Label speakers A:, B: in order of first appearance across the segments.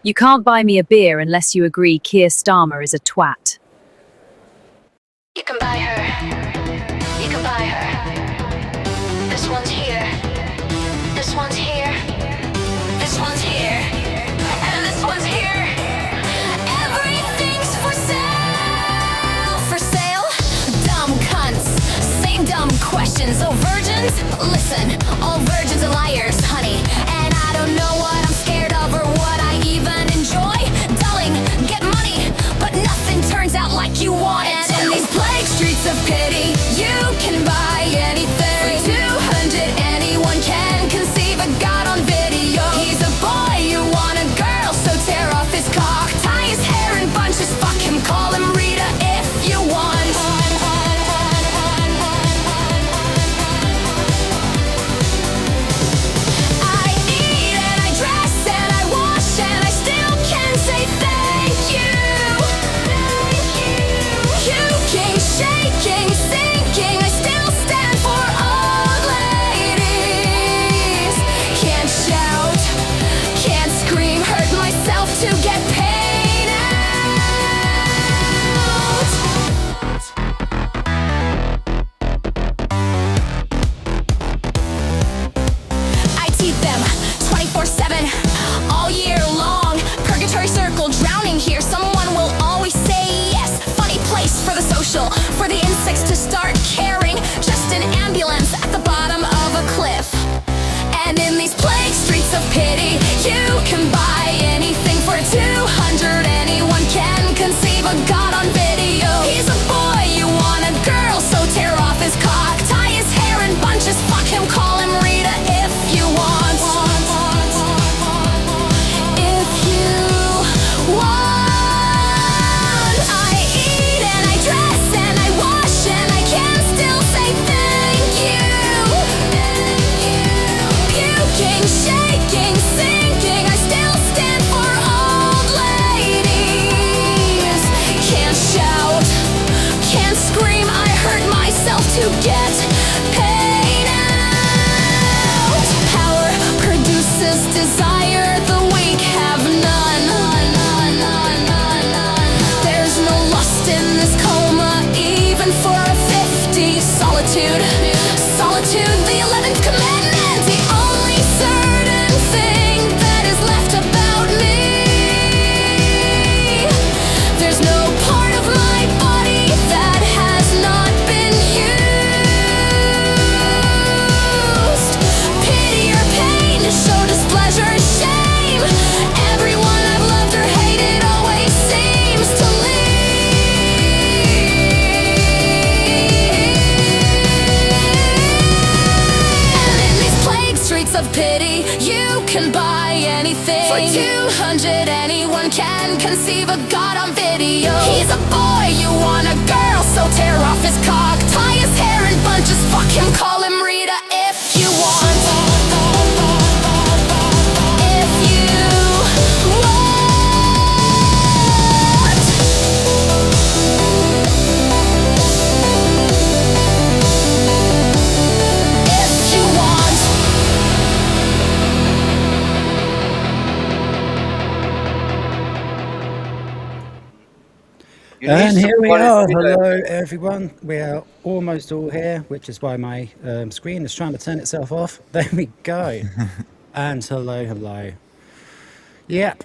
A: You can't buy me a beer unless you agree Keir Starmer is a twat.
B: You can buy her. You can buy her. This one's here. This one's here. This one's here. And this one's here. Everything's for sale. For sale? Dumb cunts. Same dumb questions. Oh, virgins? Listen, all virgins are liars, honey. And I don't know what I'm scared of or what I even enjoy. Darling, get money, but nothing turns out like you want it. And in these plague streets of pity, you can buy anything. For 200, anyone can conceive a god on video. He's a boy, you want a girl, so tear off his cock, tie his hair in bunches, fuck him, call him Rita if you want. I eat and I dress and I wash and I still can say thank you. Puking, shaking, sinking, I still stand for old ladies. Can't shout, can't scream, hurt myself to get paid out. I teach them 24/7, all year long. Purgatory circle, drowning here. Someone will always say yes. Funny place for the social, for the insects to start caring. Just an ambulance at the bottom of a cliff. And in these plague streets of pity, you can buy anything for 200. Anyone can conceive a god on video. He's a boy, you want a girl, so tear off his cock, tie his hair in bunches, fuck him, call him Rita if you want. If you want. I eat and I dress and I wash and I can still say thank you. Puking, shaking, sinking, I still stand for old ladies. Can't shout, can't scream, I hurt myself to get paid out. Power produces desire, the weak have none. There's no lust in this coma, even for a 50. Solitude, solitude, the 11th commandment. The only certain thing that is left about me. There's no part of my body that has not been used. Pity or pain, show displeasure, shame. Everyone I've loved or hated always seems to leave. And in these plague streets of pity, you can buy anything. For 200, anyone can conceive a god on video. He's a boy, you want a girl, so tear off his cock, tie his hair in bunches, fuck him, call him Rita if you want. If you want. If you want.
C: And here we are. Hello, everyone. We are almost all here, which is why my screen is trying to turn itself off. There we go. And hello, hello. Yep,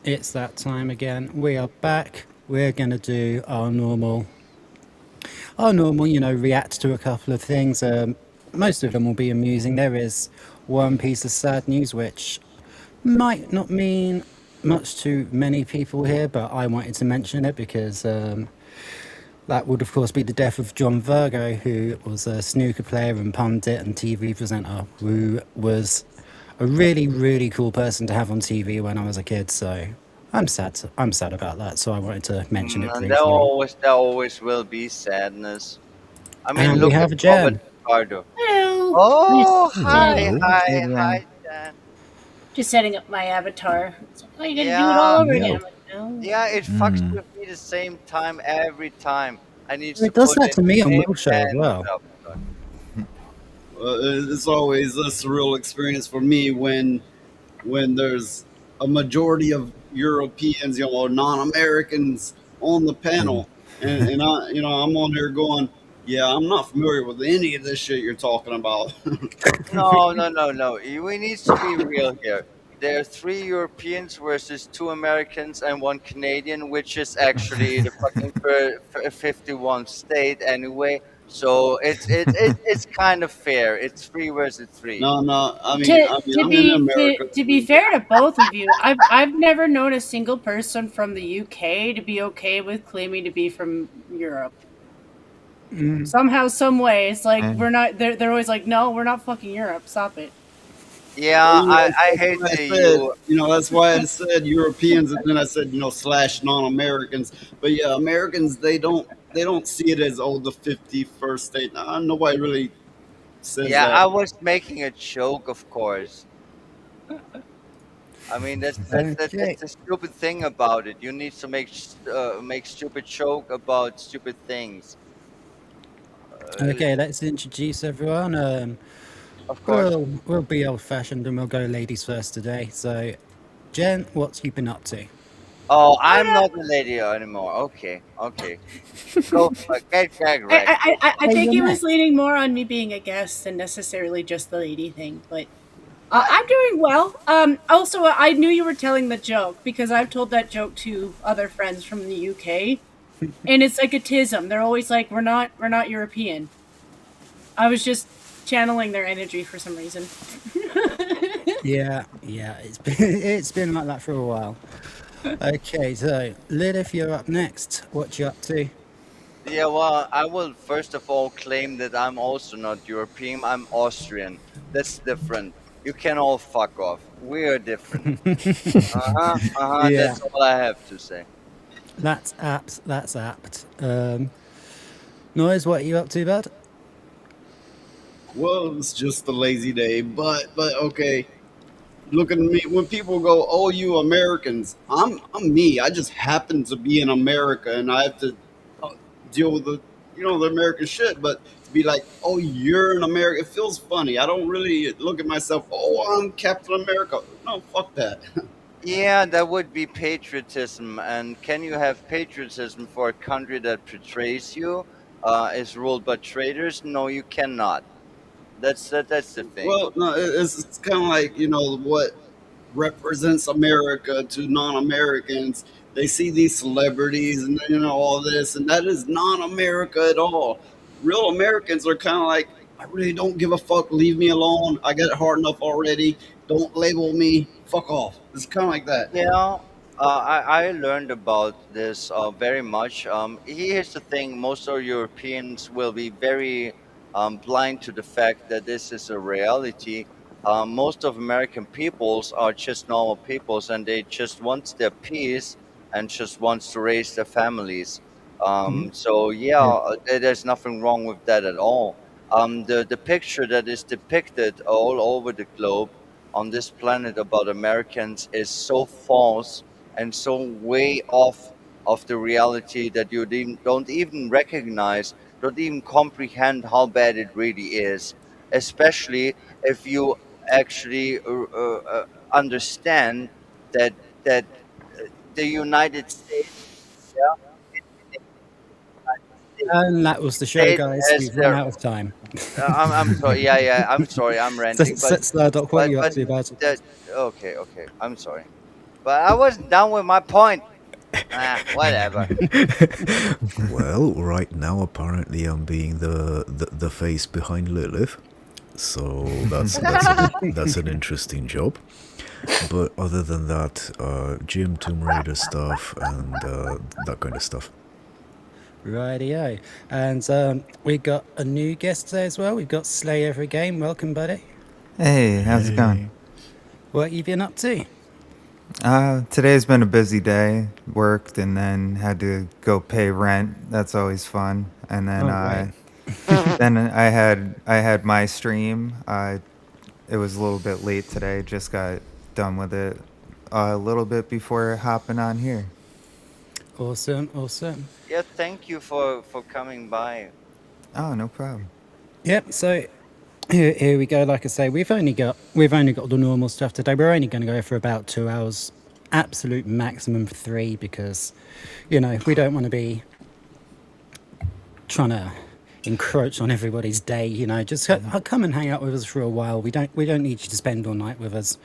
C: it's that time again. We are back. We're going to do our normal, react to a couple of things. Most of them will be amusing. There is one piece of sad news which might not mean much to many people here, but I wanted to mention it because that would of course be the death of John Virgo, who was a snooker player and pundit and TV presenter, who was a really, really cool person to have on TV when I was a kid. So I'm sad about that. So I wanted to mention it briefly.
D: There always will be sadness. I mean,
C: And
D: look
C: we have
D: at
C: Jen.
D: Ricardo.
E: Hello.
D: Oh,
E: Hello.
D: hi, Jen.
E: Just setting up my avatar. It's like, oh, you gotta do it
D: Yeah.
E: all over
F: Yeah.
E: again. I'm like, no.
D: Yeah, it fucks with me the same time every time. I need to
C: It does
D: put
C: that to me on
D: in
C: Wilshire as
D: and
C: well.
D: stuff.
F: It's always a surreal experience for me when there's a majority of Europeans, or non-Americans on the panel, and I'm on there going, yeah, I'm not familiar with any of this shit you're talking about.
D: No, no, no, no. We need to be real here. There are three Europeans versus two Americans and one Canadian, which is actually the fucking 51 state anyway. So it's kind of fair. It's three versus three.
F: No, no, I mean,
E: To
F: I mean,
E: to
F: I'm in
E: be
F: America
E: to be
F: too.
E: fair to both of you, I've never known a single person from the UK to be okay with claiming to be from Europe. Somehow, some way, it's like
G: And
E: we're not. They're always like, no, we're not fucking Europe. Stop it.
D: Yeah,
F: Well,
D: I
F: that's
D: hate
F: why I
D: the
F: said,
D: EU.
F: that's why I said Europeans, and then I said, slash non-Americans. But yeah, Americans, they don't see it as, the 51st state. Nobody really says
D: Yeah,
F: that.
D: I was making a joke, of course. I mean, that's
C: Okay.
D: the stupid thing about it. You need to make stupid joke about stupid things.
C: Okay, let's introduce everyone.
D: Of course.
C: We'll be old-fashioned and we'll go ladies first today. So, Jen, what's you been up to?
D: Oh,
E: Oh
D: I'm
E: no,
D: not a lady anymore. Okay, okay. Go for it. Get
E: I,
D: wrecked.
E: I
C: Hey,
E: think
C: you're
E: he was
C: next.
E: leaning more on me being a guest than necessarily just the lady thing. But I'm doing well. Also, I knew you were telling the joke because I've told that joke to other friends from the UK, and it's like a tism. They're always like, we're not European." I was just channeling their energy for some reason.
C: Yeah, it's been it's been like that for a while. Okay, so Lilith, you're up next. What you up to?
D: Yeah, well, I will first of all claim that I'm also not European. I'm Austrian. That's different. You can all fuck off. We are different. Uh huh. Uh huh.
C: Yeah,
D: That's all I have to say.
C: that's apt. That's apt. Noise, what are you up to, bud?
F: Well, it's just a lazy day, but okay. Look at me. When people go, "Oh, you Americans," I'm me. I just happen to be in America, and I have to uh, deal with the American shit. But to be like, "Oh, you're an American," it feels funny. I don't really look at myself. "Oh, I'm Captain America." No, fuck that.
D: Yeah, that would be patriotism. And can you have patriotism for a country that betrays you, is ruled by traitors? No, you cannot. That's the thing.
F: Well, no, it's kind of like what represents America to non-Americans. They see these celebrities and all this, and that is not America at all. Real Americans are kind of like, I really don't give a fuck. Leave me alone. I got it hard enough already. Don't label me. Fuck off. It's kind of like that.
D: Yeah, I learned about this very much. Here's the thing: most of Europeans will be very blind to the fact that this is a reality. Most of American peoples are just normal peoples, and they just want their peace and just wants to raise their families.
C: Mhm.
D: So yeah,
C: Yeah.
D: there's nothing wrong with that at all. The picture that is depicted all over the globe on this planet about Americans is so false and so way off of the reality that you don't even recognize, don't even comprehend how bad it really is. Especially if you actually understand that that the United States, yeah, the United
C: And that was the show,
D: States
C: guys.
D: has
C: We've run
D: their.
C: out of time.
D: I'm sorry. Yeah, yeah. I'm sorry. I'm
C: So,
D: ranting,
C: Slurdoc, what are you up
D: but
C: to, bud?
D: that. Okay, okay. I'm sorry. But I wasn't done with my point. Ah, whatever.
H: Well, right now apparently I'm being the face behind Lilith, so that's an interesting job. But other than that, gym, Tomb Raider stuff, and that kind of stuff.
C: Rightio. And we got a new guest today as well. We've got Slay Every Game. Welcome, buddy.
G: hey, how's it going?
C: What you been up to?
G: Today's been a busy day. Worked and then had to go pay rent. That's always fun. And then
C: Oh, right.
G: then I had my stream. It was a little bit late today. Just got done with it a little bit before hopping on here.
C: Awesome, awesome.
D: Yeah, thank you for coming by.
G: Oh, no problem.
C: Yep, so here we go. Like I say, we've only got the normal stuff today. We're only going to go for about 2 hours, absolute maximum 3, because we don't want to be trying to encroach on everybody's day. Just come and hang out with us for a while. We don't need you to spend all night with us.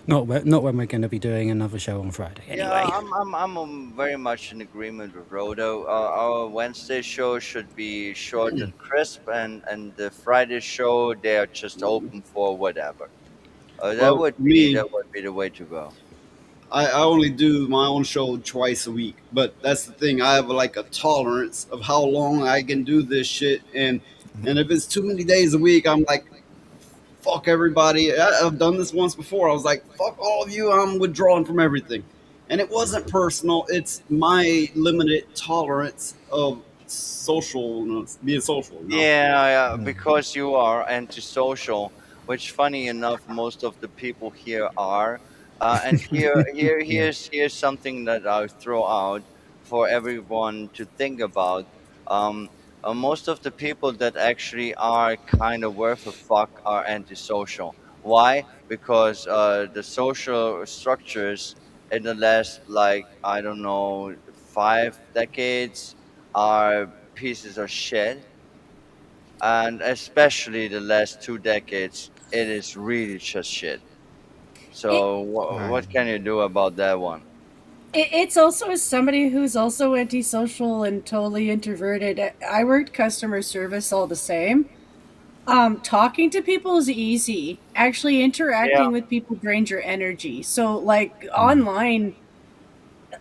C: Not when we're going to be doing another show on Friday.
D: Yeah,
C: Anyway.
D: very much in agreement with Rodo. Our Wednesday show should be short and crisp, and the Friday show they are just open for whatever. That
F: Well,
D: would be
F: me,
D: the way to go.
F: I only do my own show twice a week, but that's the thing. I have like a tolerance of how long I can do this shit, and if it's too many days a week, I'm like, fuck everybody. I've done this once before. I was like, fuck all of you. I'm withdrawing from everything, and it wasn't personal. It's my limited tolerance of being social.
D: Yeah, yeah, because you are antisocial, which funny enough, most of the people here are. And
C: Yeah.
D: here's something that I'll throw out for everyone to think about. Um, Most of the people that actually are kind of worth a fuck are antisocial. Why? Because the social structures in the last, like, I don't know, 5 decades are pieces of shit, and especially the last 2 decades, it is really just shit.
E: It,
D: So
G: Right.
D: what can you do about that one?
E: it's also as somebody who's also antisocial and totally introverted. I worked customer service all the same. Talking to people is easy. Actually,
D: Yeah,
E: interacting with people drains your energy. So, like online,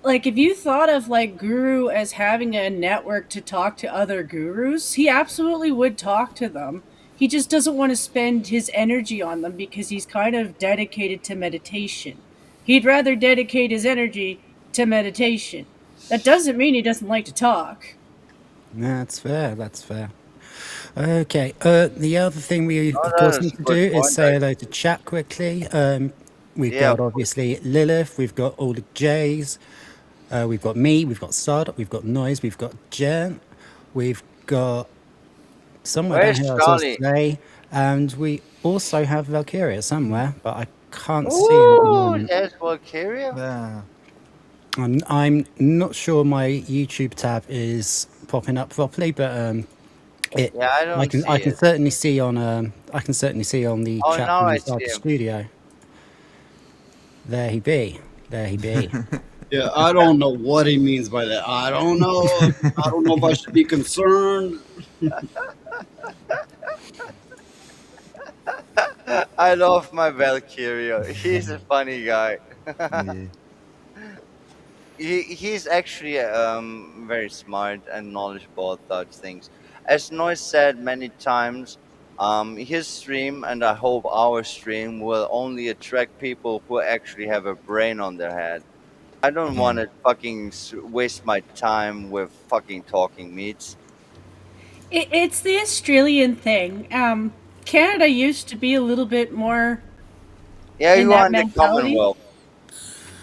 E: like if you thought of like Guru as having a network to talk to other gurus, he absolutely would talk to them. He just doesn't want to spend his energy on them because he's kind of dedicated to meditation. He'd rather dedicate his energy to meditation. That doesn't mean he doesn't like to talk.
C: That's fair. That's fair. Okay. The other thing we,
D: oh,
C: of
D: that
C: course,
D: is
C: need
D: a
C: to do
D: good
C: is
D: point,
C: say hello to
D: actually.
C: chat quickly. We've
D: Yeah,
C: got obviously Lilith. We've got all the J's. We've got me. We've got Sard. We've got Noise. We've got Jen. We've got someone
D: where's
C: down here I was supposed
D: Charlie?
C: to say, and we also have Valkyria somewhere, but I can't see her at the
D: Ooh,
C: moment.
D: there's Valkyria.
G: Yeah.
C: I'm not sure my YouTube tab is popping up properly, but it
D: Yeah, I
C: I
D: don't
C: can
D: see
C: I can
D: it.
C: certainly see on I can certainly see on the
D: Oh,
C: chat
D: now
C: from
D: I see
C: inside the
D: him.
C: studio. There he be. There he be.
F: Yeah, I don't know what he means by that. I don't know. I don't know if I should be concerned.
D: I love my Valkyria. He's a funny guy.
G: Yeah.
D: He's actually very smart and knowledgeable about things. As Noise said many times, his stream and I hope our stream will only attract people who actually have a brain on their head. I don't want
G: Yeah.
D: to fucking waste my time with fucking talking meats.
E: It's the Australian thing. Canada used to be a little bit more
D: Yeah,
E: in
D: you are
E: that
D: in the
E: mentality.
D: Commonwealth.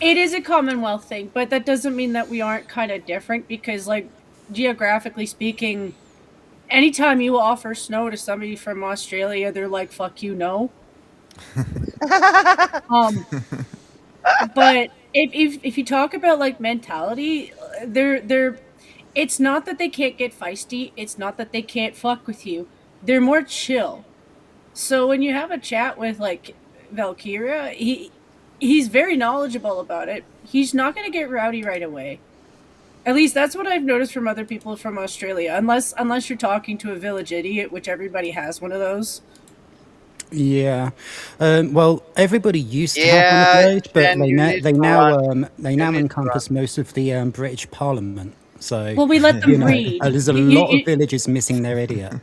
E: It is a Commonwealth thing, but that doesn't mean that we aren't kind of different because, like, geographically speaking, anytime you offer snow to somebody from Australia, they're like, fuck you, no. Um, but if you talk about like mentality, they're it's not that they can't get feisty, it's not that they can't fuck with you. They're more chill. So when you have a chat with like Valkyria, he's very knowledgeable about it. He's not going to get rowdy right away. At least that's what I've noticed from other people from Australia. Unless you're talking to a village idiot, which everybody has one of those.
C: Yeah. Well, everybody used to have one of
D: Yeah,
C: those, but
D: Jen,
C: they
D: you
C: now
D: need
C: they
D: to
C: now
D: run.
C: they
D: You
C: now
D: need to run.
C: encompass most of the British Parliament. So,
E: Well, we let them breed.
C: there's a lot of villages missing their idiot.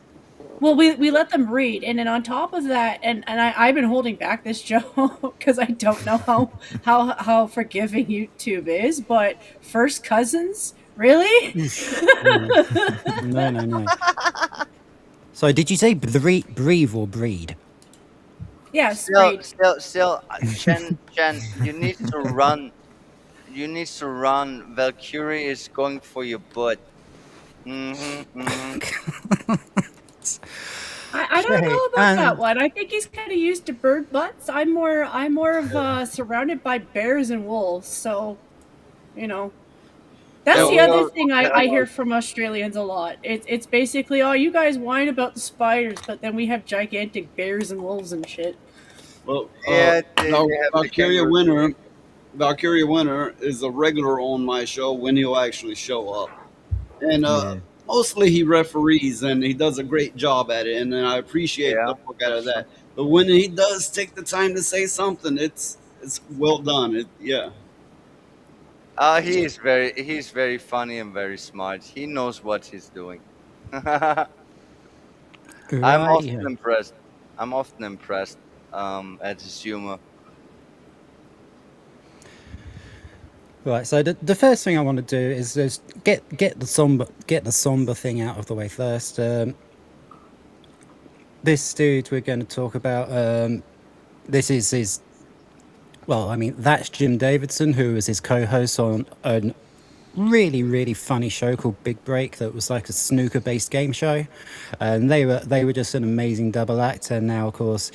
E: Well, we let them breed, and then on top of that, and I've been holding back this joke because I don't know how forgiving YouTube is, but first cousins, really?
C: Mm. No, no, no. So, did you say breathe or breed?
E: Yes,
D: Still,
E: breed.
D: still, still, Chen, you need to run. You need to run. Valkyrie is going for your butt. Mm-hmm, mm-hmm.
E: I don't
C: Okay,
E: know about that
C: and
E: one. I think he's kind of used to bird butts. I'm more of surrounded by bears and wolves. So you know, that's
D: Yeah,
E: the
D: we
E: other
D: are.
E: thing I hear from Australians a lot. It's basically, oh, you guys whine about the spiders, but then we have gigantic bears and wolves and shit.
F: Well,
D: Yeah, they have the
F: Valkyria
D: kangaroo
F: Winter,
D: king.
F: Valkyria Winter is a regular on my show when he'll actually show up, and
G: Yeah.
F: mostly he referees and he does a great job at it, and I appreciate the
D: Yeah,
F: fuck out of
D: that's true.
F: that. But when he does take the time to say something, it's well done. Yeah.
D: He's very funny and very smart. He knows what he's doing. I'm
C: right,
D: often
C: yeah.
D: impressed. I'm often impressed at his humor.
C: Right, so the first thing I want to do is just get the somber thing out of the way first. This dude we're going to talk about. This is his. Well, I mean, that's Jim Davidson, who was his co-host on a really funny show called Big Break that was like a snooker-based game show, and they were just an amazing double act. And now, of course,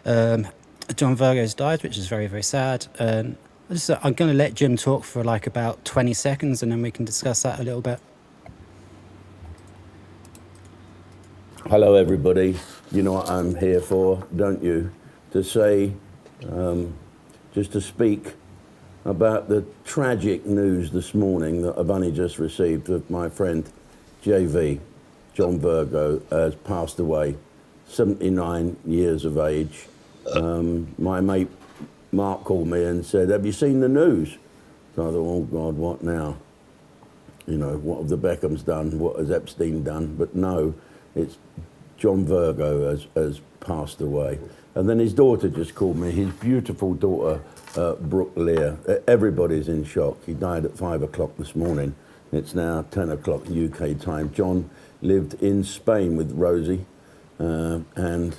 C: John Virgo's died, which is very sad. And I'm going to let Jim talk for like about 20 seconds, and then we can discuss that a little bit.
I: Hello, everybody. You know what I'm here for, don't you? To say, just to speak about the tragic news this morning that I've only just received of my friend JV, John Virgo, has passed away, 79 years of age. My mate Mark called me and said, "Have you seen the news?" So I thought, oh God, what now? You know, what have the Beckhams done? What has Epstein done? But no, it's John Virgo has passed away. And then his daughter just called me, his beautiful daughter, Brooke Lear. Everybody's in shock. He died at 5 o'clock this morning. It's now 10 o'clock UK time. John lived in Spain with Rosie. And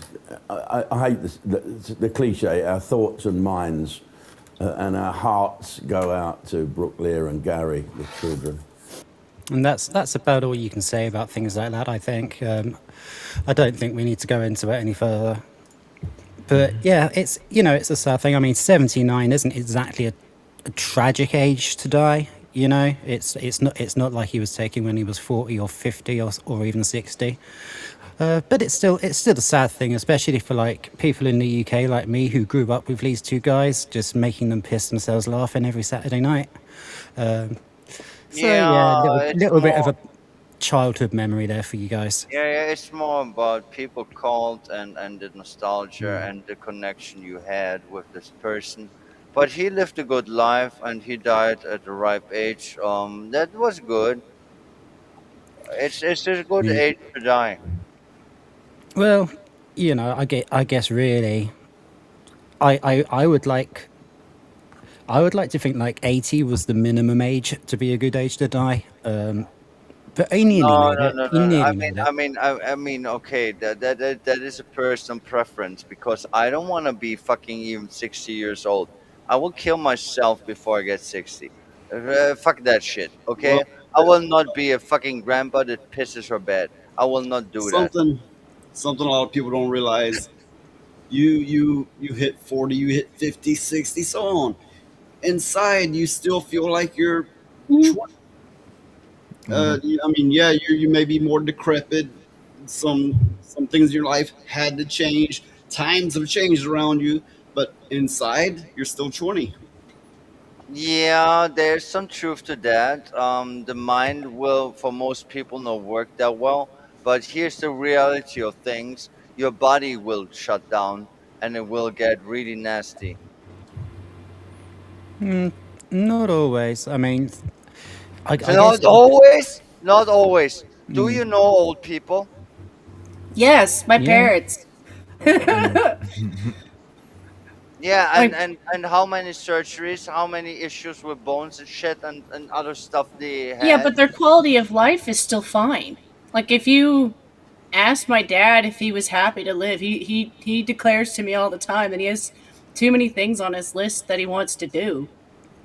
I: I hate this, the cliche, our thoughts and minds and our hearts go out to Brooke Lear and Gary, the children.
C: And that's about all you can say about things like that, I think. I don't think we need to go into it any further. But yeah, it's it's a sad thing. I mean, 79 isn't exactly a tragic age to die. It's not like he was taking when he was 40 or 50 or even 60. But it's still a sad thing, especially for like people in the UK like me who grew up with these two guys, just making them piss themselves laughing every Saturday night. So yeah,
D: Yeah, it's
C: little bit of
D: more.
C: a childhood memory there for you guys.
D: Yeah, it's more about people called and the nostalgia
C: Mm.
D: and the connection you had with this person. But he lived a good life and he died at a ripe age. That was good. It's a good
C: Yeah.
D: age to die.
C: Well, I guess really, I I would like to think like 80 was the minimum age to be a good age to die. But he nearly
D: No,
C: made
D: no,
C: it.
D: no,
C: He
D: no.
C: nearly made it.
D: I mean, okay, that is a personal preference because I don't want to be fucking even 60 years old. I will kill myself before I get 60. Fuck that shit. Okay,
F: Well,
D: I will not be a fucking grandpa that pisses her bed. I will not do that.
F: something something a lot of people don't realize. You hit 40, you hit 50, 60, so on. Inside, you still feel like you're 20. I mean, yeah, you may be more decrepit. Some things in your life had to change. Times have changed around you, but inside, you're still 20.
D: Yeah, there's some truth to that. The mind will, for most people, not work that well. But here's the reality of things: your body will shut down, and it will get really nasty.
C: Not always. I mean, I guess.
D: Not always. Not always. Do you know old people?
E: Yes, my
C: Yeah.
E: parents.
G: Yeah.
D: Yeah,
E: Like,
D: and how many surgeries, how many issues with bones and shit and other stuff they
E: yeah,
D: had.
E: but their quality of life is still fine. Like, if you asked my dad if he was happy to live, he declares to me all the time that he has too many things on his list that he wants to do.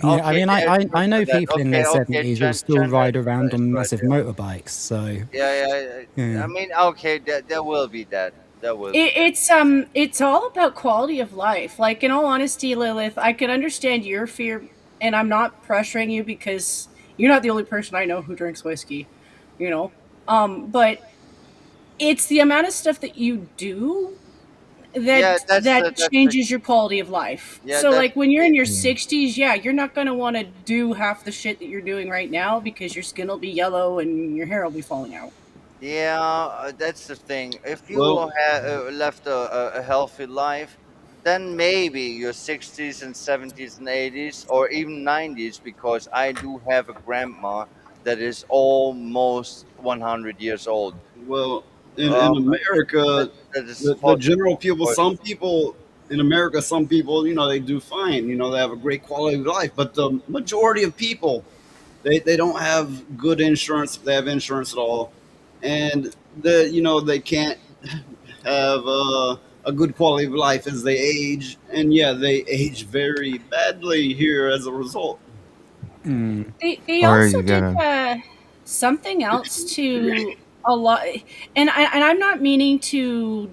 C: Yeah, I
D: Okay,
C: mean,
D: there's
C: I
D: proof
C: know
D: for that.
C: people in their
D: Okay, okay,
C: 70s who
D: Chen
C: still
D: Chen
C: ride around
D: is
C: on
D: right
C: massive
D: there.
C: motorbikes. So,
D: Yeah, yeah.
C: yeah.
D: I mean, okay, there will be that. There will be that.
E: It's all about quality of life. Like, in all honesty, Lilith, I can understand your fear, and I'm not pressuring you because you're not the only person I know who drinks whiskey, you know. But it's the amount of stuff that you do
D: Yeah,
E: that
D: that's the
E: changes your quality of life.
D: yeah,
E: So
D: that's
E: like
D: the
E: when you're in
D: key.
E: your
G: Yeah.
E: 60s, yeah, you're not going to want to do half the shit that you're doing right now because your skin will be yellow and your hair will be falling out.
D: Yeah, that's the thing. If you
F: Well,
D: have left a healthy life, then maybe your 60s and 70s and 80s or even 90s, because I do have a grandma that is almost 100 years old.
F: well, in
D: Um, that,
F: America,
D: that is
F: the
D: possible,
F: general
D: of
F: people,
D: course.
F: some people in America, some people, they do fine. They have a great quality of life. But the majority of people, they don't have good insurance if they have insurance at all, and they can't have a good quality of life as they age, and yeah, they age very badly here as a result.
E: They
G: Or
E: also
G: you
E: did
G: gotta.
E: something else to a lot, and I'm not meaning to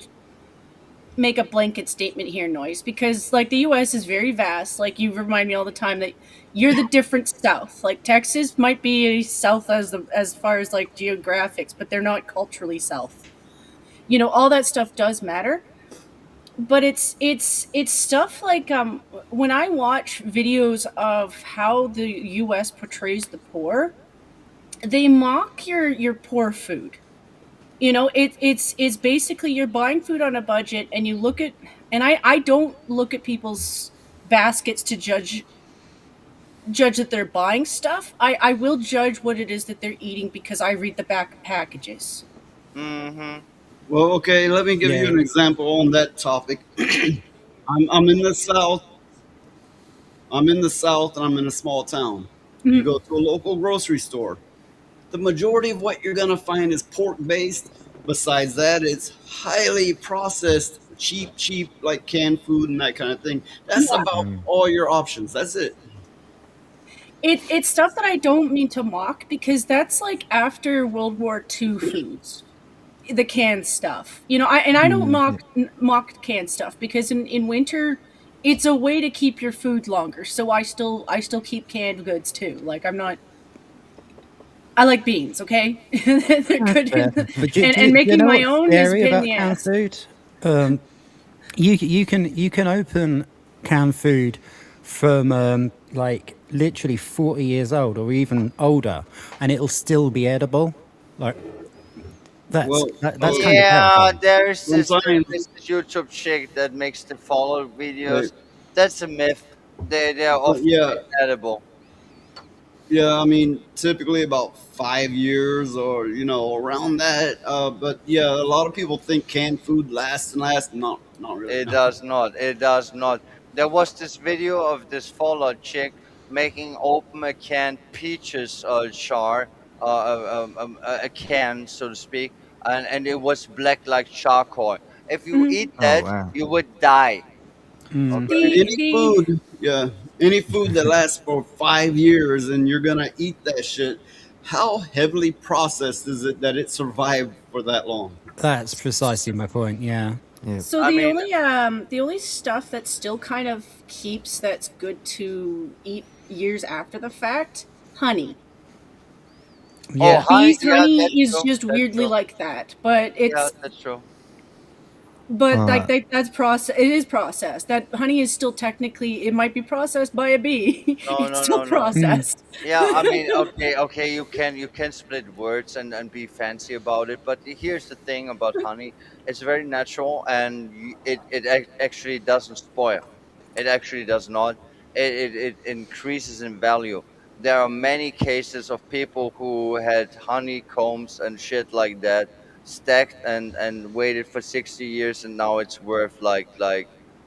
E: make a blanket statement here, Noise, because like the US is very vast. Like you remind me all the time that you're the different South. Like Texas might be a South as far as like geographics, but they're not culturally South. All that stuff does matter. But it's stuff like when I watch videos of how the US portrays the poor, they mock your poor food. It's basically you're buying food on a budget, and you look at, and I don't look at people's baskets to judge that they're buying stuff. I will judge what it is that they're eating because I read the back of packages.
D: Mm-hmm.
F: Well, okay, let me give you
C: Yeah.
F: an example on that topic. I'm in the South. I'm in the South, and I'm in a small town. You
E: Mhm.
F: go to a local grocery store. The majority of what you're gonna find is pork based. Besides that, it's highly processed, cheap, like canned food and that kind of thing. That's
E: Yeah,
F: about
G: Mm,
F: all your options. That's it.
E: it's stuff that I don't mean to mock because that's like after World War II foods, the canned stuff. I don't
G: yeah.
E: mock canned stuff because in winter it's a way to keep your food longer. So I still keep canned goods too. Like I like beans, okay? They're
C: That's
E: good
C: fair. But
E: and
C: do you
E: making
C: know
E: my
C: what's
E: own is a
C: scary
E: pain in
C: about
E: the
C: canned
E: ass.
C: food? Um, you can open canned food from like literally 40 years old or even older, and it'll still be edible. Like
F: Well,
C: that's kind of
D: Yeah,
C: terrifying.
F: sometimes,
D: there's this YouTube chick that makes the follow
F: uh,
D: videos. That's a myth. They are
F: but
D: often
F: yeah,
D: edible.
F: yeah. I mean, typically about 5 years or around that. But yeah, a lot of people think canned food lasts and lasts. Not really.
D: It
F: No.
D: does not. It does not. There was this video of this Fallout chick making open a canned peaches jar, a can, so to speak, and it was black like charcoal. If you
E: Mhm.
D: eat
G: Oh
D: that,
G: wow.
D: you would die.
C: Mm.
D: Okay.
E: The
F: Any
E: the
F: food, yeah, any food that lasts for 5 years and you're gonna eat that shit. How heavily processed is it that it survived for that long?
C: That's precisely my point. Yeah.
G: Yep.
E: So
D: I
E: the
D: mean,
E: only stuff that still kind of keeps that's good to eat years after the fact, honey.
D: oh,
C: Yeah.
D: honey.
E: Bees
D: Yeah,
E: honey
D: that's
E: is
D: true.
E: just
D: That's
E: weirdly
D: true.
E: like that, but
D: Yeah,
E: it's
D: that's true.
E: but like
G: Uh,
E: that's process. It is processed. That honey is still technically, it might be processed by a bee.
D: No,
E: It's
D: no,
E: still
D: no, no.
C: Mm.
E: processed.
D: Yeah, I mean, okay, okay, you can split words and be fancy about it, but here's the thing about honey: it's very natural, and actually doesn't spoil. It actually does not. It increases in value. There are many cases of people who had honeycombs and shit like that stacked and waited for 60 years, and now it's worth like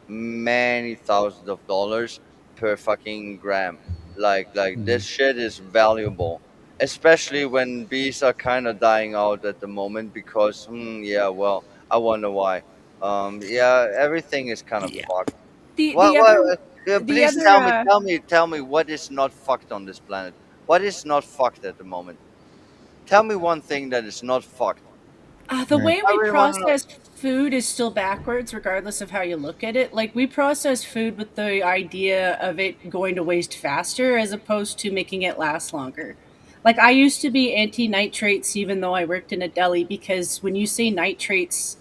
D: many thousands of dollars per fucking gram. Like this
C: Mm.
D: shit is valuable, especially when bees are kind of dying out at the moment because yeah, well, I wonder why. Yeah, everything is kind of
C: Yeah.
D: fucked.
E: The
D: What
E: the other
D: what
E: The
D: Please
E: other
D: tell me what is not fucked on this planet. What is not fucked at the moment? Tell me one thing that is not fucked.
E: The
G: Right.
E: way
D: I
E: we
D: really want to know.
E: process food is still backwards, regardless of how you look at it. Like, we process food with the idea of it going to waste faster as opposed to making it last longer. Like, I used to be anti nitrates even though I worked in a deli because when you say nitrates,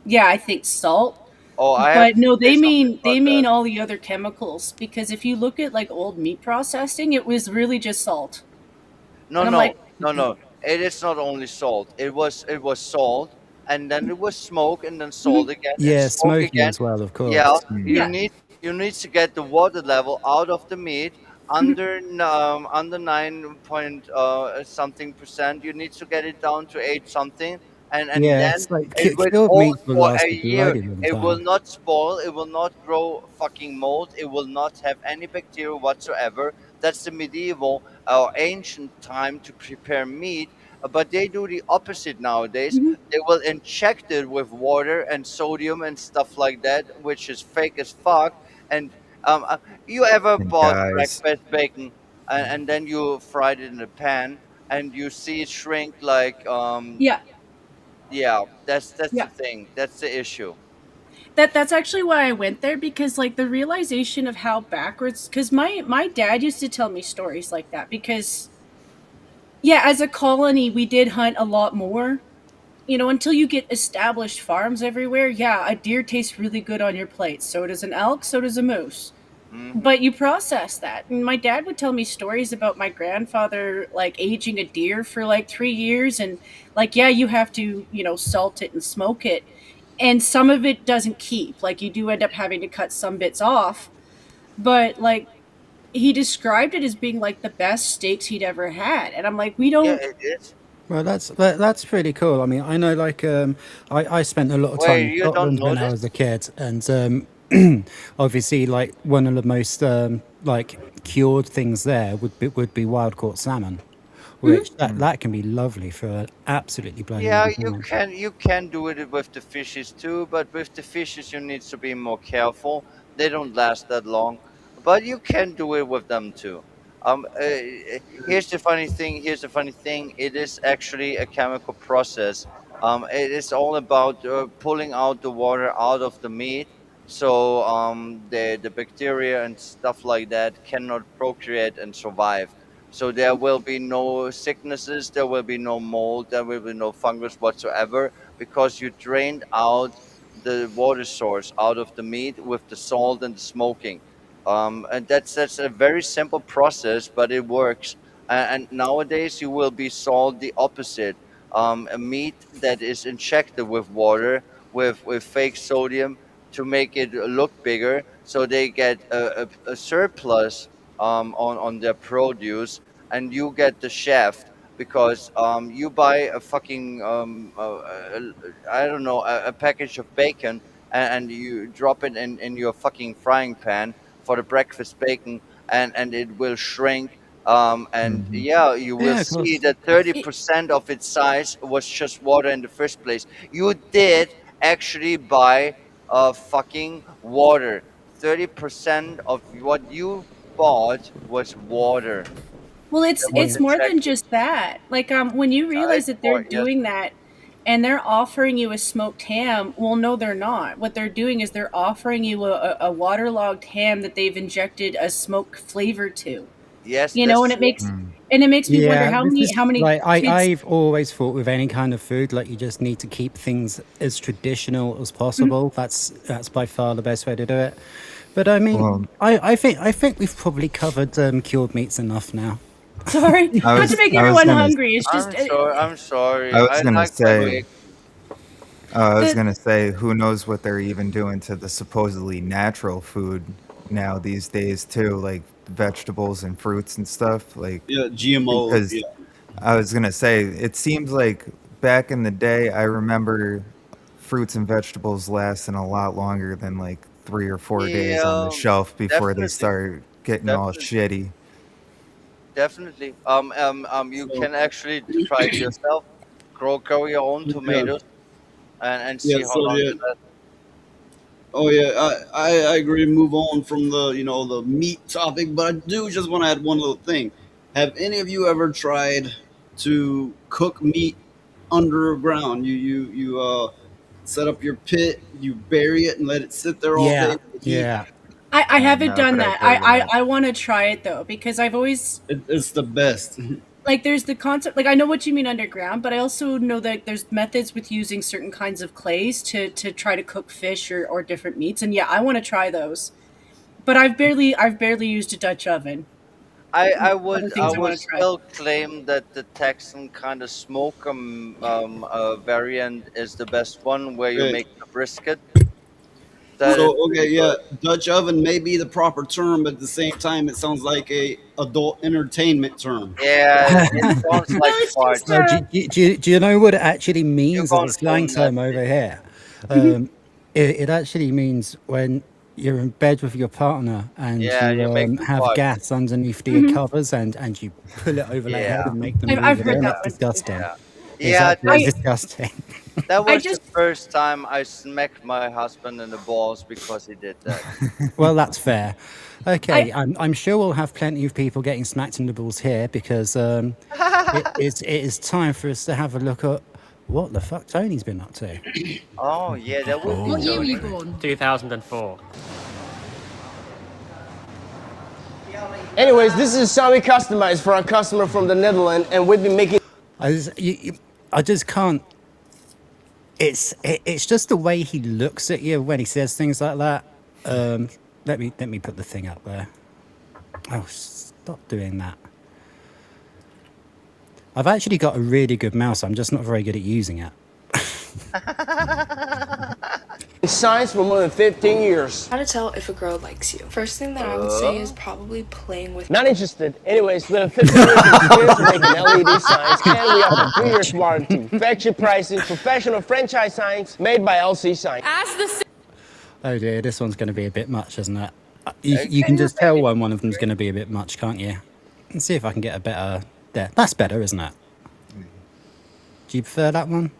E: yeah, I think salt.
D: Oh, I have
E: But
D: to
E: no,
D: say something
E: they
D: about that.
E: mean all the other chemicals because if you look at like old meat processing, it was really just salt.
D: No,
E: And I'm like,
D: no, no, no. It is not only salt. It was salt, and then it was smoke, and then salt
E: mhm,
D: again, and
C: Yeah,
D: smoke
C: smoking
D: again.
C: as well, of
D: Yeah,
C: course.
G: Mm.
D: you
E: yeah,
D: need to get the water level out of the meat
E: mhm,
D: under 9 point something percent. You need to get it down to 8 something, and
C: Yeah,
D: then
C: it's like
D: it will
C: killed
D: hold
C: meats will
D: for
C: last
D: a
C: a
D: year.
C: bloody long
D: It will
C: time.
D: not spoil. It will not grow fucking mold. It will not have any bacteria whatsoever. That's the medieval or ancient time to prepare meat. But they do the opposite nowadays.
E: mhm.
D: They will inject it with water and sodium and stuff like that, which is fake as fuck. And you ever
G: And
D: bought
G: guys,
D: breakfast bacon and then you fried it in a pan and you see it shrink like
E: Yeah,
D: yeah, that's
E: yeah.
D: the thing. That's the issue.
E: That's actually why I went there because like the realization of how backwards because my dad used to tell me stories like that because yeah, as a colony we did hunt a lot more. You know, until you get established farms everywhere, yeah, a deer tastes really good on your plate. So does an elk, so does a moose.
D: Hmm.
E: But you process that. And my dad would tell me stories about my grandfather like aging a deer for like 3 years and like, yeah, you have to, you know, salt it and smoke it. And some of it doesn't keep. Like you do end up having to cut some bits off. But like he described it as being like the best steaks he'd ever had. And I'm like, we
D: Yeah,
E: don't
D: it is.
C: Well, that's pretty cool. I mean, I know like I spent a lot of time
D: Wait,
C: in
D: you don't
C: Scotland
D: know
C: when I
D: this?
C: was a kid, and obviously like one of the most like cured things there would be wild caught salmon, which
G: mm,
C: that can be lovely for an absolutely bloody
D: Yeah,
C: long time.
D: you can do it with the fishes too, but with the fishes you need to be more careful. They don't last that long, but you can do it with them too. Here's the funny thing. Here's the funny thing. It is actually a chemical process. It is all about pulling out the water out of the meat, so the bacteria and stuff like that cannot procreate and survive. So there will be no sicknesses, there will be no mold, there will be no fungus whatsoever because you drained out the water source out of the meat with the salt and the smoking. And that's a very simple process, but it works. And nowadays you will be sold the opposite. A meat that is injected with water, with fake sodium to make it look bigger, so they get a surplus on their produce, and you get the shaft because you buy a fucking I don't know, a package of bacon, and you drop it in your fucking frying pan for the breakfast bacon, and it will shrink. And
G: mhm.
D: yeah, you will
C: Yeah, of
D: see
C: course.
D: that
E: it,
D: 30% of its size was just water in the first place. You did actually buy fucking water. 30% of what you bought was water
E: well,
D: that was
E: it's
C: Yeah.
E: more than
D: injected.
E: just that. Like when you realize
D: It's
E: that they're
D: more, yes.
E: doing that and they're offering you a smoked ham, well, no, they're not. What they're doing is they're offering you a waterlogged ham that they've injected a smoke flavor to.
D: Yes,
E: You know,
D: that's true.
G: Mm.
E: and it makes me wonder
C: Yeah, this is
E: how many
C: like
E: kids.
C: I've always thought with any kind of food, like you just need to keep things as traditional as
E: Mhm.
C: possible. That's by far the best way to do it. But I mean,
G: Well,
C: I think we've probably covered cured meats enough now.
E: Sorry, not to make everyone hungry. It's just
D: I'm
G: I
D: sorry. I
G: was gonna
D: like the
G: say,
D: way.
E: the
G: who knows what they're even doing to the supposedly natural food now these days too, like vegetables and fruits and stuff. Like,
F: Yeah, GMOs.
G: because
F: Yeah,
G: I was gonna say, it seems like back in the day, I remember fruits and vegetables lasting a lot longer than like 3 or 4 days on the
D: Yeah,
G: shelf before they
D: definitely,
G: start getting all
D: definitely,
G: shitty.
D: definitely. You
F: so
D: can actually try it yourself. Grow your own
F: yeah,
D: tomatoes and
F: yeah.
D: see how
F: So
D: long
F: yeah,
D: they last.
F: Oh yeah, I agree. Move on from the the meat topic, but I do just want to add one little thing. Have any of you ever tried to cook meat underground? You set up your pit, you bury it, and let it sit there all day
C: Yeah,
F: with the heat.
C: yeah.
E: I haven't
G: No,
E: done
G: but I've
E: that.
G: heard of that.
E: I want to try it though because I've always
F: It's the best.
E: like there's the concept like I know what you mean underground, but I also know that there's methods with using certain kinds of clays to try to cook fish or different meats, and yeah, I want to try those. But I've barely used a Dutch oven.
D: I
E: Other
D: would I
E: things I
D: would
E: want to try.
D: still claim that the Texan kind of smoker variant is the best one, where you
F: Right.
D: make the brisket. That is
F: So okay,
D: pretty
F: yeah,
D: good.
F: Dutch oven may be the proper term, but at the same time, it sounds like a adult entertainment term.
D: Yeah, it sounds
E: No,
D: like
E: it's just
C: No, do you know what it actually
D: you're
C: means as a
D: gonna
C: slang
D: own that
C: term over
D: thing.
C: here? Um, it actually means when you're in bed with your partner and
D: Yeah,
C: you
D: you make them
C: have
D: fart.
C: gas underneath the covers and you pull it over their head
D: Yeah,
C: and make them
E: I've
C: breathe it
E: heard
C: in.
E: that
C: It's
E: one.
C: disgusting.
D: yeah,
C: It's
D: yeah.
C: absolutely
E: I
C: disgusting.
D: That
E: I
D: was the
E: just
D: first time I smacked my husband in the balls because he did that.
C: Well, that's fair.
E: I
C: Okay, I'm sure we'll have plenty of people getting smacked in the balls here because it is time for us to have a look at what the fuck Tony's been up to.
D: Oh yeah, that would be
H: Oh,
J: What year were you
D: Tony.
J: born?
K: 2004.
L: Anyways, this is Xiaomi customized for our customer from the Netherlands, and we've been making.
C: I just can't. It's just the way he looks at you when he says things like that. Um, let me put the thing up there. Oh, stop doing that. I've actually got a really good mouse. I'm just not very good at using it.
L: Science for more than 15 years.
J: How to tell if a girl likes you? First thing that I would say is probably playing with.
L: Not interested. Anyways, we have 15 years of experience making LED signs, and we offer 3 years warranty. Factory pricing, professional franchise signs made by LC Sign.
J: As the
C: Oh dear, this one's going to be a bit much, isn't it? You
D: Can
C: can
D: you
C: just tell when one of them's going to be a bit much, can't you? Let's see if I can get a better. There, that's better, isn't it? Do you prefer that one?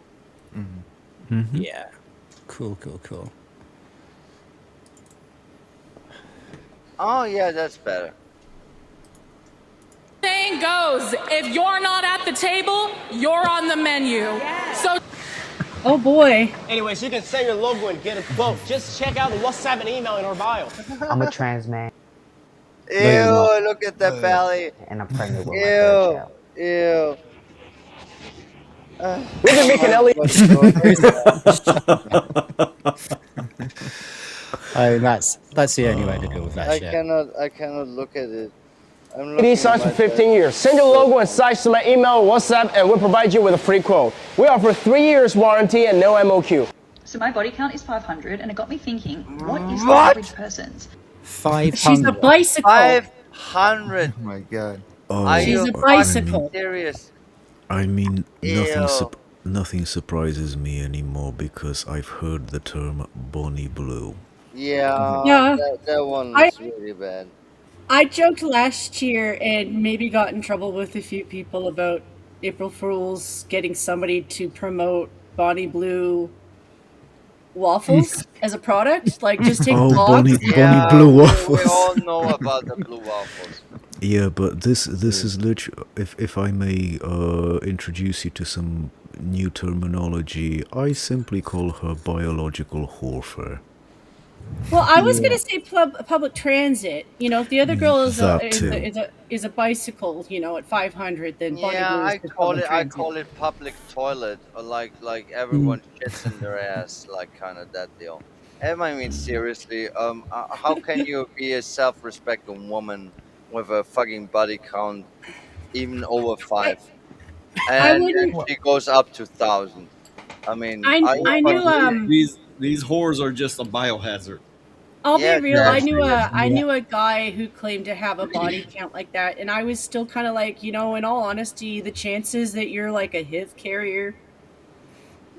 C: Yeah. Cool, cool, cool.
D: Oh yeah, that's better.
M: Saying goes, if you're not at the table, you're on the menu. So
E: oh boy.
L: Anyways, you can send your logo and get a quote. Just check out the WhatsApp and email in our bio.
N: I'm a trans man
C: No, you're not.
D: Ew! Look at that belly.
N: and I'm pregnant with my third
D: Ew!
N: child.
D: Ew!
L: We've been making LED.
C: I mean, that's the only way to deal with that
D: I
C: shit.
D: cannot look at it. I'm looking at
L: signs for
D: my
L: 15 years. Send your logo and size to my email or WhatsApp, and we'll provide you with a free quote. We offer 3 years warranty and no MOQ.
O: So my body count is 500, and it got me thinking, what is the
D: What?
O: average person's?
C: 500.
E: She's a bicycle.
D: 500.
G: Oh my god.
D: Are
E: She's
D: you
E: a bicycle.
D: serious?
H: I mean,
D: Ew.
H: nothing surprises me anymore because I've heard the term Bonnie Blue.
D: Yeah.
E: Yeah.
D: That one
E: I-
D: was really bad.
E: I joked last year and maybe got in trouble with a few people about April Fools getting somebody to promote Bonnie Blue waffles as a product. Like just take
H: Oh,
E: logs.
H: Bonnie Blue
D: we
H: waffles.
D: all know about the blue waffles.
H: Yeah, but this is literally, if I may introduce you to some new terminology, I simply call her biological whorefare.
E: Well, I was gonna say public transit. You know, if the other girl is
H: That
E: a, is,
H: too.
E: a, is a is a bicycle, you know, at 500, then Bonnie
D: Yeah,
E: Blue is
D: I
E: the
D: call
E: public
D: it I
E: transit.
D: call it public toilet, or like everyone shits in their ass, like kind of that deal. And I mean seriously, how can you be a self-respecting woman with a fucking body count even over 5,
E: I
D: and
E: wouldn't.
D: she goes up to 1,000? I mean, are you
E: I knew
D: fucking
F: These whores are just a biohazard.
E: I'll
D: Yeah,
E: be real. I
D: exactly.
E: knew I
C: Yeah.
E: knew a guy who claimed to have a body count like that, and I was still kind of like, you know, in all honesty, the chances that you're like a HIV carrier.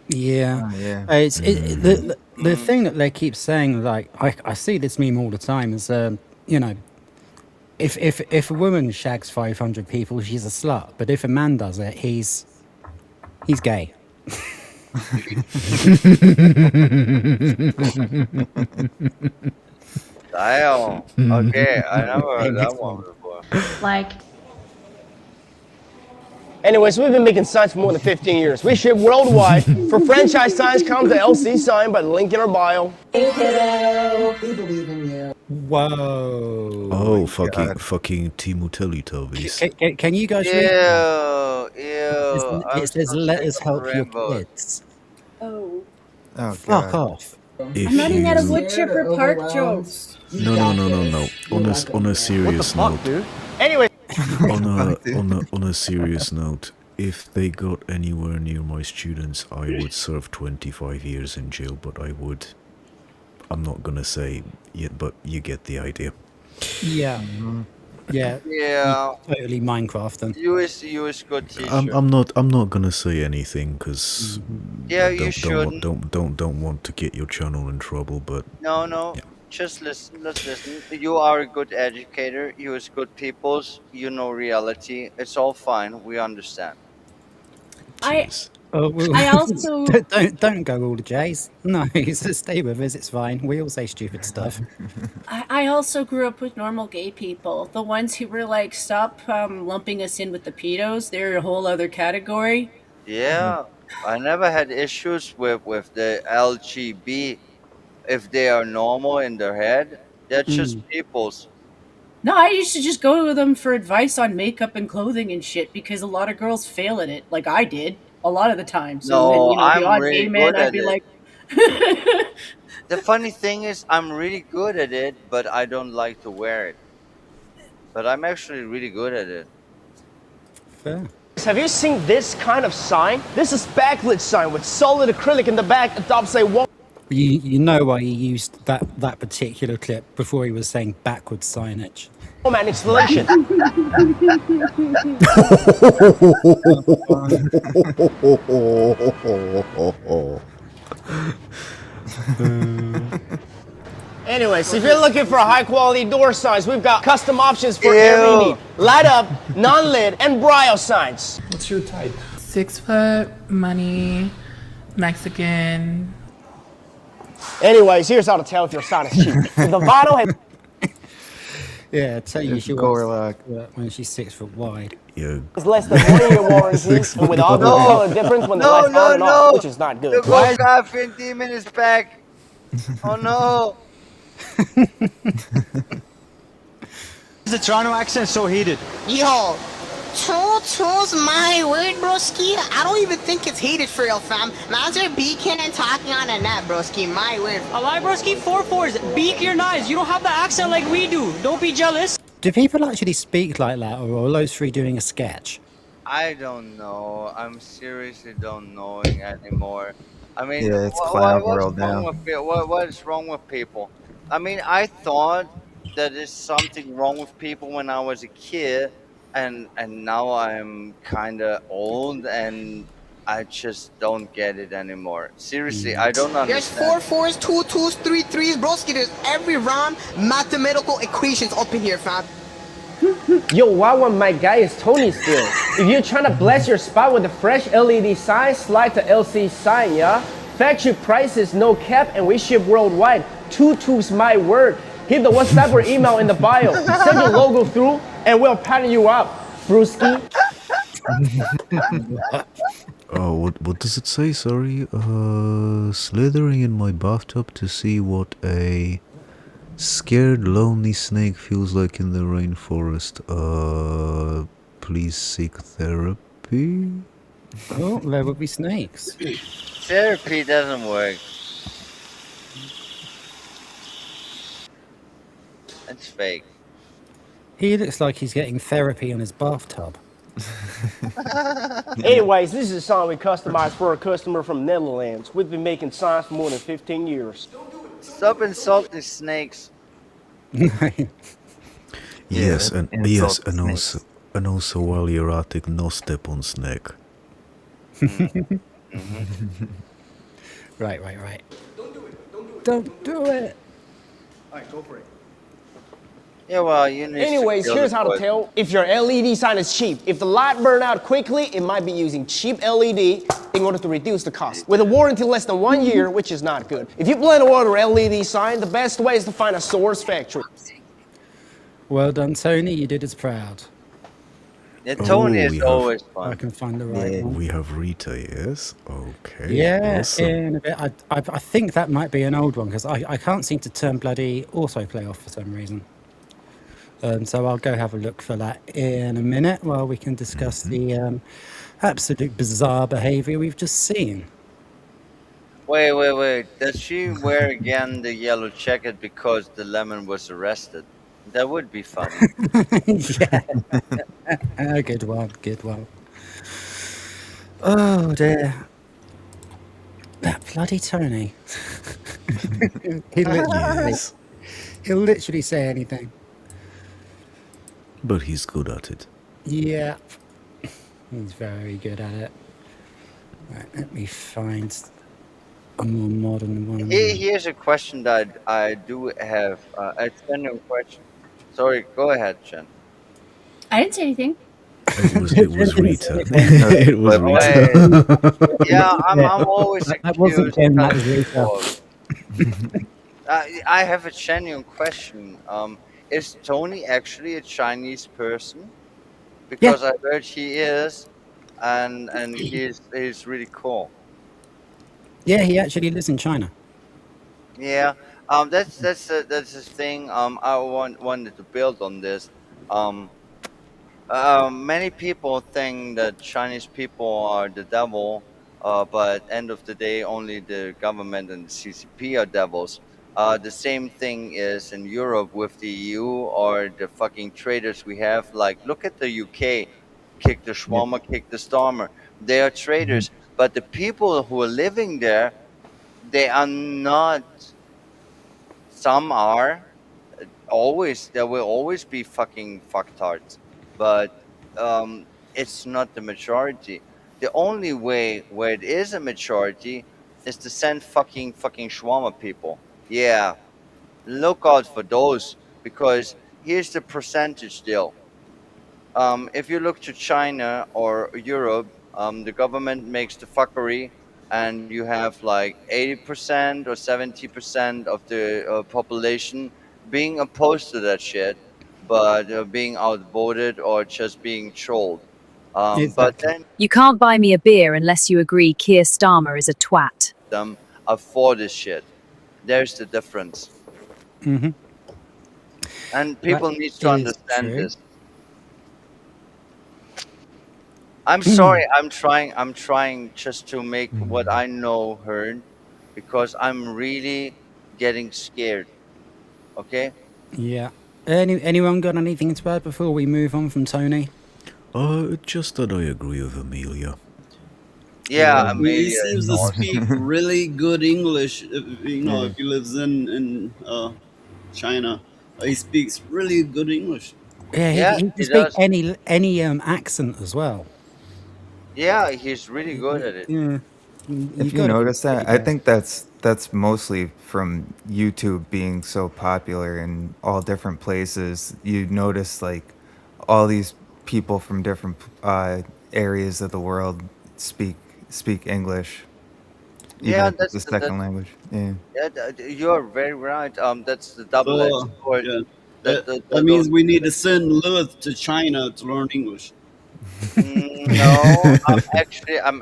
C: Yeah.
G: Oh, yeah.
C: The thing that they keep saying, like I see this meme all the time, is you know, if a woman shags 500 people, she's a slut. But if a man does it, he's gay.
D: Damn. Okay, I never heard
C: Okay,
D: that
C: next
D: one
C: one.
D: before.
O: Like,
L: Anyways, we've been making signs for more than 15 years. We ship worldwide. For franchise signs, come to LC Sign by the link in our bio.
C: Whoa.
H: Oh,
G: God.
H: fucking Timu Teletubbies.
C: Can you guys read
D: Ew,
C: that?
D: ew. I'm
C: It says,
D: so
C: let
D: sick
C: us
D: of the
C: help your
D: rainbows.
C: kids.
E: Oh.
G: Oh
C: Fuck
G: God.
C: off.
H: If
E: I'm running out of
H: you
E: wood chipper park jokes.
H: no. On a serious note,
L: Anyway,
H: on a serious note, if they got anywhere near my students, I would serve 25 years in jail. But I'm not gonna say yet, but you get the idea.
C: Yeah. Yeah.
D: Yeah.
C: Totally Minecraft them.
D: You is good teacher.
H: I'm not gonna say anything because
D: Yeah,
H: I
D: you shouldn't.
H: don't want to get your channel in trouble. But
D: No. Just listen. Let's listen. You are a good educator. You is good peoples. You know reality. It's all fine. We understand.
E: I
C: Oh, well,
E: I also
C: don't go all the J's. No, stay with us. It's fine. We all say stupid stuff.
E: I also grew up with normal gay people. The ones who were like, stop lumping us in with the pedos. They're a whole other category.
D: Yeah. I never had issues with the LGB. If they are normal in their head, they're just peoples.
E: No, I used to just go to them for advice on makeup and clothing and shit because a lot of girls fail at it, like I did a lot of the time. So then,
D: No,
E: the
D: I'm
E: odd
D: really
E: gay man,
D: good
E: I'd
D: at
E: be
D: it.
E: like,
D: The funny thing is, I'm really good at it, but I don't like to wear it. But I'm actually really good at it.
C: Fair.
L: have you seen this kind of sign? This is backlit sign with solid acrylic in the back. The top say one.
C: You know why he used that particular clip before he was saying backwards signage.
L: Man installation. Anyways, if you're looking for high quality door signs, we've got custom options for every need. Light up, non-lit, and braille signs.
K: What's your type?
P: 6 foot, money, Mexican.
L: Anyways, here's how to tell if your sign is cheap. If the vinyl has
C: Yeah, I tell you,
G: It's
C: she
G: Gorlock.
C: works when she's 6 foot wide.
H: yeah,
L: less than 1 year warranty, and with all the color difference when the lights on and off, which is not
D: The
L: good.
D: Golgothian demon is back. Oh no.
Q: The Toronto accent so heated.
R: Yo, two's my word, broski. I don't even think it's heated for real, fam. Mazur beacon and talking on a net, broski. My word.
S: Alright, broski, 4-4s. Beak your knives. You don't have the accent like we do. Don't be jealous.
C: Do people actually speak like that, or are those three doing a sketch?
D: I don't know. I'm seriously don't knowing anymore. I mean,
G: Yeah, it's clown
D: what's
G: world
D: wrong
G: now.
D: with what is wrong with people? I mean, I thought that there's something wrong with people when I was a kid, and now I'm kind of old, and I just don't get it anymore. Seriously, I don't
R: There's
D: understand.
R: 4-4s, 2-2s, 3-3s, broski. There's every round mathematical equations up in here, fam.
L: Yo, wow, my guy is Tony still. If you're trying to bless your spot with a fresh LED sign, slide to LC Sign, yeah? Factory prices, no cap, and we ship worldwide. 2-2's my word. Hit the WhatsApp or email in the bio. Send your logo through, and we'll pattern you up, Brewski.
H: oh, what does it say? Sorry, slithering in my bathtub to see what a scared, lonely snake feels like in the rainforest. Please seek therapy.
C: Oh, there will be snakes.
D: Therapy doesn't work. It's fake.
C: He looks like he's getting therapy on his bathtub.
L: Anyways, this is a sign we customized for a customer from Netherlands. We've been making signs for more than 15 years.
D: Stop insulting snakes.
H: Yes, and
G: insult
H: also while you're at it, no step on snake.
C: Right. Don't do it.
Q: Alright, go for it.
D: Yeah, well, you need to
L: Anyways,
D: kill the
L: here's how to
D: poison.
L: tell if your LED sign is cheap. If the light burn out quickly, it might be using cheap LED in order to reduce the cost. With a warranty less than 1 year, which is not good. If you plan to order LED sign, the best way is to find a source factory.
C: Well done, Tony. You did us proud.
D: Yeah,
H: Oh,
D: Tony is always
C: I
D: fun.
C: can find the right one.
H: we have Rita, yes? Okay,
C: Yeah,
H: awesome.
C: in a bit. I think that might be an old one because I can't seem to turn bloody autoplay off for some reason. So I'll go have a look for that in a minute while we can discuss the absolute bizarre behaviour we've just seen.
D: Wait. Does she wear again the yellow jacket because the lemon was arrested? That would be funny.
C: Yeah, good one, good one. Oh dear. That bloody Tony.
H: Yes,
C: He'll literally say anything.
H: but he's good at it.
C: Yeah, he's very good at it. Right, let me find a more modern one.
D: Here's a question that I do have. A genuine question. Sorry, go ahead, Jen.
E: I didn't say anything.
H: It was Rita. It was
D: But
H: Rita.
D: yeah, I'm always
C: That wasn't
D: accused.
C: Jen, that
D: kind
C: was
D: of
C: Rita.
D: people. I have a genuine question. Is Tony actually a Chinese person? Because I heard he is, and he's really cool.
C: Yeah, he actually lives in China.
D: Yeah, that's the thing. I wanted to build on this. Um, Many people think that Chinese people are the devil, but end of the day, only the government and the CCP are devils. The same thing is in Europe with the EU or the fucking traitors we have. Like, look at the UK, kick the Schwammer, kick the Stormer. They are traitors, but the people who are living there, they are not. Some are always. There will always be fucking fucktards, but it's not the majority. The only way where it is a majority is to send fucking shawarma people. Yeah, look out for those, because here's the percentage deal. If you look to China or Europe, the government makes the fuckery, and you have like 80% or 70% of the population being opposed to that shit, but being outvoted or just being trolled. But
C: Exactly.
D: then
A: You can't buy me a beer unless you agree Keir Starmer is a twat.
D: them are for this shit. There's the difference,
C: Hmm.
D: and
C: That
D: people need to
C: is
D: understand
C: true.
D: this. I'm sorry. I'm trying just to make what I know heard, because I'm really getting scared. Okay.
C: Yeah. Anyone got anything to add before we move on from Tony?
H: Just that I agree with Amelia.
D: Yeah,
F: He
D: Amelia is
F: seems to speak
D: awesome.
F: really good English.
C: Yeah.
F: If he lives in China, he speaks really good English.
C: Yeah, he
D: Yeah,
C: can
D: he
C: speak
D: does.
C: any accent as well.
D: Yeah, he's really good at it.
C: Yeah.
G: If
C: You
G: you
C: got to be
G: notice
C: pretty
G: that, I
C: good.
G: think that's mostly from YouTube being so popular in all different places. You notice like all these people from different areas of the world speak English, even
D: Yeah,
G: if it's a second language. Yeah.
D: you're very right. That's the double-edged
F: So
D: sword.
F: yeah,
D: That,
F: that
D: that,
F: that
D: that those
F: means we need to send Lilith to China to learn English.
D: No, I'm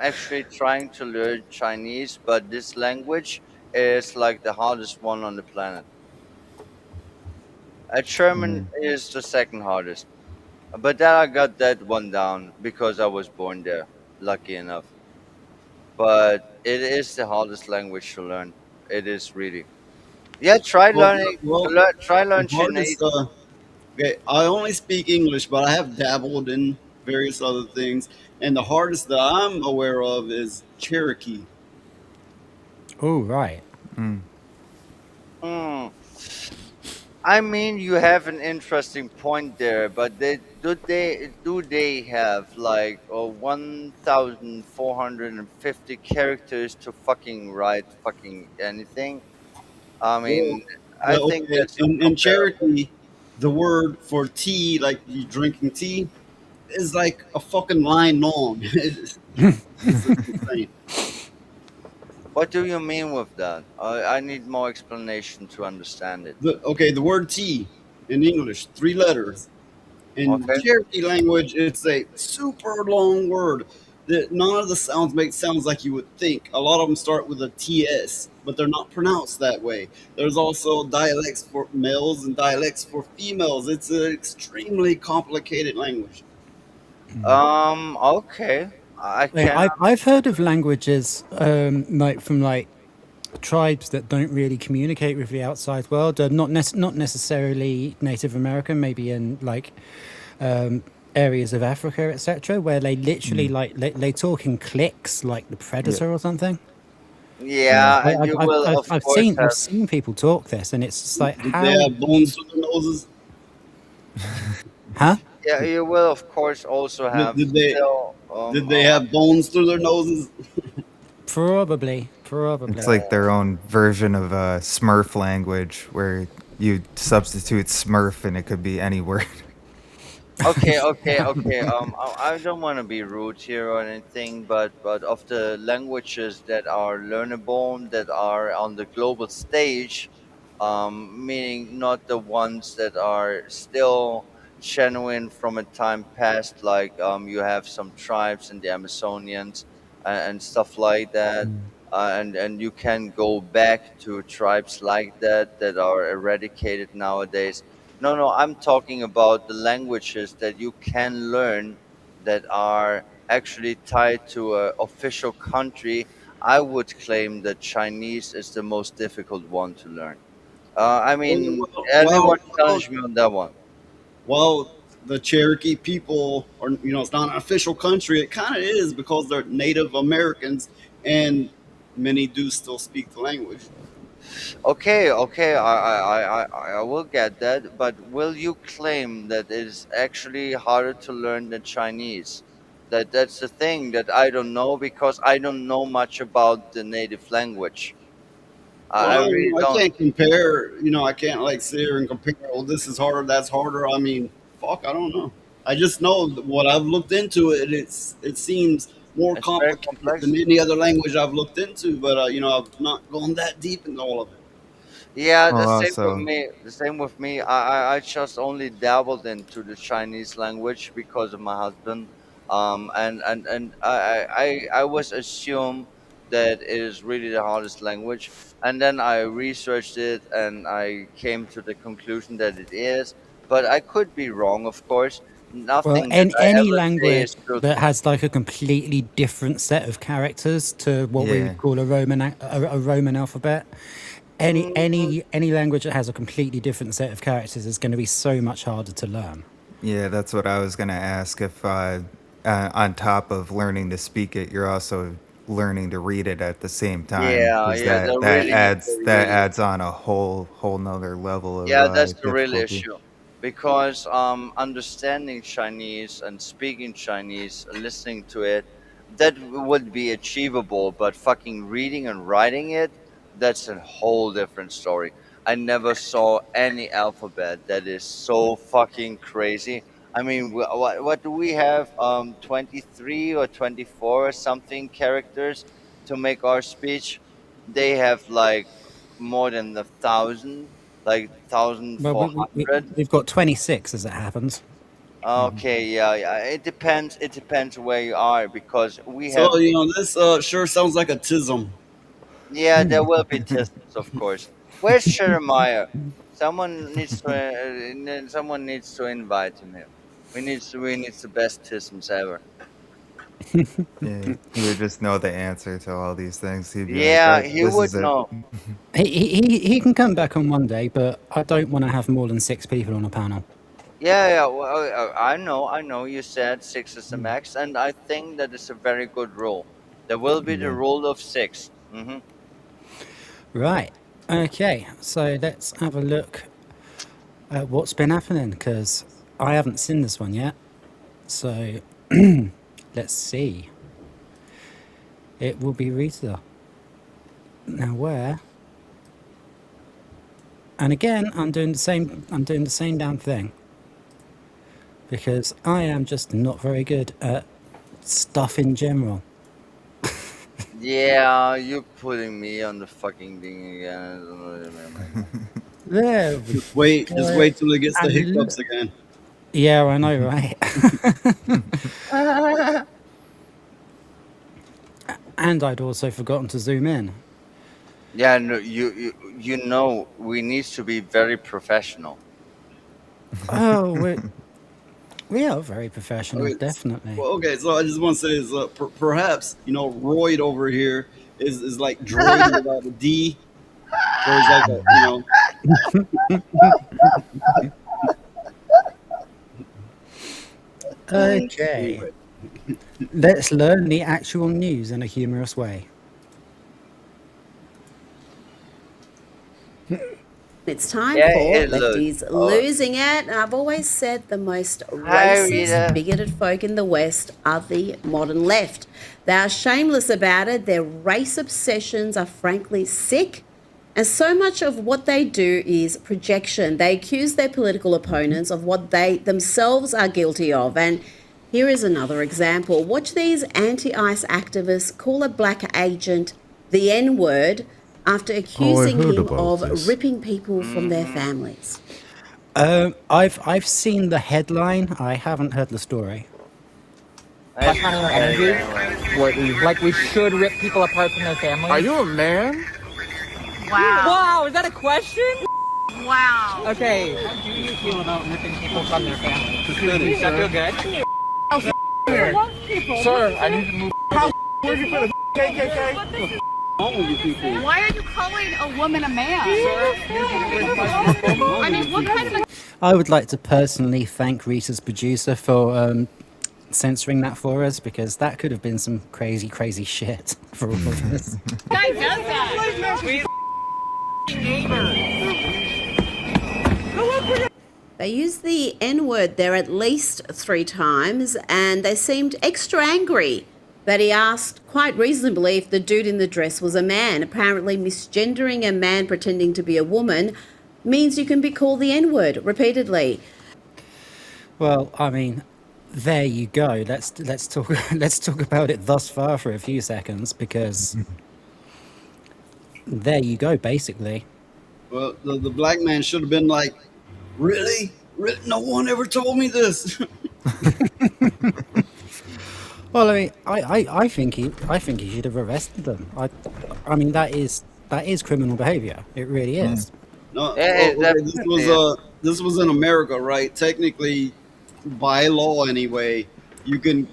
D: actually trying to learn Chinese, but this language is like the hardest one on the planet. German is the second hardest, but then I got that one down because I was born there, lucky enough. But it is the hardest language to learn. It is really. Yeah, try
F: Well,
D: learning.
F: well,
D: Try
F: the
D: learn
F: hardest.
D: Chinese.
F: Okay, I only speak English, but I have dabbled in various other things, and the hardest that I'm aware of is Cherokee.
C: Oh, right.
D: Hmm. I mean, you have an interesting point there, but they have like 1,450 characters to fucking write fucking anything? I
F: Well,
D: mean, I think
F: okay,
D: that's
F: in
D: uncomparable.
F: Cherokee, the word for tea, like you drinking tea, is like a fucking line long. It's just insane.
D: What do you mean with that? I need more explanation to understand it.
F: The word tea in English, 3 letters. In
D: Okay.
F: Cherokee language, it's a super long word that none of the sounds make sounds like you would think. A lot of them start with a TS, but they're not pronounced that way. There's also dialects for males and dialects for females. It's an extremely complicated language.
D: Okay. I
C: Like,
D: can.
C: I've heard of languages like from like tribes that don't really communicate with the outside world. Not necessarily Native American, maybe in like areas of Africa, etc., where they literally like they talk in cliques, like the
G: Yeah.
C: Predator or something.
G: Yeah.
D: Yeah, and you will of course
C: I've
D: have.
C: seen people talk this, and it's just like,
F: Did they
C: how
F: have
C: do you,
F: bones through their noses?
C: huh?
D: Yeah, you will of course also
F: Did,
D: have
F: did they
D: still.
F: did they have bones through their noses?
C: Probably,
G: It's
C: probably.
G: like their own version of Smurf language where you substitute Smurf and it could be any word.
D: Okay, okay, okay. I don't want to be rude here or anything, but of the languages that are learnable, that are on the global stage, meaning not the ones that are still genuine from a time past, like you have some tribes in the Amazonians and stuff like that, and you can go back to tribes like that are eradicated nowadays. No, no, I'm talking about the languages that you can learn that are actually tied to a official country. I would claim that Chinese is the most difficult one to learn. I mean, anyone
F: Well,
D: challenge me on that one?
F: well, the Cherokee people are, it's not an official country. It kind of is because they're Native Americans, and many do still speak the language.
D: Okay, okay, I will get that, but will you claim that it is actually harder to learn than Chinese? That's the thing that I don't know because I don't know much about the native language. I
F: Well,
D: really
F: I
D: don't.
F: can't compare. I can't like sit here and compare. Oh, this is harder, that's harder. I mean, fuck, I don't know. I just know that what I've looked into it. It seems more
D: It's very
F: complicated
D: complex.
F: than any other language I've looked into. But I've not gone that deep into all of it.
D: Yeah, the
G: Well,
D: same with
G: also,
D: me. The same with me. I just only dabbled into the Chinese language because of my husband. And I was assumed that it is really the hardest language. And then I researched it and I came to the conclusion that it is. But I could be wrong, of course.
C: Well,
D: Nothing that I
C: any
D: ever say
C: language
D: is
C: that
D: truthful.
C: has like a completely different set of characters to what we
G: yeah.
C: would call a Roman alphabet.
D: Mm,
C: Any language that has a completely different set of characters is going to be so much harder to learn.
G: Yeah, that's what I was going to ask. If on top of learning to speak it, you're also learning to read it at the same time,
D: yeah,
G: because
D: yeah, the
G: that
D: real
G: adds on a whole nother level of
D: Yeah, that's the real
G: difficulty.
D: issue. Because understanding Chinese and speaking Chinese, listening to it, that would be achievable. But fucking reading and writing it, that's a whole different story. I never saw any alphabet that is so fucking crazy. I mean, what do we have? 23 or 24 or something characters to make our speech. They have like more than 1,000, like
C: Well,
D: 1,400.
C: we've got 26 as it happens.
D: Okay, yeah, yeah. It depends. It depends where you are because we have.
F: So this sure sounds like a tism.
D: Yeah, there will be tests, of course. Where's Jeremiah? Someone needs to invite him here. We need the best tisms ever.
G: Yeah, he would just know the answer to all these things. He'd be like,
D: Yeah,
G: "That
D: he
G: this
D: would
G: is it."
D: know.
C: He can come back on one day, but I don't want to have more than 6 people on a panel.
D: Yeah, yeah. Well, I know. You said six is the max, and I think that is a very good rule. There will be the
C: Yeah.
D: rule of 6.
C: Right. Okay. So let's have a look at what's been happening because I haven't seen this one yet. So let's see. It will be Rita. Now, where And again, I'm doing the same. I'm doing the same damn thing because I am just not very good at stuff in general.
D: Yeah, you're putting me on the fucking thing again. I don't know what I mean.
C: There we
F: Just
C: go.
F: wait till it gets the
C: And
F: hiccups again.
C: yeah, I know, right? And I'd also forgotten to zoom in.
D: Yeah, no, you know, we need to be very professional.
C: Oh, we are very professional,
F: Okay,
C: definitely.
F: well, okay, so I just want to say is perhaps Royd over here is like droid without a D, so he's like
C: Okay. Let's learn the actual news in a humorous way.
K: It's time
D: Yeah,
K: for
D: it looks-
K: Lefties
D: oh.
K: Losing It. And I've always said the most
D: Hi,
K: racist,
D: Rita.
K: bigoted folk in the West are the modern left. They are shameless about it. Their race obsessions are frankly sick. And so much of what they do is projection. They accuse their political opponents of what they themselves are guilty of. And here is another example. Watch these anti-ICE activists call a black agent the N-word after accusing
H: heard
K: him
H: about
K: of
H: this.
K: ripping people from their families.
C: I've seen the headline. I haven't heard the story.
N: That kind of energy, like we should rip people apart from their families. Are you a man?
S: Wow. Wow, is that a question?
N: Wow. Okay. How do you feel about ripping people from their families? Does that feel good? Sir, I need to move. How where'd you put a KKK?
T: Why are you calling a woman a man? I mean, what kind of a...
C: I would like to personally thank Rita's producer for censoring that for us because that could have been some crazy, crazy shit for all of us.
T: guy does that?
K: They used the N-word there at least 3 times, and they seemed extra angry that he asked quite reasonably if the dude in the dress was a man. Apparently misgendering a man pretending to be a woman means you can be called the N-word repeatedly.
C: Well, I mean, there you go. Let's talk let's talk about it thus far for a few seconds because there you go, basically.
F: well, the black man should have been like, really? No one ever told me this.
C: Well, I mean, I think he should have arrested them. I mean that is criminal behavior. It really is.
F: No,
D: Yeah,
F: well, okay, this was in America, right? Technically, by law anyway, you can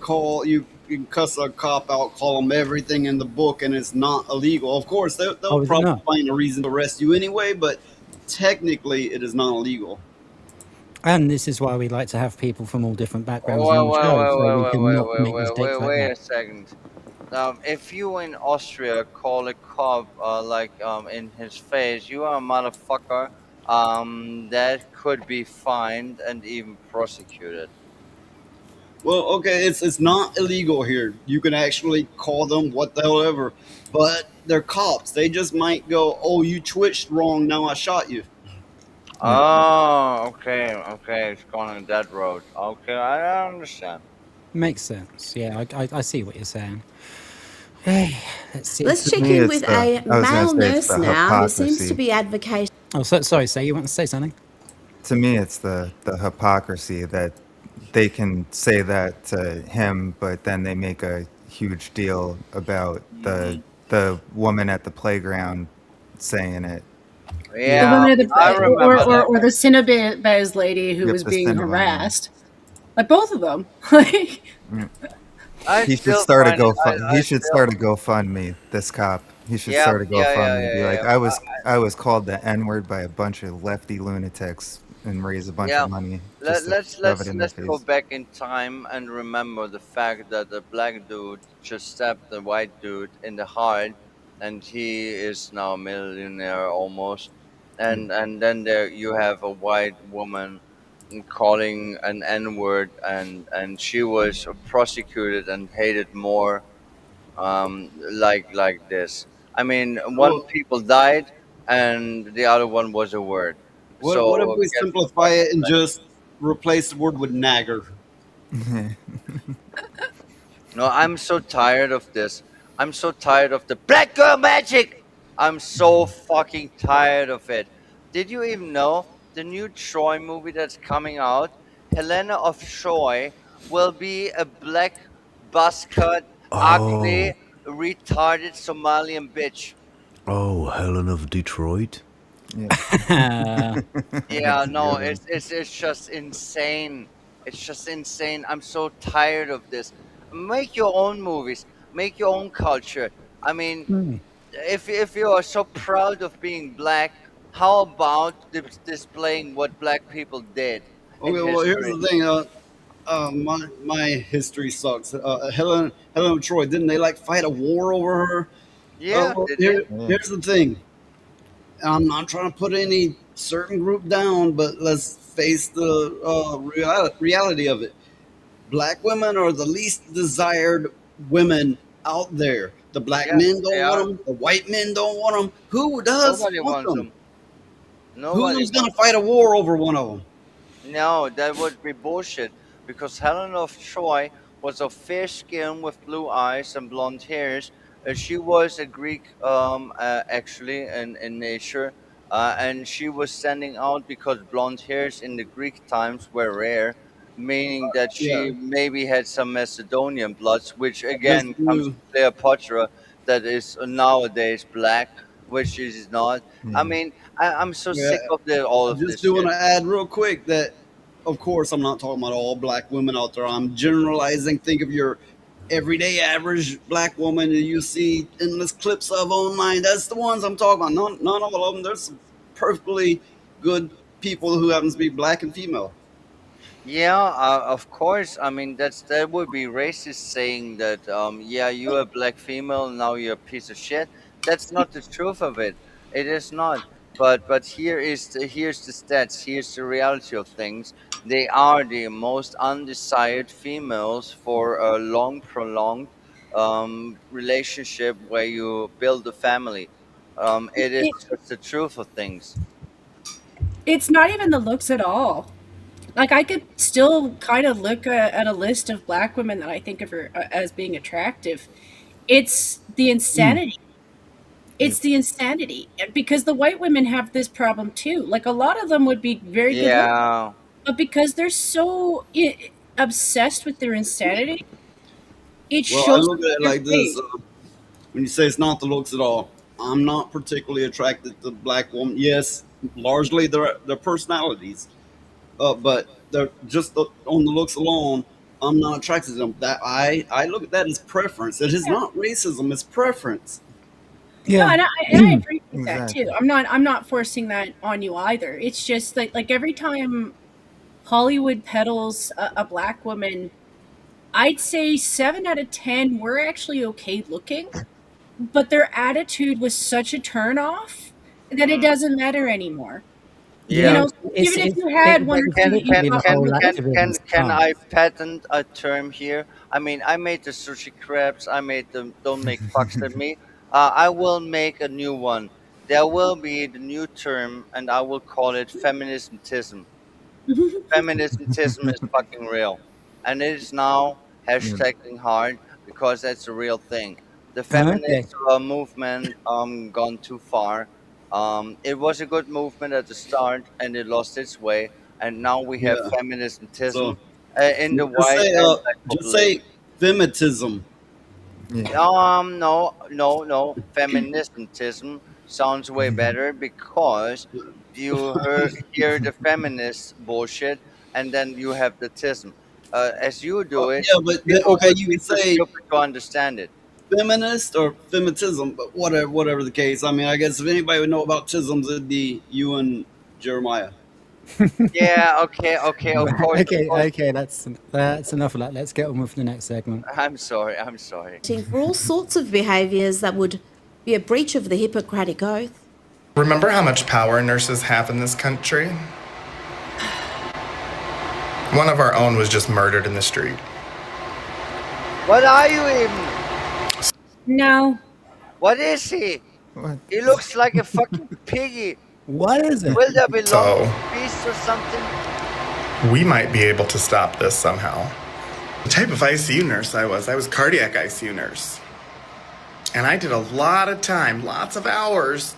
F: cuss a cop out, call them everything in the book, and it's not illegal. Of course, they'll
C: Oh, is it
F: probably
C: not?
F: find a reason to arrest you anyway, but technically, it is not illegal.
C: And this is why we like to have people from all different backgrounds on the show, so we can not make mistakes like
D: wait a
C: that.
D: second. If you in Austria call a cop in his face, you are a motherfucker. That could be fined and even prosecuted.
F: Well, okay, it's not illegal here. You can actually call them what the hell ever, but they're cops. They just might go, "Oh, you twitched wrong. Now I shot you."
D: Oh, okay, it's going on that road. Okay, I understand.
C: Makes sense. Yeah, I see what you're saying. Hey, let's see.
K: Let's
G: To
K: check
G: me,
K: in
G: it's
K: with
G: the-
K: a
G: I was gonna
K: male
G: say it's
K: nurse
G: the
K: now who seems to
G: hypocrisy.
K: be advocating.
C: Oh, sorry, say you want to say something?
G: To me, it's the hypocrisy that they can say that to him, but then they make a huge deal about the woman at the playground saying it.
E: The
D: Yeah,
E: woman at
D: I remember that.
E: or the Cinnabez lady who
G: Yep,
E: was
G: the
E: being
G: Cinnabon, yeah.
E: harassed. Like both of them. Like
D: I
G: He should
D: still
G: start a
D: find it- I-
G: He
D: I
G: should
D: still-
G: start a GoFundMe. This cop. He should
D: Yeah,
G: start a
D: yeah, yeah,
G: GoFundMe. Be
D: yeah,
G: like,
D: yeah.
G: I was called the N-word by a bunch of lefty lunatics and raise a bunch
D: Yeah,
G: of money.
D: let's
G: Just to
D: let's
G: shove it in their
D: let's go
G: face.
D: back in time and remember the fact that the black dude just stabbed the white dude in the heart, and he is now a millionaire almost. And then there you have a white woman calling an N word, and she was prosecuted and hated more like this. I mean, one
F: Well,
D: people died, and the other one was a word.
F: What if
D: So
F: we
D: guess
F: simplify
D: what
F: it and
D: the
F: just replace the word with nagger?
D: No, I'm so tired of this. I'm so tired of the black girl magic. I'm so fucking tired of it. Did you even know the new Troy movie that's coming out? Helena of Troy will be a black, buzzcut, ugly,
H: Oh,
D: retarded Somalian bitch.
H: oh, Helen of Detroit.
G: Yeah.
D: Yeah,
G: That's a
D: no,
G: good one.
D: it's just insane. It's just insane. I'm so tired of this. Make your own movies. Make your own culture. I mean,
C: Hmm.
D: if you are so proud of being black, how about displaying what black people did in
F: Okay, well, here's
D: history?
F: the thing. My history sucks. Helen of Troy, didn't they like fight a war over her?
D: Yeah,
F: Well,
D: they did.
G: Yeah.
F: here's the thing. I'm not trying to put any certain group down, but let's face the reality of it. Black women are the least desired women out there. The black
D: Yes,
F: men
D: they
F: don't want
D: are.
F: them. The white men don't want them. Who does
D: Nobody
F: want
D: wants
F: them?
D: them. Nobody
F: Who's going to
D: wants
F: fight
D: them.
F: a war over one of them?
D: No, that would be bullshit because Helen of Troy was of fair skin with blue eyes and blonde hairs. She was a Greek, actually, in nature, and she was standing out because blonde hairs in the Greek times were rare, meaning that
F: Yeah,
D: she maybe had some Macedonian bloods, which
F: just
D: again comes
F: to,
D: to Cleopatra, that is nowadays black, which is not. I
G: Yeah.
D: mean, I'm so
F: yeah.
D: sick of all
F: I
D: of
F: just
D: this
F: do want
D: shit.
F: to add real quick that, of course, I'm not talking about all black women out there. I'm generalizing. Think of your everyday average black woman that you see endless clips of online. That's the ones I'm talking about. Not all of them. There's some perfectly good people who happen to be black and female.
D: Yeah, of course. I mean, that would be racist saying that. Yeah, you're a black female, now you're a piece of shit. That's not the truth of it. It is not. But here's the stats. Here's the reality of things. They are the most undesired females for a long, prolonged relationship where you build a family. It is
E: It,
D: just the truth of things.
E: it's not even the looks at all. Like I could still kind of look at a list of black women that I think of her as being attractive. It's the
C: Hmm.
E: insanity.
C: Yep.
E: It's the insanity because the white women have this problem too. Like a lot of them would be very good looking,
D: Yeah.
E: but because they're so obsessed with their insanity, it
F: Well, I
E: shows
F: look at it
E: their
F: like this.
E: face.
F: When you say it's not the looks at all, I'm not particularly attracted to black women. Yes, largely their personalities, but they're just on the looks alone. I'm not attracted to them. That I look at that as preference. It is
E: Yeah.
F: not racism. It's preference.
E: No,
C: Yeah.
E: and I appreciate that too.
G: Exactly.
E: I'm not forcing that on you either. It's just like every time Hollywood peddles a black woman, I'd say 7 out of 10 were actually okay looking, but their attitude was such a turn off that it
D: Mm.
E: doesn't matter anymore. You
C: Yeah.
D: Yeah.
E: know,
C: It's
E: even if
C: it's
E: you
C: it,
E: had one or
C: it's
E: two
D: Can
E: that you
D: can
C: literally the
E: thought were
D: can
C: whole
E: really
D: can
C: activism
D: can can
C: stance.
D: I patent a term here? I mean, I made the sushi crabs. I made them. Don't make fucks at me. I will make a new one. There will be the new term, and I will call it feminismism. Feminismism is fucking real, and it is now
G: Yeah.
D: hashtagging hard because that's a real thing. The
C: Okay.
D: feminist movement gone too far. It was a good movement at the start, and it lost its way, and now we have
F: Yeah.
D: feminismism
F: So
D: in the
F: just
D: white
F: say
D: and black
F: just say
D: population.
F: femitism.
G: Yeah.
D: No, no, no. Feminismism sounds way better because you hear the feminist bullshit and then you have the tism. As you do it,
F: Yeah, but
D: people
F: okay,
D: would
F: you
D: be
F: can
D: too
F: say
D: stupid to understand it.
F: feminist or femitism, but whatever the case. I mean, I guess if anybody would know about tisms, it'd be you and Jeremiah.
D: Yeah, okay, okay, of
C: Okay,
D: course.
C: okay, that's enough of that. Let's get on with the next segment.
D: I'm sorry, I'm sorry.
K: For all sorts of behaviours that would be a breach of the Hippocratic Oath.
U: Remember how much power nurses have in this country? One of our own was just murdered in the street.
D: What are you even?
E: No.
D: What is he?
G: What?
D: He looks like a fucking piggy.
C: What is it?
D: Will there be
U: So-
D: long beast or something?
U: We might be able to stop this somehow. The type of ICU nurse I was cardiac ICU nurse. And I did a lot of time, lots of hours,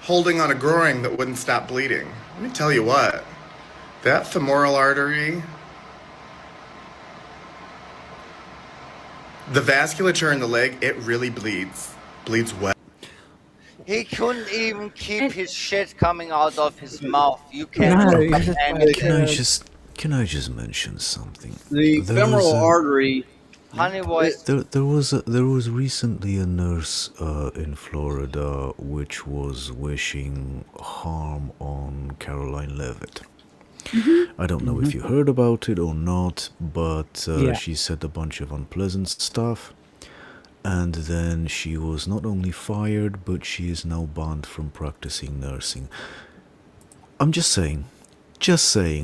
U: holding on a groin that wouldn't stop bleeding. Let me tell you what, that femoral artery, the vasculature in the leg, it really bleeds well.
D: He couldn't even keep his shit coming out of his mouth. You
C: No,
D: can't
C: he's just
D: understand.
H: Can I just mention something?
F: The
H: There
F: femoral
H: was a-
F: artery.
D: Honey voice.
H: There was recently a nurse in Florida which was wishing harm on Caroline Levitt. I don't know if you heard about it or not, but
C: Yeah.
H: she said a bunch of unpleasant stuff, and then she was not only fired, but she is now banned from practicing nursing. I'm just saying.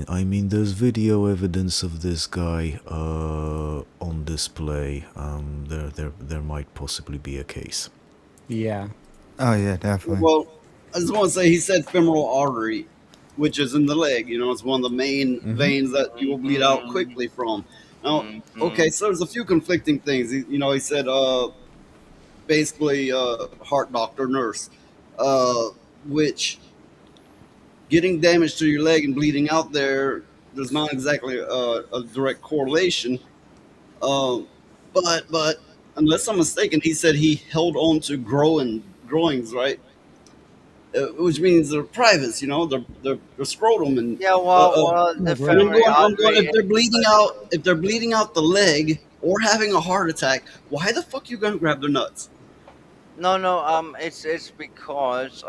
H: I mean, there's video evidence of this guy on display. There might possibly be a case.
C: Yeah.
G: Oh yeah, definitely.
F: Well, I just want to say he said femoral artery, which is in the leg. You know, it's one of the main veins that you will bleed out quickly from. Now, okay, so there's a few conflicting things. He said basically heart doctor, nurse, which getting damage to your leg and bleeding out there's not exactly a direct correlation. But unless I'm mistaken, he said he held on to groins, right? Which means they're privates, they're scrotum and
D: Yeah, well, the
F: I'm
D: femoral
F: going,
D: artery.
F: if they're bleeding out the leg or having a heart attack, why the fuck you gonna grab their nuts?
D: No. It's because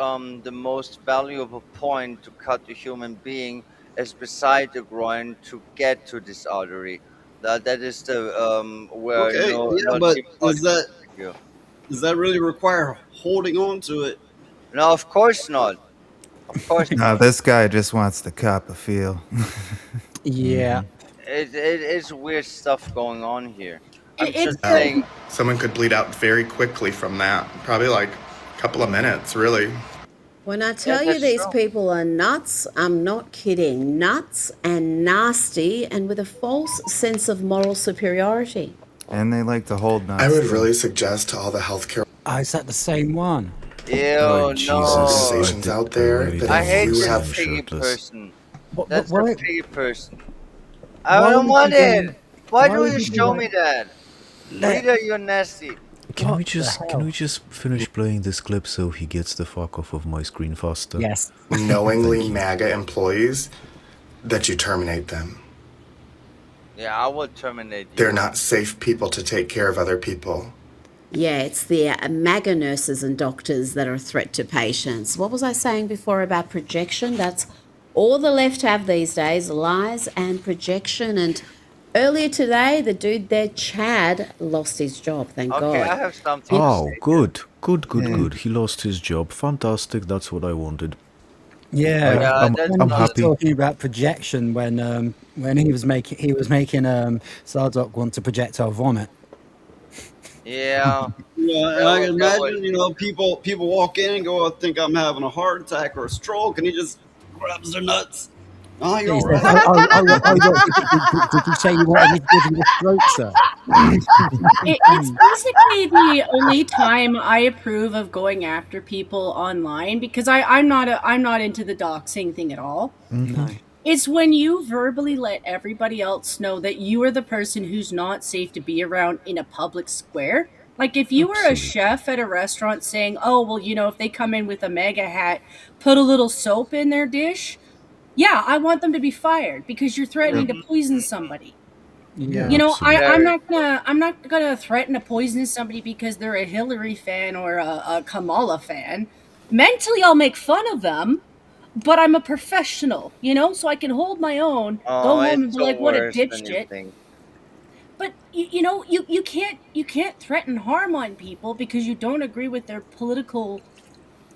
D: the most valuable point to cut the human being is beside the groin to get to this artery. That is the where
F: Okay,
D: no
F: but
D: cheap body can take you.
F: does that really require holding on to it?
D: No, of course not. Of course
G: No,
D: not.
G: this guy just wants to cop a feel.
C: Yeah.
D: It is weird stuff going on here. I'm
E: It's
D: just saying.
U: Someone could bleed out very quickly from that. Probably like a couple of minutes, really.
K: When I tell you
D: that's
K: these
D: true.
K: people are nuts, I'm not kidding. Nuts and nasty and with a false sense of moral superiority.
G: And they like to hold nuts.
U: I would
G: too.
U: really suggest to all the healthcare
C: Oh, is that the same one?
D: Ew,
H: Jesus.
D: no.
U: organizations out there
H: really
U: that
D: I hate
U: you
D: this
U: have
D: piggy
H: shirtless.
D: person.
C: What,
D: That's
C: why,
D: a piggy person. I
C: why
D: don't
C: would
D: want
C: you do-
D: it. Why
C: why
D: do
C: would
D: you
C: you do
D: show
C: that?
D: me that? Rita, you're nasty.
H: Can
C: What
H: we
C: the
H: just
C: hell?
H: finish playing this clip so he gets the fuck off of my screen faster?
C: Yes.
U: knowingly MAGA employees that you terminate them.
D: Yeah, I will terminate you.
U: They're not safe people to take care of other people.
K: Yeah, it's the MAGA nurses and doctors that are a threat to patients. What was I saying before about projection? That's all the left have these days, lies and projection. And earlier today, the dude there, Chad, lost his job, thank
D: Okay, I
K: God.
D: have something to
H: Oh,
D: say.
H: good. He lost his job. Fantastic. That's what I wanted.
C: Yeah,
D: Yeah, that's
H: I'm
D: not-
C: was
H: happy.
C: talking about projection when he was making Sardoc want to projectile vomit.
D: Yeah.
F: Yeah, and
D: That
F: I
D: was-
F: can
D: that
F: imagine,
D: was-
F: people walk in and go, I think I'm having a heart attack or a stroke, and he just grabs their nuts. Oh, you're
C: He
F: all
C: says,
F: right.
C: did you say you wanted me to give you a stroke, sir?
E: It's basically the only time I approve of going after people online because I'm not into the doxing thing at all.
C: No.
E: It's when you verbally let everybody else know that you are the person who's not safe to be around in a public square. Like if you were a chef at a restaurant saying, "Oh, well, if they come in with a mega hat, put a little soap in their dish." Yeah, I want them to be fired because you're threatening to poison somebody.
C: Yeah.
E: I'm not gonna threaten to poison somebody because they're a Hillary fan or a Kamala fan. Mentally, I'll make fun of them, but I'm a professional, so I can hold my own.
D: Oh,
E: go home
D: it's
E: and be
D: so
E: like, "What a
D: worse than you
E: dipshit!"
D: think.
E: But you can't threaten harm on people because you don't agree with their political.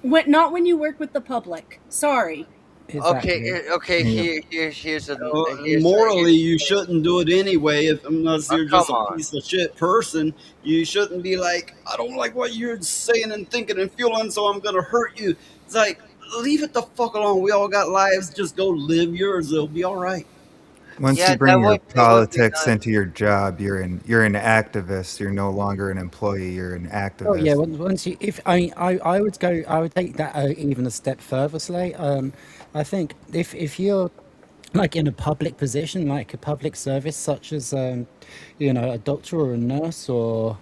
E: Not when you work with the public. Sorry.
C: Exactly.
D: Okay.
G: Yeah.
D: Here's
F: Morally, you shouldn't do it anyway. If unless you're
D: come
F: just a
D: on.
F: piece of shit person, you shouldn't be like, I don't like what you're saying and thinking and feeling, so I'm gonna hurt you. It's like, leave it the fuck alone. We all got lives. Just go live yours. It'll be all right.
G: Once you
D: Yeah,
G: bring your
D: that would be
G: politics
D: nice.
G: into your job, you're an activist. You're no longer an employee. You're an
C: Oh yeah,
G: activist.
C: once you, if I would go, I would take that even a step further, Slay. I think if you're like in a public position, like a public service, such as a doctor or a nurse or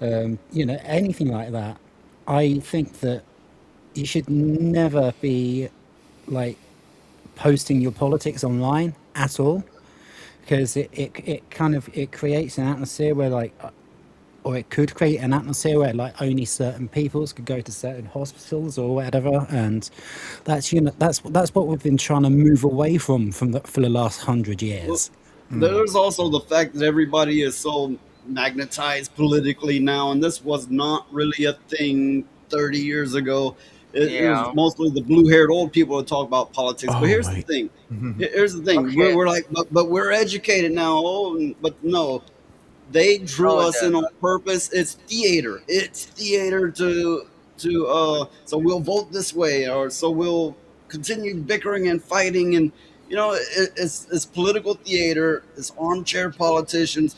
C: anything like that, I think that you should never be like posting your politics online at all because it kind of it creates an atmosphere where or it could create an atmosphere where like only certain peoples could go to certain hospitals or whatever, and that's what we've been trying to move away for the last 100
F: Well,
C: years.
F: there's also the fact that everybody is so magnetized politically now, and this was not really a thing 30 years ago. It was
D: Yeah.
F: mostly the blue-haired old people that talk about politics. But
H: Oh,
F: here's the
H: mate.
F: thing. Here's the thing.
D: Okay.
F: We're like, but we're educated now. Oh, but no, they drew
D: No,
F: us
D: they're
F: in on
D: not.
F: purpose. It's theater. It's theater to so we'll vote this way, or so we'll continue bickering and fighting, and it's political theater. It's armchair politicians.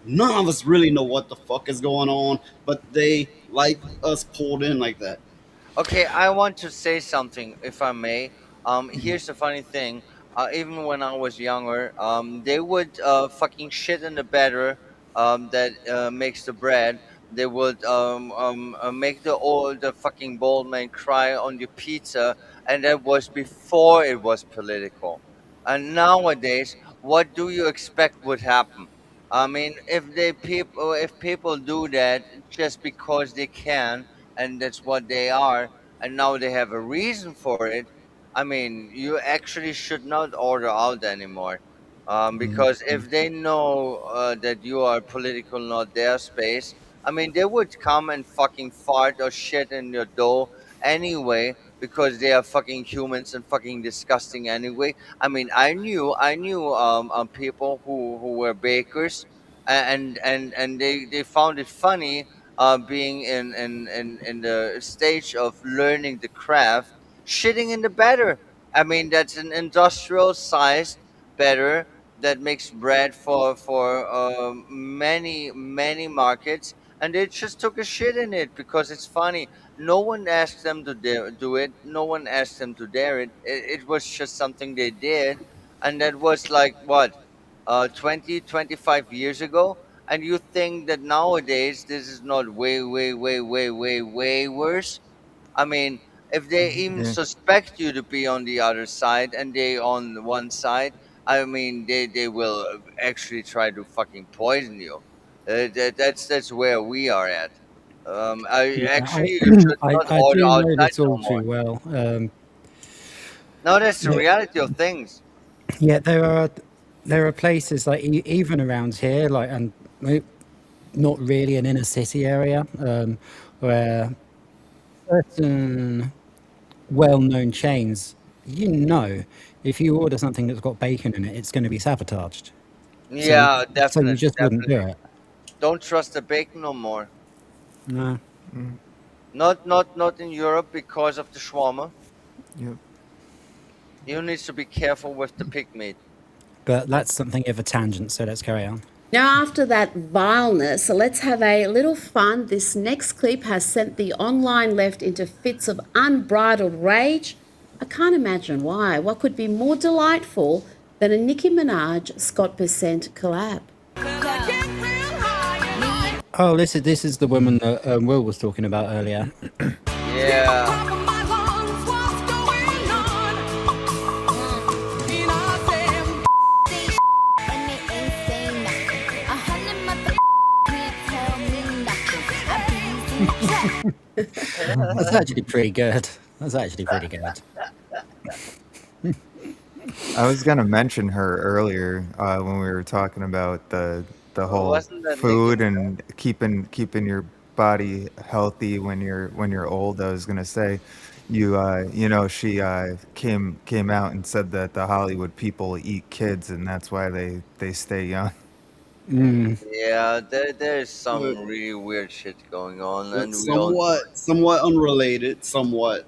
F: None of us really know what the fuck is going on, but they like us pulled in like that.
D: Okay, I want to say something, if I may. Here's the funny thing. Even when I was younger, they would fucking shit in the batter that makes the bread. They would make the fucking bald man cry on your pizza, and that was before it was political. And nowadays, what do you expect would happen? I mean, if people do that just because they can, and that's what they are, and now they have a reason for it. I mean, you actually should not order out anymore, because if they know that you are political, not their space, I mean, they would come and fucking fart or shit in your dough anyway, because they are fucking humans and fucking disgusting anyway. I mean, I knew people who were bakers, and they found it funny being in the stage of learning the craft, shitting in the batter. I mean, that's an industrial sized batter that makes bread for many markets, and they just took a shit in it because it's funny. No one asked them to do it. No one asked them to dare it. It was just something they did, and that was like what, 20, 25 years ago. And you think that nowadays this is not way worse? I mean, if they even
G: Yeah.
D: suspect you to be on the other side and they on one side, I mean, they will actually try to fucking poison you. That's where we are at. I
C: Yeah,
D: actually you should not
C: I
D: order
C: do know
D: outside
C: this all
D: no more.
C: too well.
D: Now that's the
C: Yeah,
D: reality of things.
C: yeah, there are places like even around here, like and not really an inner city area, where certain well-known chains, if you order something that's got bacon in it, it's going to be sabotaged. So you,
D: Yeah,
C: so you just wouldn't do
D: definitely.
C: it.
D: Don't trust the bacon no more.
C: No.
D: Not in Europe because of the shawarma.
G: Yep.
D: You need to be careful with the pig meat.
C: But that's something of a tangent, so let's carry on.
K: Now, after that vileness, let's have a little fun. This next clip has sent the online left into fits of unbridled rage. I can't imagine why. What could be more delightful than a Nicki Minaj Scott Percent collab?
C: Oh, this is the woman that Will was talking about earlier.
D: Yeah.
C: That's actually pretty good. That's actually pretty good.
G: I was gonna mention her earlier when we were talking about the whole
D: Wasn't that Nicki
G: food
D: Minaj?
G: and keeping your body healthy when you're old. I was gonna say, she came out and said that the Hollywood people eat kids, and that's why they stay young.
D: Yeah, there's
F: But,
D: some really weird shit going on,
F: but
D: and we all.
F: somewhat unrelated. Somewhat.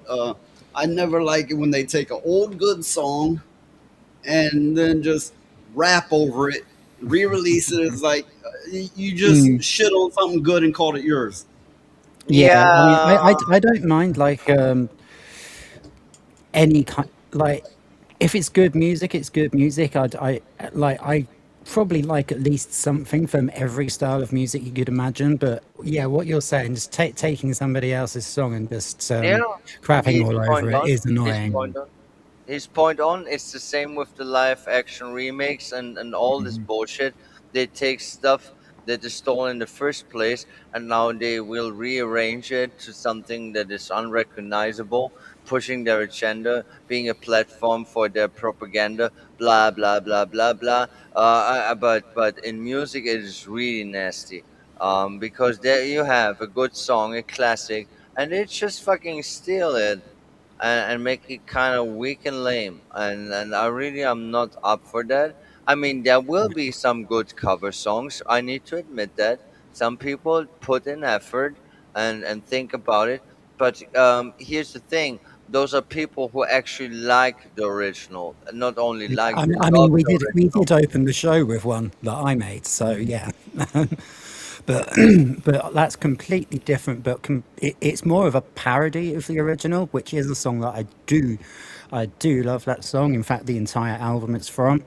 F: I never like it when they take an old good song and then just rap over it, re-release it. It's like you just shit on something good and called it yours.
C: Yeah, I mean,
D: Yeah,
C: I don't mind like any kind like if it's good music, it's good music. I probably like at least something from every style of music you could imagine. But yeah, what you're saying, just taking somebody else's song and just
D: yeah.
C: crapping
D: He's
C: all over
D: point
C: it
D: on.
C: is
D: His point
C: annoying.
D: on. His point on. It's the same with the live action remakes and all this bullshit. They take stuff that is stolen in the first place, and now they will rearrange it to something that is unrecognizable, pushing their agenda, being a platform for their propaganda. Blah blah blah blah blah. But in music, it is really nasty. Because there you have a good song, a classic, and they just fucking steal it and make it kind of weak and lame. And I really am not up for that. I mean, there will be some good cover songs. I need to admit that some people put in effort and think about it. But here's the thing: those are people who actually like the original, and not only
C: Yeah,
D: like they
C: I
D: love
C: mean, we
D: the
C: did
D: original.
C: open the show with one that I made, so yeah. But but that's completely different. But it's more of a parody of the original, which is a song that I do love that song. In fact, the entire album it's from,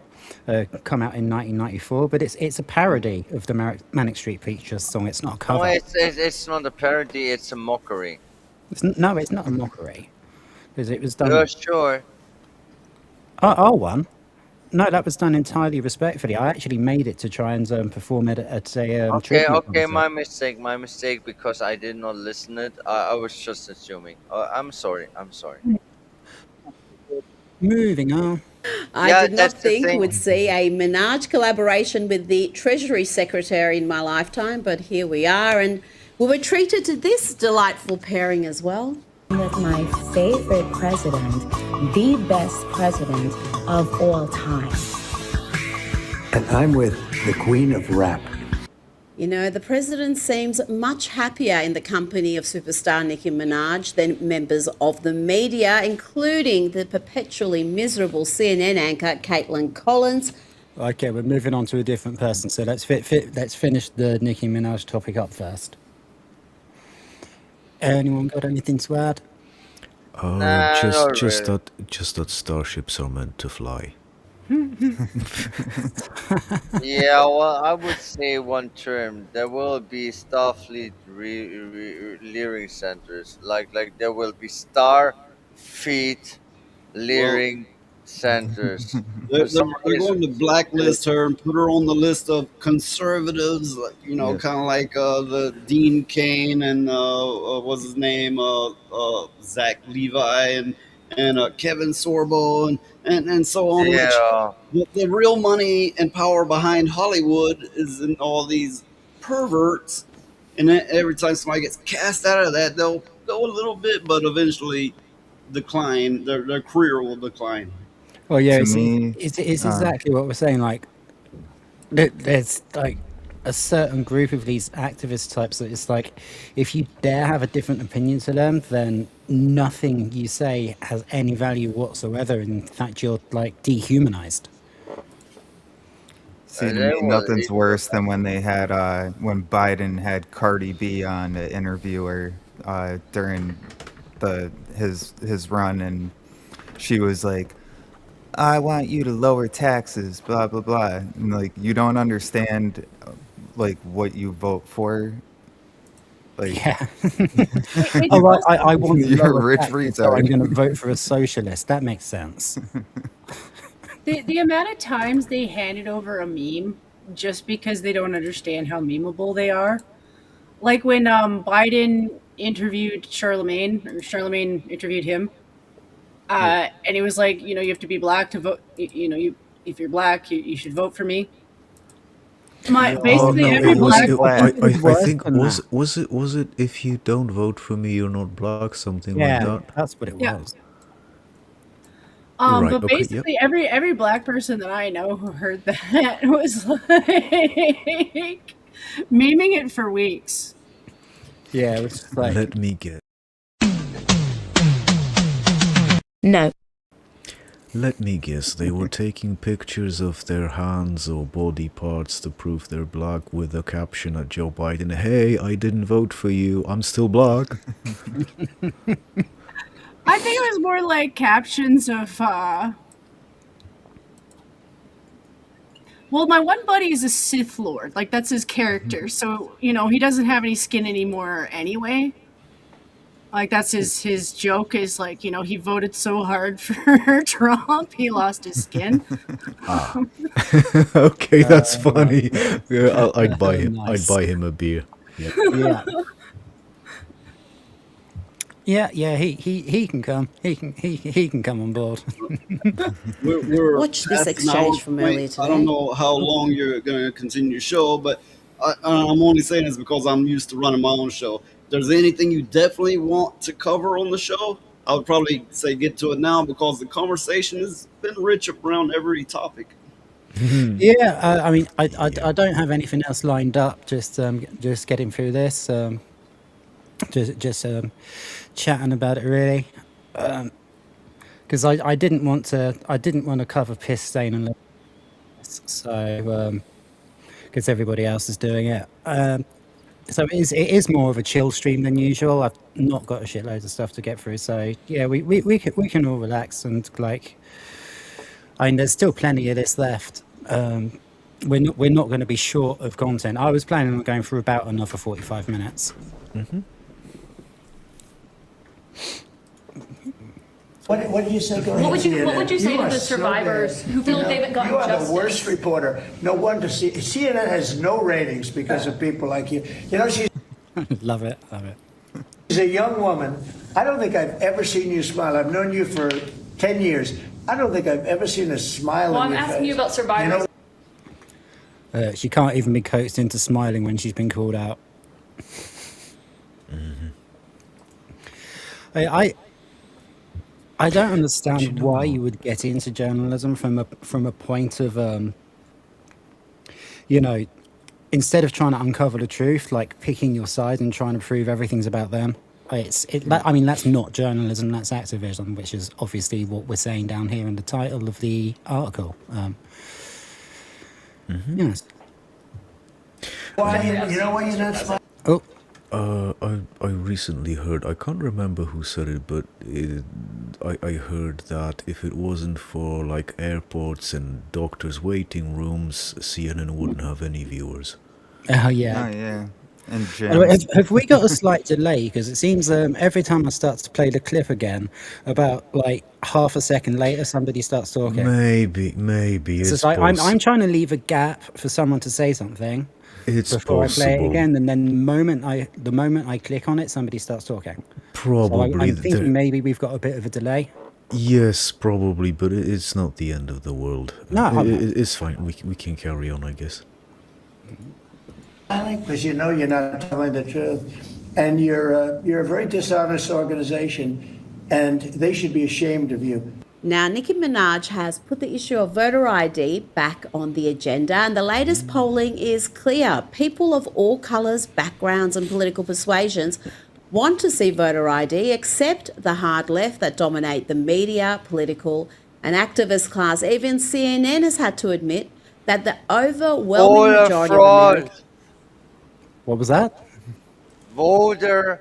C: come out in 1994. But it's a parody of the Manic Street Preachers song. It's not a
D: No,
C: cover.
D: it's not a parody; it's a mockery.
C: No, it's not a mockery because it was
D: You're
C: done.
D: sure?
C: Our one. No, that was done entirely respectfully. I actually made it to try and perform it at a
D: Okay,
C: tribute
D: okay,
C: concert.
D: my mistake, because I did not listen it. I was just assuming. I'm sorry, I'm sorry.
C: Moving on.
K: I
D: Yeah,
K: did not
D: that's the
K: think
D: thing.
K: would see a Minaj collaboration with the Treasury Secretary in my lifetime, but here we are, and we were treated to this delightful pairing as well.
B: With my favorite president, the best president of all time.
V: And I'm with the queen of rap.
K: You know, the president seems much happier in the company of superstar Nicki Minaj than members of the media, including the perpetually miserable CNN anchor Caitlin Collins.
C: Okay, we're moving on to a different person. So let's finish the Nicki Minaj topic up first. Anyone got anything to add?
H: Oh,
D: Nah, not really.
H: just that starships are meant to fly.
D: Yeah, well, I would say one term. There will be Starfleet Learing Centers. Like there will be Starfleet
F: Well,
D: Learing Centers. For
F: they're,
D: some
F: they're, they're
D: reason,
F: going to blacklist her and put her on the list of conservatives, like,
G: Yeah.
F: kind of like the Dean Kane and what's his name, Zach Levi and Kevin Sorbo and so on. Which
D: yeah.
F: the real money and power behind Hollywood is in all these perverts, and then every time somebody gets cast out of that, they'll go a little bit, but eventually decline. Their career will decline.
C: Well, yeah,
G: To me,
C: it's exactly what we're saying. Like, there's like a certain group of these activist types that it's like, if you dare have a different opinion to them, then nothing you say has any value whatsoever. In fact, you're like dehumanized.
G: see, to me,
D: They will
G: nothing's
D: eat you
G: worse than
D: alive.
G: when they had when Biden had Cardi B on the interviewer during his run, and she was like, "I want you to lower taxes," blah blah blah, and like you don't understand like what you vote for, like
C: Yeah.
E: It's
C: Oh,
E: also
C: I want
G: you're a
C: lower
G: rich
C: taxes, so I'm
G: retard.
C: going to vote for a socialist. That makes sense.
E: the amount of times they handed over a meme just because they don't understand how memeable they are. Like when Biden interviewed Charlemagne, or Charlemagne interviewed him, and he was like, you have to be black to vote. You if you're black, you should vote for me. My
H: Oh
E: basically
H: no,
E: every
H: it was.
E: black
H: I think
C: than that.
H: was it if you don't vote for me, you're not black, something like
C: Yeah,
H: that.
C: that's what it
E: yeah.
C: was.
H: Right.
E: But
H: Okay. Yep.
E: basically every black person that I know who heard that was like memeing it for weeks.
C: Yeah, it was just like
H: Let me get.
B: No.
H: Let me guess. They were taking pictures of their hands or body parts to prove they're black with a caption at Joe Biden. Hey, I didn't vote for you. I'm still black.
E: I think it was more like captions of well, my one buddy is a Sith Lord. Like that's his character. So, he doesn't have any skin anymore anyway. Like that's his joke is like, he voted so hard for Trump, he lost his skin.
H: Okay, that's funny. Yeah, I'd buy him. I'd
C: Nice.
H: buy him a beer. Yep.
C: Yeah. He can come. He can come on board.
F: We're
K: Watch this
F: past an
K: exchange
F: hour
K: from
F: point.
K: earlier
F: I don't
K: today.
F: know how long you're going to continue your show, but I'm only saying this because I'm used to running my own show. If there's anything you definitely want to cover on the show, I would probably say get to it now because the conversation has been rich around every topic.
C: Yeah, I mean, I don't have anything else lined up. Just getting through this. Just chatting about it really, because I didn't want to cover piss stain and so because everybody else is doing it. So it is more of a chill stream than usual. I've not got a shitload of stuff to get through, so yeah, we can all relax and like. I mean, there's still plenty of this left. We're not going to be short of content. I was planning on going for about another 45 minutes.
H: Mm-hmm.
I: What did you say? Go
J: What
I: ahead,
J: would you
I: CNN.
J: say to
I: are
J: the
I: so
J: survivors
I: bad.
J: who feel like they haven't gotten
I: You are
J: justice?
I: the worst reporter. No wonder CNN has no ratings because of people like you. You know, she's
C: Love it.
I: a young woman. I don't think I've ever seen you smile. I've known you for 10 years. I don't think I've ever seen a smile
J: Well,
I: on
J: I'm
I: your face.
J: asking you about survivors.
C: She can't even be coaxed into smiling when she's been called out. I don't understand why you would get into journalism from a point of instead of trying to uncover the truth, like picking your side and trying to prove everything's about them. I mean, that's not journalism, that's activism, which is obviously what we're saying down here in the title of the article. Yes.
I: Why, you know why you're not smiling?
C: Oh.
H: I recently heard, I can't remember who said it, but I heard that if it wasn't for like airports and doctors' waiting rooms, CNN wouldn't have any viewers.
C: Oh yeah.
G: Oh yeah. And
C: Have we got a slight delay? Because it seems every time I start to play the clip again, about like half a second later, somebody starts talking.
H: Maybe
C: So it's like I'm trying to leave a gap for someone to say something before I play it again, and then the moment I click on it, somebody starts talking.
H: Probably.
C: So I'm thinking maybe we've got a bit of a delay.
H: Yes, probably, but it's not the end of the world.
C: No,
H: it's fine. We can carry on, I guess.
I: Because you know you're not telling the truth, and you're a very dishonest organization, and they should be ashamed of you.
K: Now, Nicki Minaj has put the issue of voter ID back on the agenda, and the latest polling is clear. People of all colours, backgrounds, and political persuasions want to see voter ID, except the hard left that dominate the media, political, and activist class. Even CNN has had to admit that the overwhelming
D: Voter
K: majority of
D: fraud.
K: Americans.
C: What was that?
D: Voter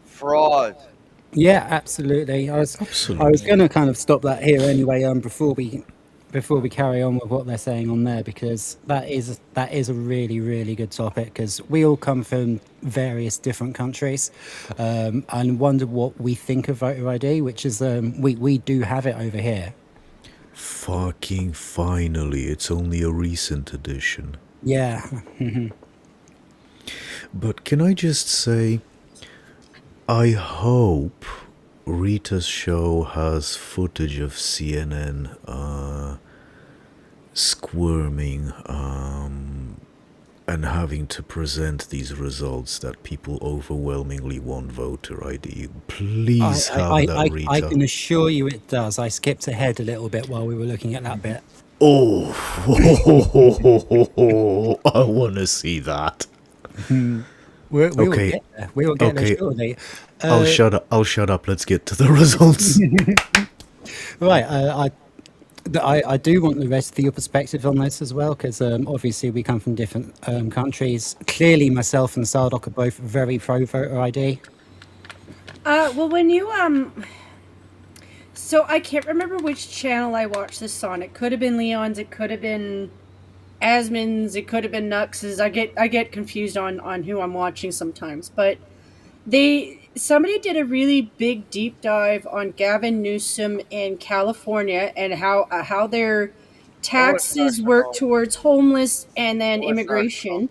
D: fraud.
C: Yeah, absolutely. I was going to kind of stop that here anyway. Before we carry on with what they're saying on there, because that is a really, really good topic, because we all come from various different countries, and wonder what we think of voter ID, which is we do have it over here.
H: Fucking finally, it's only a recent addition.
C: Yeah.
H: But can I just say, I hope Rita's show has footage of CNN squirming and having to present these results that people overwhelmingly want voter ID. Please have that, Rita.
C: I can assure you it does. I skipped ahead a little bit while we were looking at that bit.
H: Oh, I want to see that.
C: We will get there. We will get there shortly.
H: I'll shut up. Let's get to the results.
C: Right. I do want the rest of your perspective on this as well, because obviously we come from different countries. Clearly, myself and Sardok are both very pro voter ID.
E: Well, when you so I can't remember which channel I watched this on. It could have been Leon's. It could have been Asmon's. It could have been Nux's. I get confused on who I'm watching sometimes. But somebody did a really big deep dive on Gavin Newsom in California and how their taxes work towards homeless and then immigration.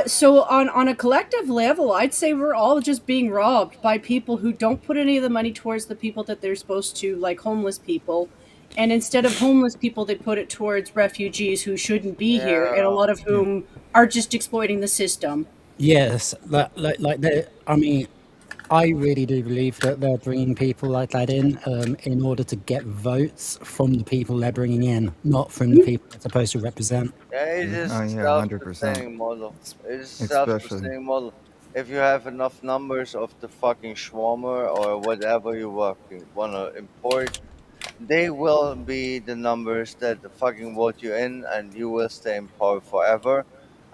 E: So on a collective level, I'd say we're all just being robbed by people who don't put any of the money towards the people that they're supposed to, like homeless people. And instead of homeless people, they put it towards refugees who shouldn't be here, and a lot of whom are just exploiting the system.
C: Yes, I mean, I really do believe that they're bringing people like that in order to get votes from the people they're bringing in, not from the people they're supposed to represent.
D: Yeah, it is
G: Oh, yeah, 100%.
D: self-sustaining model. It is self-sustaining model. If you have enough numbers of the fucking shawarma or whatever you want to import, they will be the numbers that fucking vote you in, and you will stay in power forever.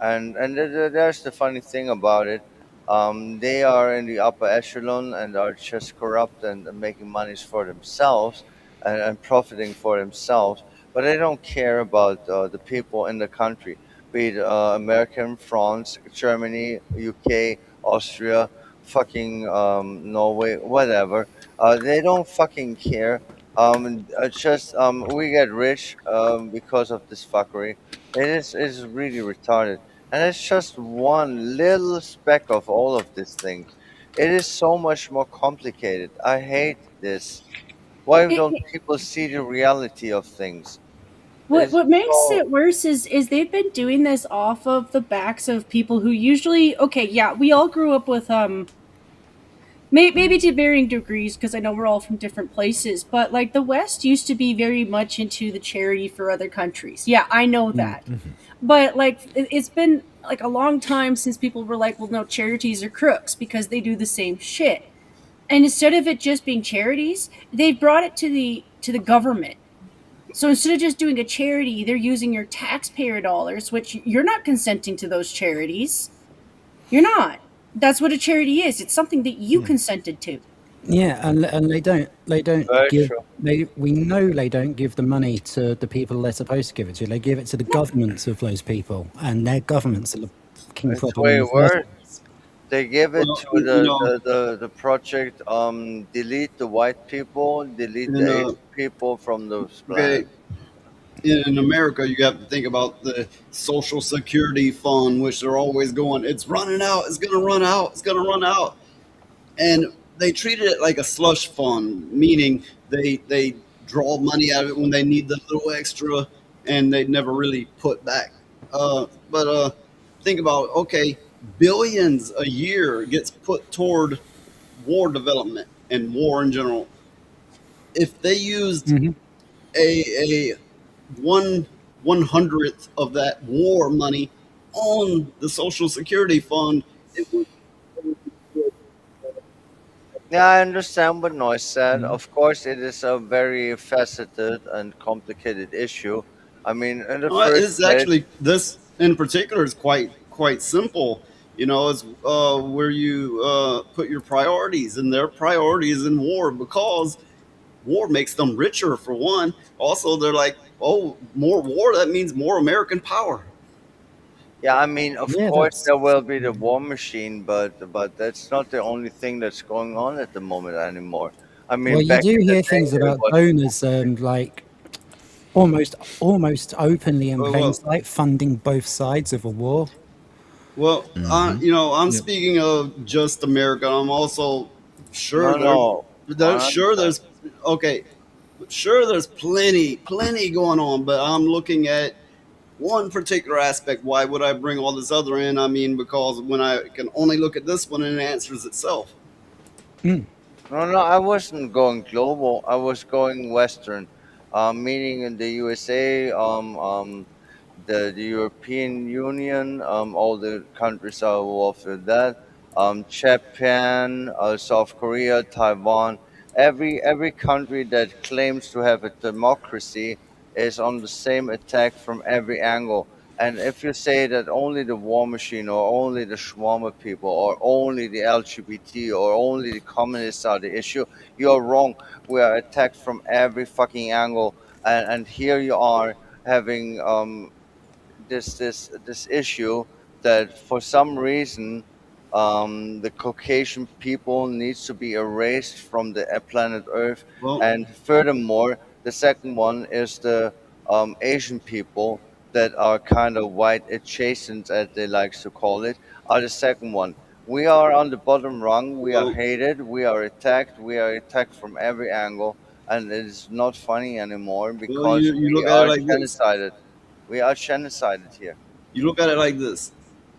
D: And there's the funny thing about it. They are in the upper echelon and are just corrupt and making monies for themselves and profiting for themselves. But they don't care about the people in the country, be it American, France, Germany, UK, Austria, fucking Norway, whatever. They don't fucking care. We get rich because of this fuckery. It's really retarded. And it's just one little speck of all of these things. It is so much more complicated. I hate this. Why don't people see the reality of things?
E: What makes it worse is they've been doing this off of the backs of people who usually we all grew up with maybe to varying degrees, because I know we're all from different places, but like the West used to be very much into the charity for other countries. Yeah, I know that. But like it's been like a long time since people were like, well, no, charities are crooks because they do the same shit. And instead of it just being charities, they've brought it to the government. So instead of just doing a charity, they're using your taxpayer dollars, which you're not consenting to those charities. You're not. That's what a charity is. It's something that you consented to.
C: Yeah, and they don't
D: Very
C: give.
D: true.
C: We know they don't give the money to the people they're supposed to give it to. They give it to the governments of those people, and their governments are the king
D: It's
C: problem.
D: way
C: in the first
D: worse.
C: place.
D: They give it
F: Well,
D: to the project delete the white people, delete
F: and
D: the Asian people from those
F: okay,
D: planets.
F: in America, you have to think about the Social Security fund, which they're always going, it's running out, it's going to run out, it's going to run out. And they treated it like a slush fund, meaning they draw money out of it when they need the little extra, and they never really put back. But think about, okay, billions a year gets put toward war development and war in general. If they used a 1/100th of that war money on the Social Security fund, it would.
D: Yeah, I understand what Noise said. Of course, it is a very faceted and complicated issue. I mean, in the first
F: It's
D: place,
F: actually, this in particular is quite simple. You know, it's where you put your priorities, and their priorities in war, because war makes them richer for one. Also, they're like, oh, more war, that means more American power.
D: yeah, I mean, of
C: Yeah,
D: course
C: that's
D: there will be the war machine, but that's not the only thing that's going on at the moment anymore. I
C: well,
D: mean,
C: you
D: back
C: do
D: in the
C: hear
D: day,
C: things
D: it
C: about
D: was
C: donors, like almost openly in plain
F: Well,
C: sight funding both sides of a war.
F: well, you know, I'm
H: Yep.
F: speaking of just America. I'm also sure
D: no, no,
F: sure
D: 100%.
F: there's okay, sure there's plenty going on, but I'm looking at one particular aspect. Why would I bring all this other in? I mean, because when I can only look at this one and it answers itself.
D: No, no, I wasn't going global. I was going Western, meaning in the USA, the European Union, all the countries are involved with that. Japan, South Korea, Taiwan, every country that claims to have a democracy is on the same attack from every angle. And if you say that only the war machine or only the shawarma people or only the LGBT or only the communists are the issue, you're wrong. We are attacked from every fucking angle. And here you are having this issue that for some reason the Caucasian people needs to be erased from the planet Earth,
F: Well,
D: and furthermore, the second one is the Asian people that are kind of white adjacent, as they like to call it, are the second one. We are on the bottom rung. We are
F: well,
D: hated. We are attacked. We are attacked from every angle, and it is not funny anymore
F: well,
D: because
F: you
D: we
F: look at it
D: are
F: like this.
D: genocided. We are genocided here.
F: You look at it like this.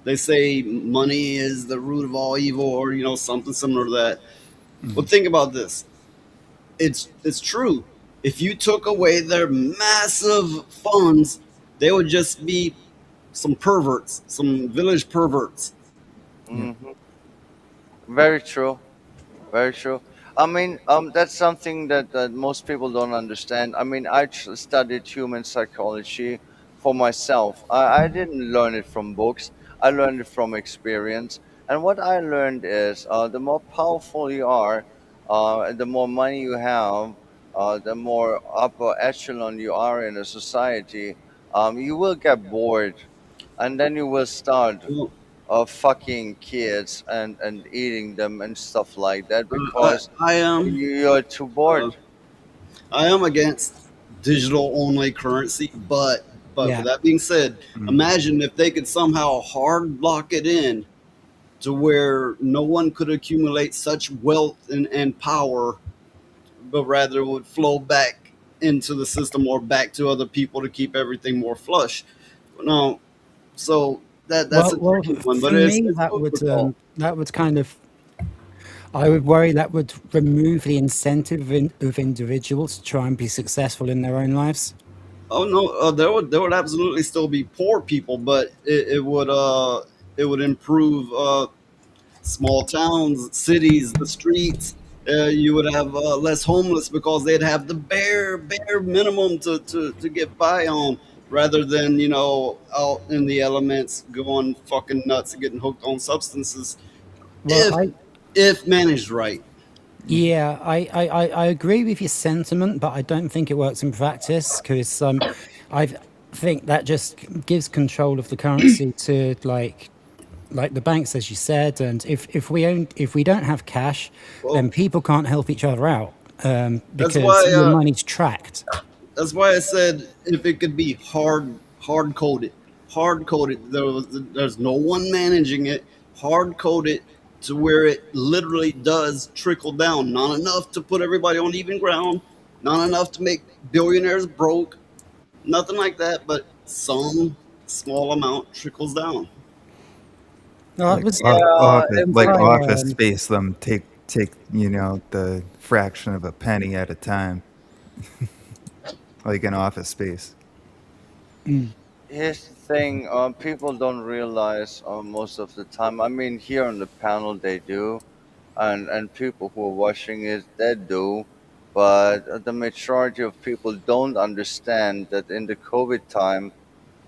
F: They say money is the root of all evil, or something similar to that. Well, think about this. It's true. If you took away their massive funds, they would just be some perverts, some village perverts.
D: Hmm. Very true. Very true. I mean, that's something that most people don't understand. I mean, studied human psychology for myself. I didn't learn it from books. I learned it from experience. And what I learned is, the more powerful you are, the more money you have, the more upper echelon you are in a society, you will get bored, and then you will start
F: Well,
D: of fucking kids and eating them and stuff like that
F: I,
D: because
F: I am
D: you're too
F: uh,
D: bored.
F: I am against digital only currency, but with
C: Yeah.
F: that being said, imagine if they could somehow hard lock it in to where no one could accumulate such wealth and power, but rather it would flow back into the system or back to other people to keep everything more flush. No, so that's a
C: Well,
F: tricky one,
C: for
F: but
C: me,
F: it's food for thought.
C: that would kind of, I would worry that would remove the incentive of individuals to try and be successful in their own lives.
F: Oh no, there would absolutely still be poor people, but it would improve small towns, cities, the streets. You would have less homeless because they'd have the bare minimum to get by on, rather than out in the elements going fucking nuts and getting hooked on substances.
C: Well,
F: If if managed right.
C: yeah, I agree with your sentiment, but I don't think it works in practice because I think that just gives control of the currency to like the banks, as you said, and if we don't have cash, then
F: Well,
C: people can't help each other out
F: that's
C: because
F: why
C: your money's tracked.
F: I said if it could be hard coded, hard coded. There's no one managing it. Hard coded to where it literally does trickle down. Not enough to put everybody on even ground. Not enough to make billionaires broke. Nothing like that. But some small amount trickles down.
C: No, it was
D: Yeah,
C: it was
G: Like
C: by
G: Office Space, them take the fraction of a penny at a time, like in Office Space.
D: here's the thing. People don't realize most of the time. I mean, here on the panel they do, and people who are watching it they do, but the majority of people don't understand that in the COVID time.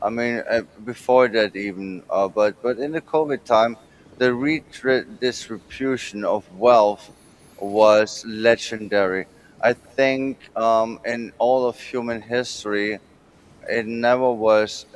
D: I mean, before that even, but in the COVID time, the redistribution of wealth was legendary. I think in all of human history, it never was.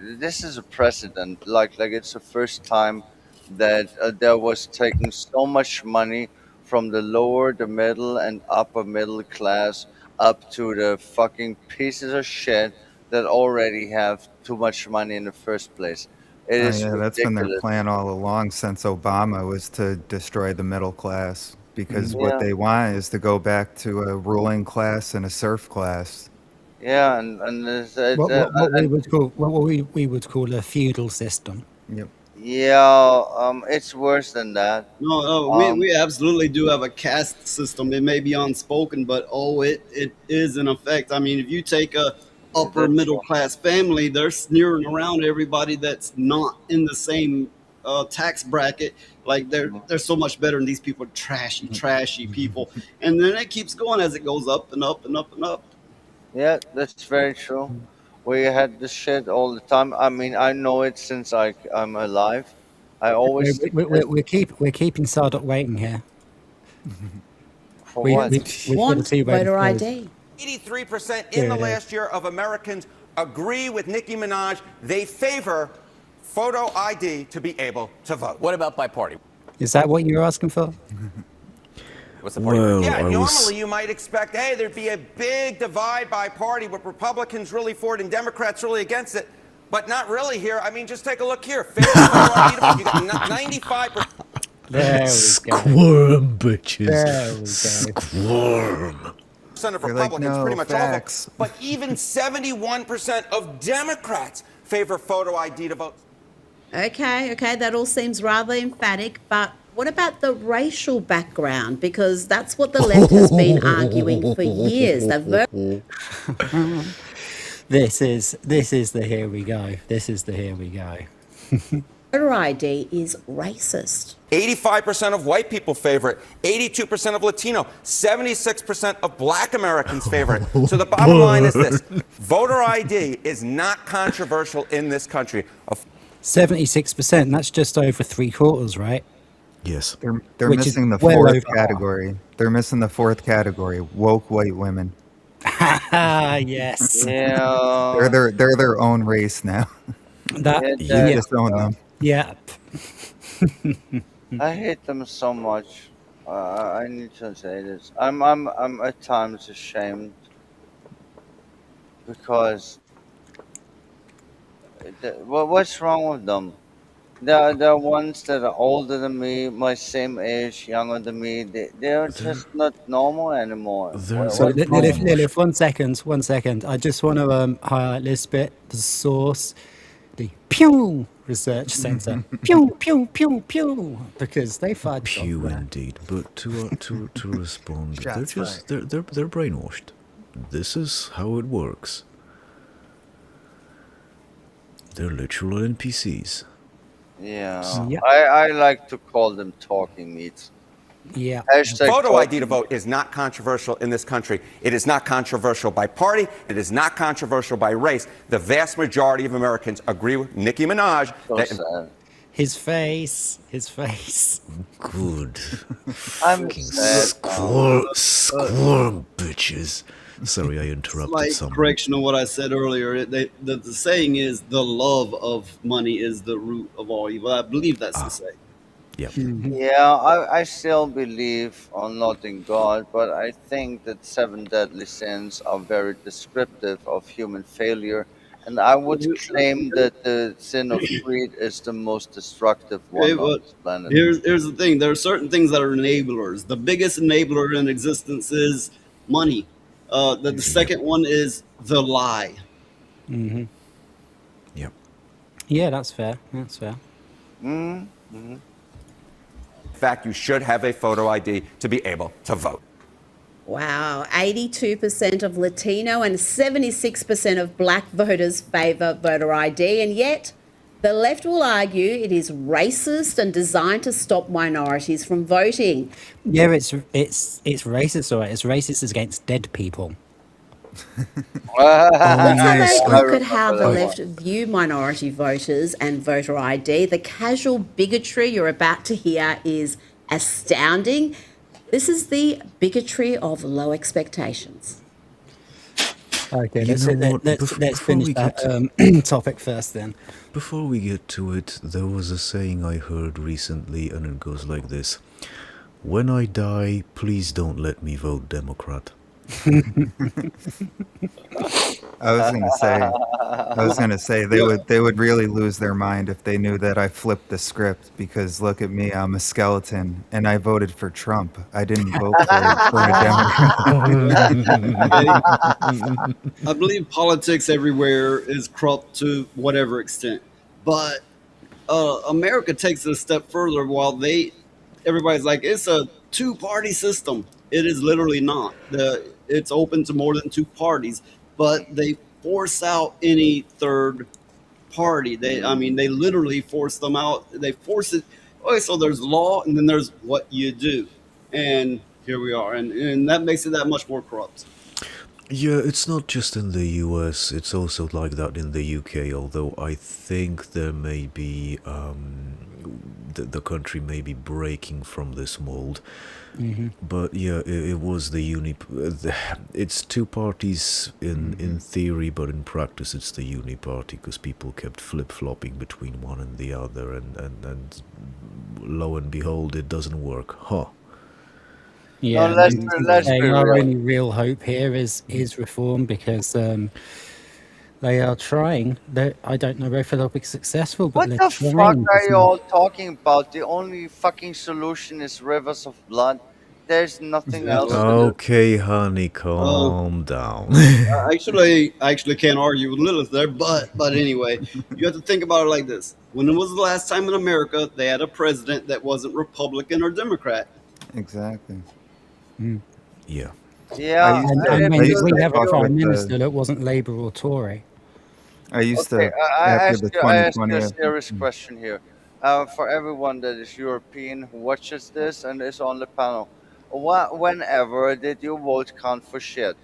D: This is a precedent. Like it's the first time that there was taken so much money from the lower, the middle, and upper middle class up to the fucking pieces of shit that already have too much money in the first place. It
G: Oh
D: is
G: yeah, that's been their
D: ridiculous.
G: plan all along since Obama was to destroy the middle class because what
D: Yeah.
G: they want is to go back to a ruling class and a serf class.
D: Yeah, and
C: What we would call a feudal system.
G: Yep.
D: yeah, it's worse than that.
F: No,
D: Um,
F: we absolutely do have a caste system. It may be unspoken, but it is in effect. I mean, if you take a upper
D: that's
F: middle class family, they're sneering around everybody that's not in the same tax bracket. Like they're so much better, and these people are trashy people. And then it keeps going as it goes up and up and up and up.
D: yeah, that's very true. We had this shit all the time. I mean, I know it since I'm alive. I
C: We're,
D: always see
C: we're,
D: it.
C: we're, we're keep we're keeping Sardoc waiting here.
D: For
C: We
D: what?
C: we we've got a
K: Want
C: two-way
K: voter
C: close.
K: ID.
J: 83% in the last year of Americans agree with Nicki Minaj. They favor photo ID to be able to vote.
M: What about by party?
C: Is that what you're asking for?
M: What's the party?
H: Well,
J: Yeah,
H: I
J: normally
H: was.
J: you might expect, hey, there'd be a big divide by party with Republicans really for it and Democrats really against it. But not really here. I mean, just take a look here. Favor photo ID to vote. You got 95%.
C: There we go.
H: Squirm, bitches.
C: There we go.
H: Squirm.
J: Of
G: They're like,
J: Republicans,
G: no,
J: pretty much
G: facts.
J: all of it. But even 71% of Democrats favor photo ID to vote.
K: Okay, that all seems rather emphatic, but what about the racial background? Because that's what the left has been arguing for years.
C: This is the here we go. This is the here we go.
K: Voter ID is racist.
J: 85% of white people favor it. 82% of Latino. 76% of black Americans favor it. So the bottom line is this. Voter ID is not controversial in this country.
C: 76%. That's just over 3/4, right?
H: Yes.
G: They're
C: Which is
G: missing the
C: well
G: fourth
C: over
G: category. They're missing the fourth category. Woke white women.
C: Yes.
D: Yeah.
G: They're their own race now.
C: That
G: You
D: Yeah.
G: just own them.
C: yeah.
D: I hate them so much. I need to say this. I'm at times ashamed because what's wrong with them? There are ones that are older than me, my same age, younger than me. They're just not normal anymore.
H: They're-
C: So
D: What's wrong?
C: Lilith, 1 second. I just want to highlight this bit. The source, the Pew Research Centre. Pew pew pew pew. Because they fired
H: Pew
C: shots there.
H: indeed. But to respond, they're
G: Shots
H: just they're brainwashed. This is how it works. They're literal NPCs.
D: Yeah.
C: Yep.
D: I like to call them talking meats.
C: Yeah.
D: Hashtag
J: Photo
D: talking
J: ID to vote is not controversial in this country. It is not controversial by party. It is not controversial by race. The vast majority of Americans agree with Nicki Minaj.
D: So
J: that
D: sad.
C: His face.
H: Good.
D: I'm
H: Fucking
D: sad.
H: squirm, bitches. Sorry, I interrupted
F: Slight
H: someone.
F: correction on what I said earlier. The saying is the love of money is the root of all evil. I believe that's the saying.
H: Yep.
D: Yeah, I still believe not in God, but I think that 7 deadly sins are very descriptive of human failure. And I would claim that the sin of greed is the most destructive
F: Okay,
D: one on
F: but
D: this planet.
F: here's the thing. There are certain things that are enablers. The biggest enabler in existence is money. The second one is the lie.
C: Mm-hmm.
H: Yep.
C: Yeah, that's fair. That's fair.
D: Mm-hmm.
J: In fact, you should have a photo ID to be able to vote.
K: Wow, 82% of Latino and 76% of black voters favour voter ID, and yet the left will argue it is racist and designed to stop minorities from voting.
C: Yeah, it's racist, all right. It's racist against dead people.
K: Let's have
H: yes,
K: a
H: I
K: look at how the
H: remember
K: left view minority voters and voter ID. The casual bigotry you're about to hear is astounding. This is the bigotry of low expectations.
C: Okay,
H: You know what?
C: let's
H: Before
C: finish
H: we
C: that
H: get
C: topic first then.
H: Before we get to it, there was a saying I heard recently, and it goes like this: "When I die, please don't let me vote Democrat."
G: I was gonna say, they would really lose their mind if they knew that I flipped the script. Because look at me, I'm a skeleton, and I voted for Trump. I didn't vote for a Democrat.
F: I believe politics everywhere is corrupt to whatever extent, but America takes it a step further. While everybody's like it's a two-party system, it is literally not. It's open to more than two parties, but they force out any third party. They literally force them out. They force it. Okay, so there's law, and then there's what you do, and here we are, and that makes it that much more corrupt.
H: Yeah, it's not just in the US, it's also like that in the UK, although I think there may be, the country may be breaking from this mold. But yeah, it was it's two parties in theory, but in practice it's the uni party, because people kept flip-flopping between one and the other, and lo and behold, it doesn't work. Huh.
C: Yeah,
D: No, let's
C: saying
D: be
C: our
D: real.
C: only real hope here is reform, because they are trying. I don't know if they'll be successful, but
D: What
C: they're
D: the
C: trying.
D: fuck are
C: isn't
D: you
C: it?
D: all talking about? The only fucking solution is rivers of blood. There's nothing else to do.
H: Okay, honey, calm down.
F: I actually can't argue with Lilith there, but anyway, you have to think about it like this: when was the last time in America they had a president that wasn't Republican or Democrat?
G: Exactly.
H: Yeah.
D: Yeah,
C: And when
D: because
C: we have a
D: if
C: prime
D: you-
C: minister that wasn't Labour or Tory.
G: I used
D: Okay,
G: to
D: I
G: after the
D: ask you a
G: 2020.
D: serious question here. For everyone that is European who watches this and is on the panel, whenever did you vote count for shit?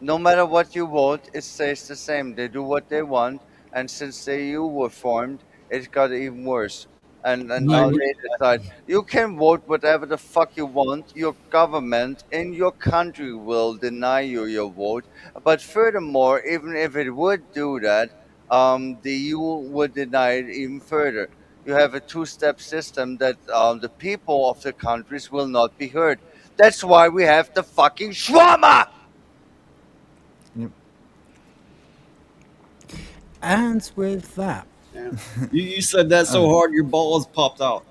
D: No matter what you vote, it stays the same. They do what they want, and since the EU were formed, it got even worse. And now
C: No,
D: they decide you can vote whatever the fuck you want. Your government in your country will deny you your vote. But furthermore, even if it would do that, the EU would deny it even further. You have a two-step system that the people of the countries will not be heard. That's why we have the fucking shawarma.
C: and with that,
F: Yeah. You said that so hard your balls popped out.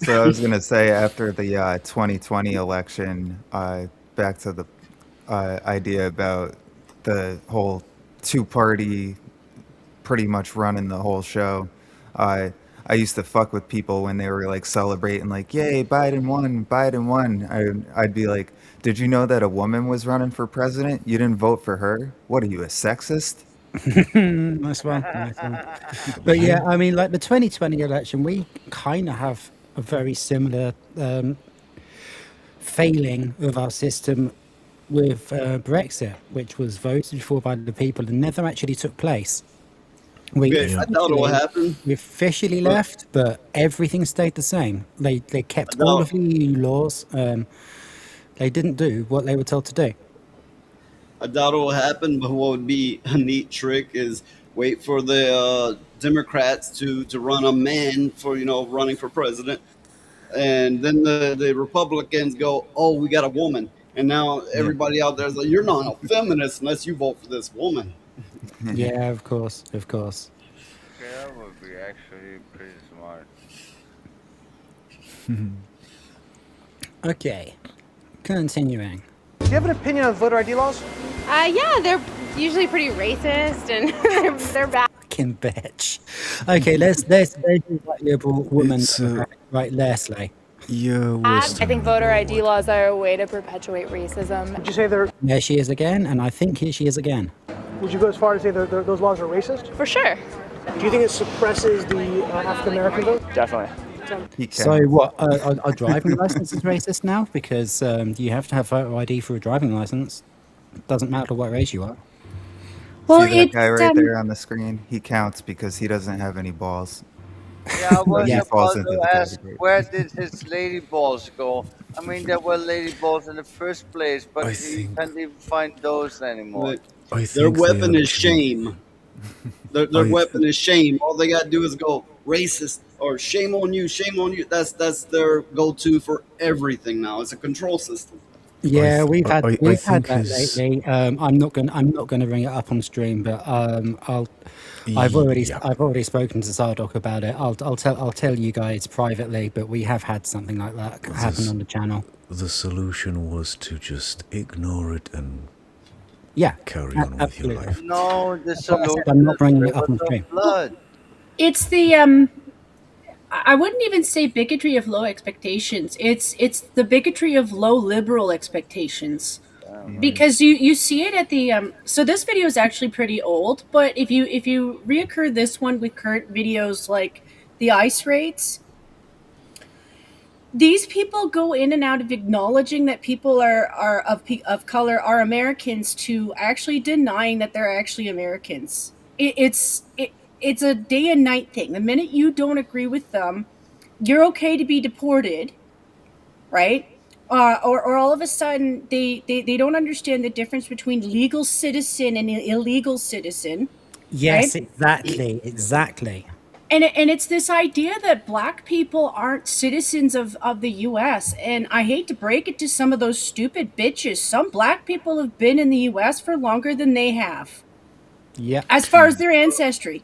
G: So I was gonna say after the 2020 election, back to the idea about the whole two-party, pretty much running the whole show. I used to fuck with people when they were like celebrating, like, "Yay, Biden won! Biden won!" I'd be like, "Did you know that a woman was running for president? You didn't vote for her? What are you, a sexist?"
C: nice one, nice one. But yeah, I mean, like the 2020 election, we kind of have a very similar failing of our system with Brexit, which was voted for by the people and never actually took place.
F: Okay, I doubt it will happen.
C: We officially left, but everything stayed the same. They kept all of the EU laws. They didn't do what they were told to do.
F: I doubt it will happen, but what would be a neat trick is wait for the Democrats to run a man for running for president, and then the Republicans go, "Oh, we got a woman," and now everybody out there is like, "You're not a feminist unless you vote for this woman."
C: Yeah, of course, of course.
D: Okay, that would be actually pretty smart.
C: Okay, continuing.
L: Do you have an opinion on voter ID laws?
O: Yeah, they're usually pretty racist and they're bad.
C: Fucking bitch. Okay, let's do like liberal woman.
H: It's,
C: Right, Leslie.
H: Yeah,
O: I think voter ID laws are a way to perpetuate racism.
L: Would you say they're?
C: There she is again, and I think here she is again.
L: Would you go as far as say those laws are racist?
O: For sure.
L: Do you think it suppresses the African American vote?
N: Definitely.
C: So what? Are driving licenses racist now? Because you have to have voter ID for a driving license. Doesn't matter what race you are.
O: Well,
G: See that guy right there on the screen? He counts because he doesn't have any balls.
D: Yeah, I was
G: He falls
D: about
G: into
D: to
G: the
D: ask,
G: category.
D: where did his lady balls go? I mean, there were lady balls in the first place, but you can't even find those anymore.
F: Their weapon is shame. Their weapon is shame. All they gotta do is go racist or shame on you, shame on you. That's their go-to for everything now. It's a control system.
C: Yeah,
H: I
C: we've had
H: think
C: that
H: is
C: lately. I'm not gonna bring it up on stream, but
H: yeah.
C: I've already spoken to Zardoc about it. I'll tell you guys privately, but we have had something like that happen
H: This,
C: on the channel.
H: the solution was to just ignore it and
C: Yeah,
H: carry on with your
C: absolutely.
H: life.
D: No, the
C: That's why I said
D: solution
C: I'm not
D: is
C: bringing it up on
D: rivers of
C: stream.
D: blood.
E: It's the I wouldn't even say bigotry of low expectations. It's the bigotry of low liberal expectations. Because you see it at the so this video is actually pretty old, but if you reoccur this one with current videos like the ICE raids, these people go in and out of acknowledging that people are of color are Americans to actually denying that they're actually Americans. It's a day and night thing. The minute you don't agree with them, you're okay to be deported, right? Or all of a sudden they don't understand the difference between legal citizen and illegal citizen,
C: Yes,
E: right?
C: exactly.
E: And it's this idea that black people aren't citizens of the US. And I hate to break it to some of those stupid bitches. Some black people have been in the US for longer than they have.
C: Yeah.
E: As far as their ancestry.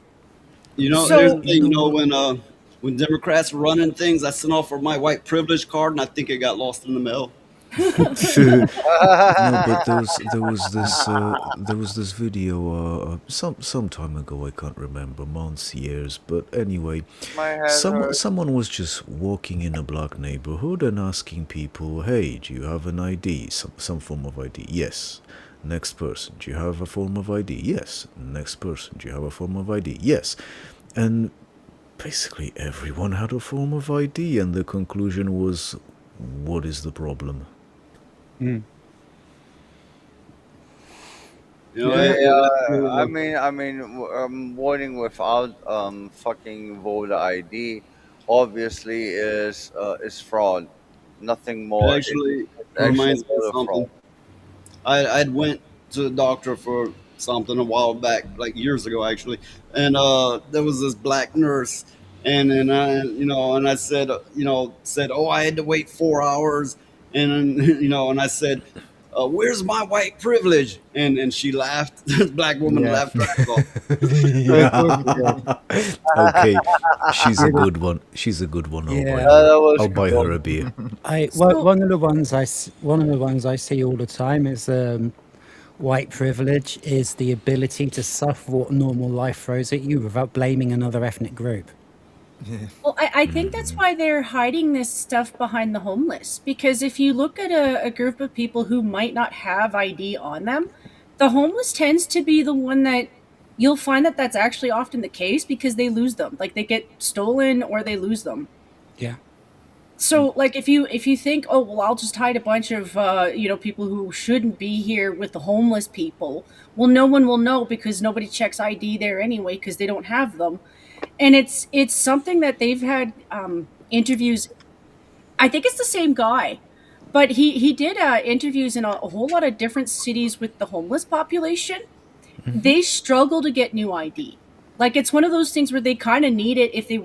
F: You know,
E: So-
F: here's the thing, when Democrats were running things, I sent off for my white privilege card, and I think it got lost in the mail.
H: No, but there was this video some time ago. I can't remember, months, years, but anyway,
D: My head hurts.
H: someone was just walking in a black neighborhood and asking people, "Hey, do you have an ID? Some form of ID?" Yes. Next person, do you have a form of ID? Yes. Next person, do you have a form of ID? Yes. And basically everyone had a form of ID, and the conclusion was, what is the problem?
C: Mm.
F: You know,
D: I mean, voting without fucking voter ID obviously is fraud. Nothing more.
F: it actually
D: It's actual
F: reminds me of
D: voter
F: something.
D: fraud.
F: I'd went to the doctor for something a while back, like years ago actually, and there was this black nurse, and then I said, oh, I had to wait 4 hours, and then, and I said, where's my white privilege? And she laughed. This black woman
H: Yeah.
F: laughed her ass off.
H: Okay, she's a good one. She's a good one.
C: Yeah.
H: I'll buy her a beer.
C: One of the ones I see all the time is white privilege is the ability to suffer what normal life throws at you without blaming another ethnic group.
E: Well, I think that's why they're hiding this stuff behind the homeless. Because if you look at a group of people who might not have ID on them, the homeless tends to be the one that you'll find that that's actually often the case because they lose them. Like they get stolen or they lose them.
C: Yeah.
E: So, like, if you think, oh well, I'll just hide a bunch of people who shouldn't be here with the homeless people. Well, no one will know because nobody checks ID there anyway because they don't have them, and it's something that they've had interviews. I think it's the same guy, but he did interviews in a whole lot of different cities with the homeless population. They struggle to get new ID. Like it's one of those things where they kind of need it if they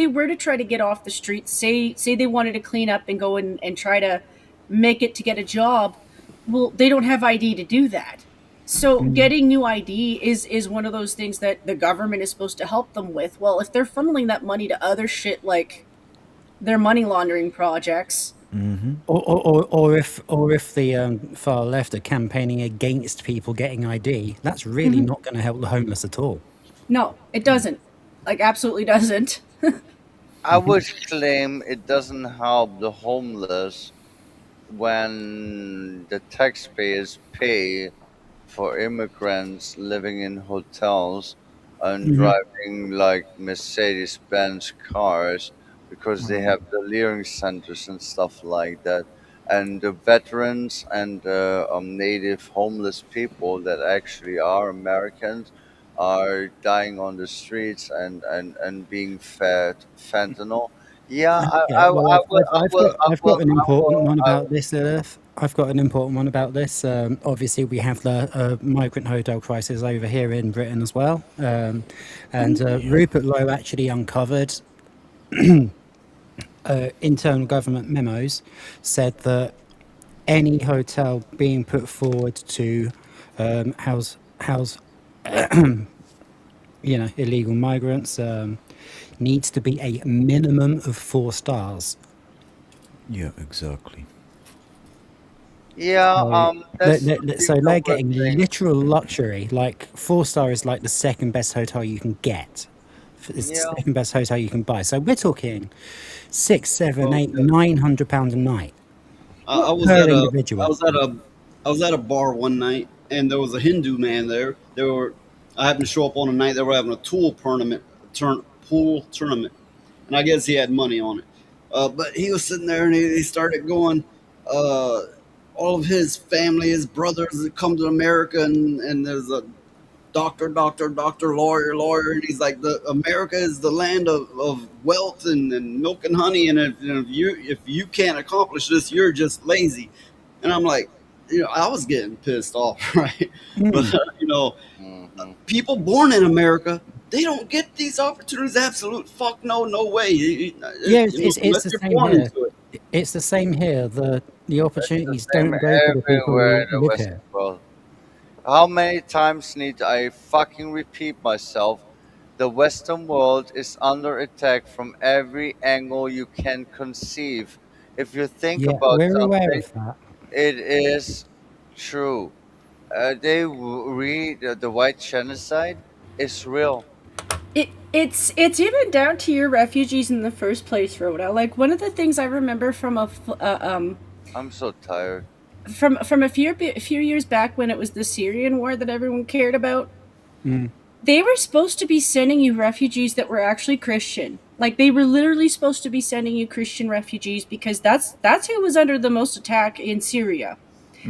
E: were to try to get off the streets, say they wanted to clean up and go and try to make it to get a job. Well, they don't have ID to do that. So getting new ID is one of those things that the government is supposed to help them with. Well, if they're funneling that money to other shit like their money laundering projects,
C: Or if the far left are campaigning against people getting ID, that's really not going to help the homeless at all.
E: no, it doesn't. Like absolutely doesn't.
D: I would claim it doesn't help the homeless when the taxpayers pay for immigrants living in hotels and driving like Mercedes-Benz cars because they have the learning centers and stuff like that. And the veterans and native homeless people that actually are Americans are dying on the streets and being fed fentanyl. Yeah,
C: Yeah, well, I've got an important one
D: I
C: about this, Earth. I've got an important one about this. Obviously, we have the migrant hotel crisis over here in Britain as well. And Rupert Lowe actually uncovered internal government memos, said that any hotel being put forward to house illegal migrants needs to be a minimum of 4 stars.
H: Yeah, exactly.
D: Yeah,
C: So,
D: that's the thing
C: so
D: that
C: they're
D: we're
C: getting
D: saying.
C: literal luxury. Like 4 star is like the second best hotel you can get. It's the
D: Yeah.
C: second best hotel you can buy. So we're talking six, seven,
F: Well,
C: eight, £900 a night
F: I was
C: per
F: at a I
C: individual.
F: was at a I was at a bar one night, and there was a Hindu man there. I happened to show up on a night they were having a pool tournament, and I guess he had money on it. But he was sitting there, and he started going. Uh, all of his family, his brothers, had come to America, and there's a doctor, lawyer, and he's like, the America is the land of wealth and milk and honey, and if you can't accomplish this, you're just lazy. And I'm like, I was getting pissed off, right? But people born in America, they don't get these opportunities. Absolute fuck no, no way.
C: Yeah, it's
F: Unless
C: the
F: you're
C: same
F: born
C: here.
F: into it.
C: It's the same here. The
D: It's the
C: opportunities
D: same
C: don't go to the people
D: everywhere in
C: who
D: the
C: live
D: Western
C: here.
D: world. How many times need I fucking repeat myself? The Western world is under attack from every angle you can conceive. If you think
C: Yeah,
D: about
C: we're aware
D: something,
C: of that.
D: it is true. Read the white genocide is real.
E: It's even down to your refugees in the first place, Rhoda. Like one of the things I remember
D: I'm so tired.
E: from a few years back when it was the Syrian war that everyone cared about.
C: Mm.
E: They were supposed to be sending you refugees that were actually Christian. Like they were literally supposed to be sending you Christian refugees because that's who was under the most attack in Syria.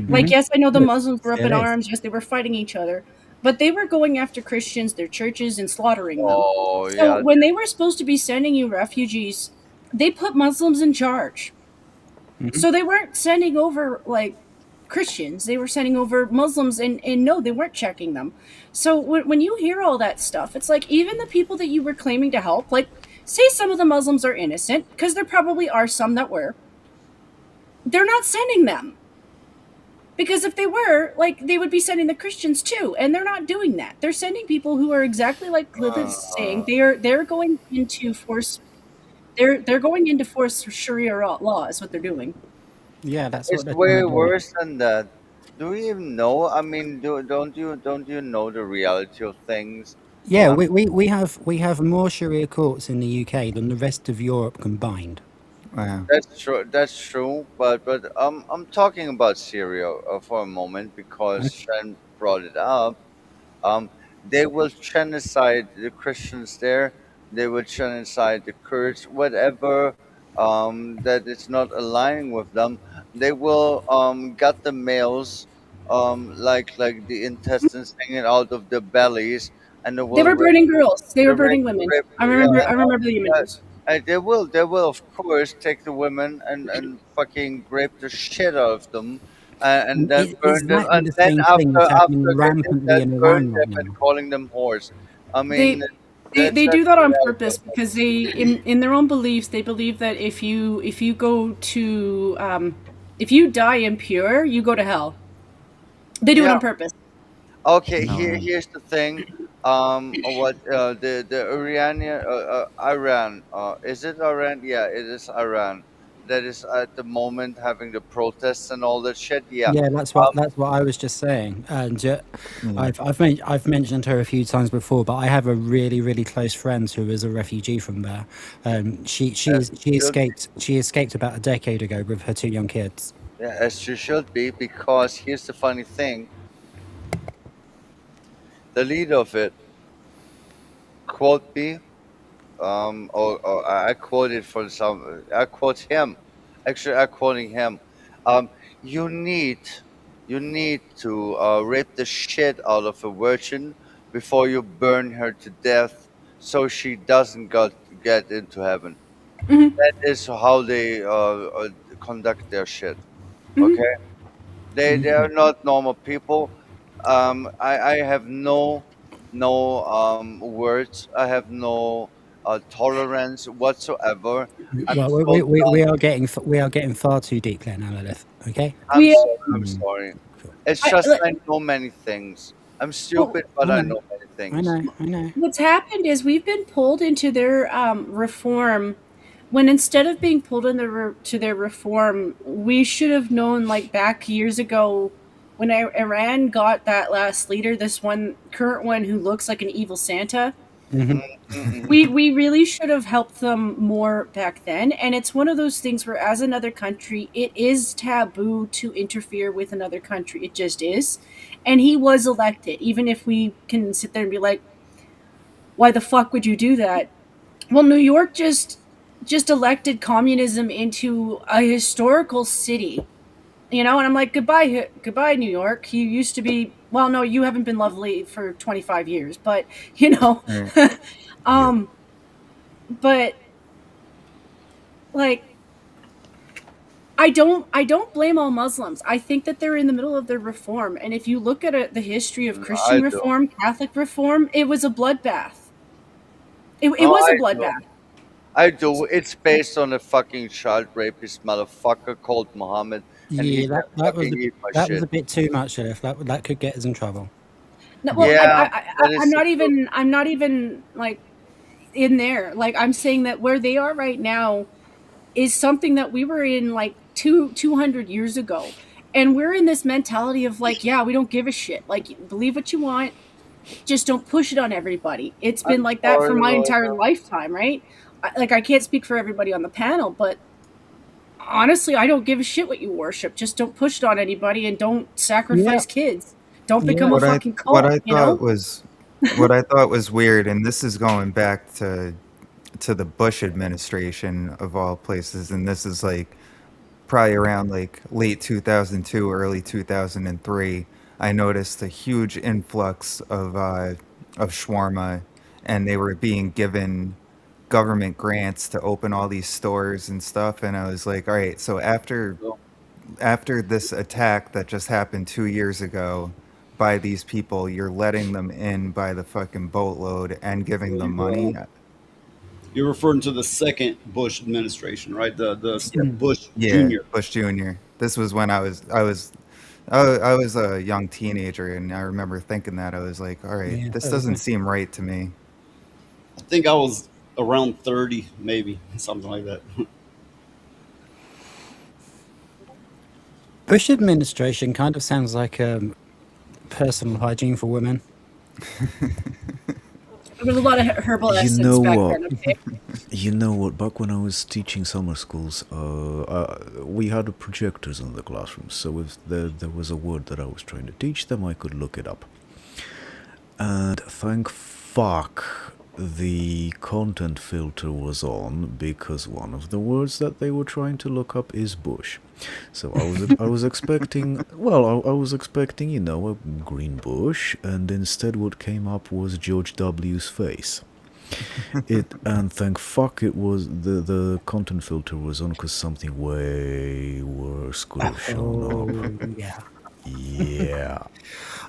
E: Like, yes, I know the
C: Yes,
E: Muslims were up
C: it
E: in
C: is.
E: arms. Yes, they were fighting each other, but they were going after Christians, their churches, and slaughtering them.
D: Oh
E: So
D: yeah.
E: when they were supposed to be sending you refugees, they put Muslims in charge.
C: Mhm.
E: So they weren't sending over like Christians; they were sending over Muslims, and no, they weren't checking them. So when you hear all that stuff, it's like even the people that you were claiming to help, like say some of the Muslims are innocent, because there probably are some that were. They're not sending them. Because if they were, like, they would be sending the Christians too, and they're not doing that. They're sending people who are exactly like Lilith's saying. They're going into force. They're going into force Sharia law is what they're doing.
C: Yeah, that's
D: It's
C: what they're trying
D: way
C: to do.
D: worse than that. Do you even know? I mean, don't you know the reality of things?
C: Yeah,
D: Uh,
C: we have more Sharia courts in the UK than the rest of Europe combined.
G: Wow.
D: that's true. That's true. But I'm talking about Syria for a moment because
C: Okay.
D: Shen brought it up. Um, they will genocide the Christians there. They will genocide the Kurds, whatever that is not aligning with them. They will gut the males, like the intestines hanging out of their bellies, and they
E: They
D: will
E: were
D: rape,
E: burning girls. They were
D: rape,
E: burning women.
D: rape.
E: I
D: Yeah,
E: remember.
D: I
E: I
D: know.
E: remember the images.
D: They will of course take the women and fucking rape the shit out of them, and then
C: Is
D: burn them,
C: exactly
D: and
C: the
D: then
C: same thing
D: after
C: that's happening
D: they did
C: rampantly
D: that,
C: in
D: burn
C: Iran right
D: them and
C: now.
D: calling them whores. I mean,
E: They
D: that's
E: they do
D: that's
E: that
D: the
E: on
D: reality of
E: purpose
D: it.
E: because they in their own beliefs they believe that if you go to if you die impure, you go to hell. They do it
D: Yeah.
E: on purpose.
D: Okay.
C: No.
D: Here's the thing. What the Iranian Iran is it Iran? Yeah, it is Iran. That is at the moment having the protests and all that shit. Yeah.
C: Yeah, that's what I was just saying, and
G: Yeah.
C: I've mentioned her a few times before, but I have a really really close friend who is a refugee from there. She
D: As
C: she's she
D: you should be.
C: escaped about a decade ago with her 2 young kids.
D: Yeah, as you should be, because here's the funny thing: the leader of it quote me, or I quoted from some, I quote him. Actually, I'm quoting him. Um, you need, you need to rape the shit out of a virgin before you burn her to death, so she doesn't get into heaven.
E: Hmm.
D: That is how they conduct their shit.
E: Hmm.
D: Okay. They are not normal people. I have no words. I have no tolerance whatsoever. I'm
C: Well,
D: so done.
C: we are getting far too deep there now, Lilith. Okay.
D: I'm
E: We
D: sorry. I'm
C: Mm.
D: sorry. It's
E: I,
D: just
E: like,
D: I know many things. I'm
E: well,
D: stupid, but
C: I
D: I
C: know,
D: know many
C: I
D: things.
C: know, I know.
E: what's happened is we've been pulled into their reform when instead of being pulled in to their reform, we should have known like back years ago when Iran got that last leader, this one current one who looks like an evil Santa.
C: Hmm.
E: We really should have helped them more back then, and it's one of those things where as another country it is taboo to interfere with another country. It just is. And he was elected, even if we can sit there and be like, why the fuck would you do that? Well, New York just elected communism into a historical city, and I'm like, goodbye, New York. You used to be, well, no, you haven't been lovely for 25 years, but you know,
G: Right.
H: Yep.
E: um, but like, I don't blame all Muslims. I think that they're in the middle of their reform, and if you look at the history of
D: I
E: Christian
D: do.
E: reform, Catholic reform, it was a bloodbath. It
D: No,
E: was a
D: I do.
E: bloodbath.
D: I do. It's based on a fucking child rapist motherfucker called Muhammad, and he
C: Yeah,
D: can fucking eat my
C: that was
D: shit.
C: a bit too much, Lilith. That could get us in trouble.
E: No, well,
D: Yeah, that
E: I'm
D: is the
E: not
D: truth.
E: even. I'm not even like in there. Like I'm saying that where they are right now is something that we were in like 200 years ago, and we're in this mentality of like, yeah, we don't give a shit. Like, believe what you want, just don't push it on everybody. It's been
D: I'm
E: like that for
D: sorry,
E: my entire
D: Lola.
E: lifetime, right? Like I can't speak for everybody on the panel, but honestly, I don't give a shit what you worship. Just don't push it on anybody and don't
C: Yeah,
E: sacrifice kids. Don't
C: yeah.
E: become a
G: What I
E: fucking
G: what
E: cult,
G: I
E: you
G: thought
E: know?
G: was what I thought was weird, and this is going back to the Bush administration of all places, and this is like probably around like late 2002, early 2003. I noticed a huge influx of shawarma, and they were being given government grants to open all these stores and stuff. And I was like, all right, so after this attack that just happened 2 years ago by these people, you're letting them in by the fucking boatload and giving them money.
F: You're referring to the second Bush administration, right? The Bush
G: Yeah,
F: Junior.
G: Bush Jr. This was when I was a young teenager, and I remember thinking that I was like, all right,
C: Yeah,
G: this
C: so was
G: doesn't
C: I.
G: seem right to me.
F: I think I was around 30, maybe something like that.
C: Bush administration kind of sounds like personal hygiene for women.
E: There was a lot of herbal
H: You
E: essence
H: know
E: back
H: what?
E: then, okay?
H: You know what? Back when I was teaching summer schools, we had projectors in the classroom. So if there was a word that I was trying to teach them, I could look it up. And thank fuck the content filter was on, because one of the words that they were trying to look up is bush. So I was expecting, well, I was expecting, a green bush, and instead what came up was George W.'s face. And thank fuck it was the content filter was on, because something way worse could have shown up.
C: Oh yeah.
H: Yeah.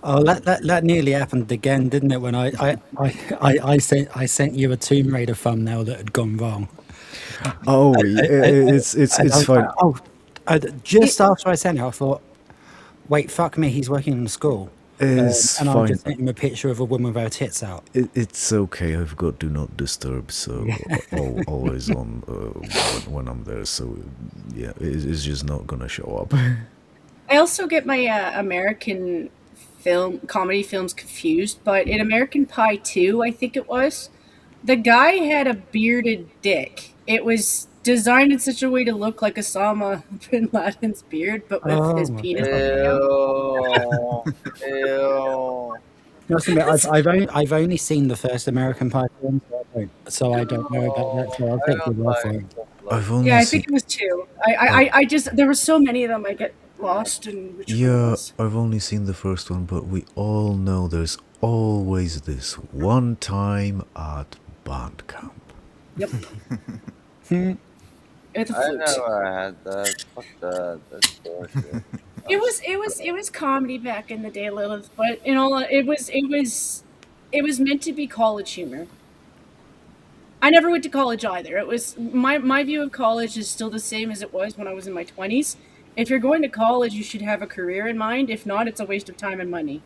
C: Oh, that nearly happened again, didn't it? When I sent you a Tomb Raider thumbnail that had gone wrong.
H: Oh,
C: And I
H: it's
C: was
H: fine.
C: like, oh, just after I sent it, I thought, wait, fuck me, he's working in the school.
H: It's
C: And I
H: fine.
C: just sent him a picture of a woman with her tits out.
H: It's okay. I've got do not disturb, so always on when I'm there. So yeah, it's just not gonna show up.
E: I also get my American comedy films confused, but in American Pie 2, I think it was, the guy had a bearded dick. It was designed in such a way to look like Osama bin Laden's beard, but with
C: Oh
E: his
C: my
E: penis
C: god.
E: hanging out.
D: Ew. Ew.
C: I must admit, I've only seen the first American Pie film, so I don't know about that. So I'll
D: I
C: take your
D: don't
C: word for
D: like
C: it.
H: I've
E: Yeah,
H: only
E: I
H: seen
E: think it was 2. I just, there were so many of them, I get lost in which one it
H: yeah,
E: was.
H: I've only seen the first one, but we all know there's always this one time at band camp.
E: Yep. With a
D: I
E: flute.
D: never had that. Fuck that. That's bullshit.
E: It was comedy back in the day, Lilith, but it was meant to be college humor. I never went to college either. It was my view of college is still the same as it was when I was in my 20s. If you're going to college, you should have a career in mind. If not, it's a waste of time and money.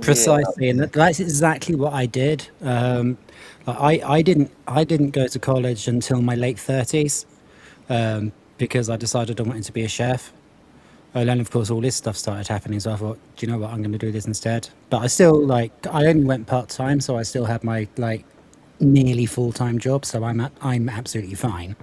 C: Precisely, and that's exactly what I did. I didn't go to college until my late 30s, because I decided I wanted to be a chef. And then, of course, all this stuff started happening. So I thought, do you know what? I'm going to do this instead. But I still I only went part time, so I still had my nearly full time job. So I'm absolutely fine.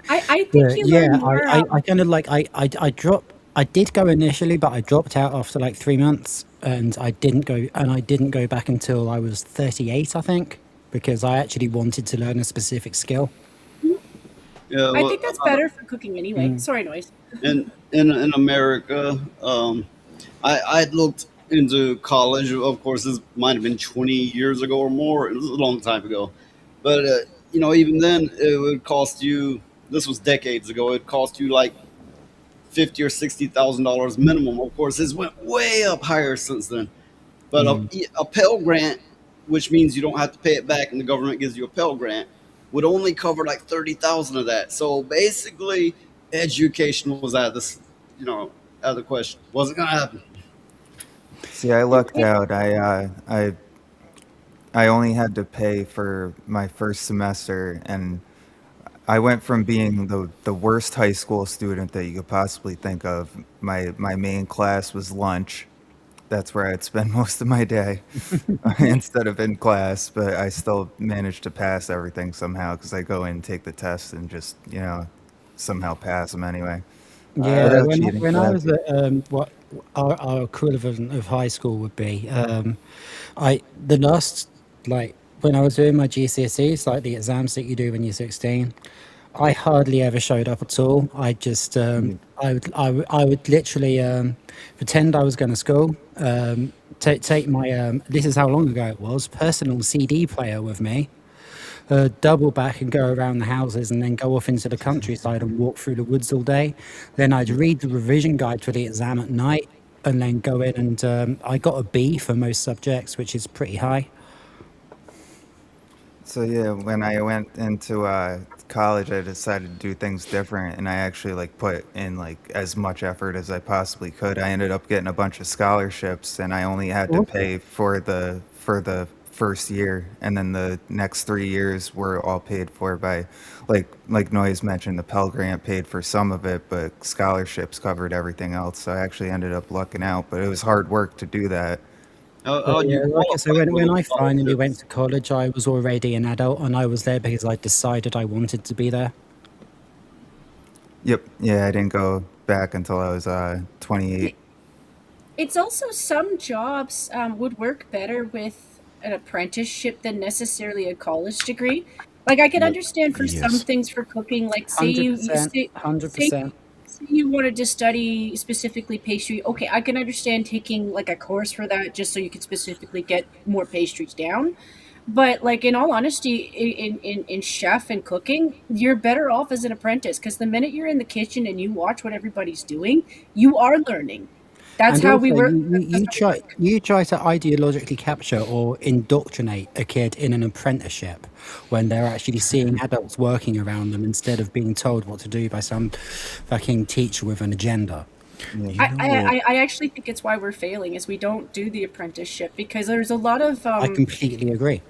E: I think
C: But
E: you
C: yeah,
E: learn more.
C: I kind of I dropped. I did go initially, but I dropped out after like 3 months, and I didn't go back until I was 38, I think, because I actually wanted to learn a specific skill.
F: Yeah,
E: I
F: well,
E: think that's better for cooking anyway.
C: Mm.
E: Sorry, noise.
F: in America, I looked into college. Of course, this might have been 20 years ago or more. It was a long time ago, but even then, it would cost you. This was decades ago. It cost you like $50,000 or $60,000 minimum. Of course, this went way up higher since then. But
C: Mm.
F: a Pell Grant, which means you don't have to pay it back, and the government gives you a Pell Grant, would only cover like 30,000 of that. So basically, education was out of this, out of the question. Wasn't gonna happen.
G: See, I lucked out. I only had to pay for my first semester, and I went from being the worst high school student that you could possibly think of. My main class was lunch. That's where I'd spend most of my day instead of in class, but I still managed to pass everything somehow because I go in and take the test and just, somehow pass them anyway.
C: Yeah,
G: Without
C: when
G: cheating
C: when I was
G: classes.
C: at what our equivalent of high school would be, I the last when I was doing my GCSEs, like the exams that you do when you're 16, I hardly ever showed up at all. I just I would literally pretend I was going to school, take my this is how long ago it was, personal CD player with me, double back and go around the houses, and then go off into the countryside and walk through the woods all day. Then I'd read the revision guide for the exam at night, and then go in and I got a B for most subjects, which is pretty high.
G: So yeah, when I went into college, I decided to do things different, and I actually put in as much effort as I possibly could. I ended up getting a bunch of scholarships, and I only had to
C: Awesome.
G: pay for the first year, and then the next 3 years were all paid for by, like Noyes mentioned, the Pell Grant paid for some of it, but scholarships covered everything else. So I actually ended up lucking out, but it was hard work to do that.
F: How do
C: Yeah,
F: you
C: like I said,
F: qualify for
C: when
F: those
C: I finally went
F: scholarships?
C: to college, I was already an adult, and I was there because I decided I wanted to be there.
G: Yep. Yeah, I didn't go back until I was 28.
E: It's also some jobs would work better with an apprenticeship than necessarily a college degree. Like I could
F: Yeah.
E: understand for some
H: Yes.
E: things for cooking, like say
C: Hundred
E: you
C: percent,
E: say
C: hundred
E: say
C: percent.
E: say you wanted to study specifically pastry. Okay, I can understand taking like a course for that just so you can specifically get more pastries down. But like in all honesty, in chef and cooking, you're better off as an apprentice because the minute you're in the kitchen and you watch what everybody's doing, you are learning. That's
C: And
E: how we
C: also,
E: work.
C: you try to ideologically capture or indoctrinate a kid in an apprenticeship when they're actually seeing adults working around them instead of being told what to do by some fucking teacher with an agenda.
G: Yeah.
H: You know,
E: I actually think it's why we're failing is we don't do the apprenticeship because there's a lot of
C: I completely agree.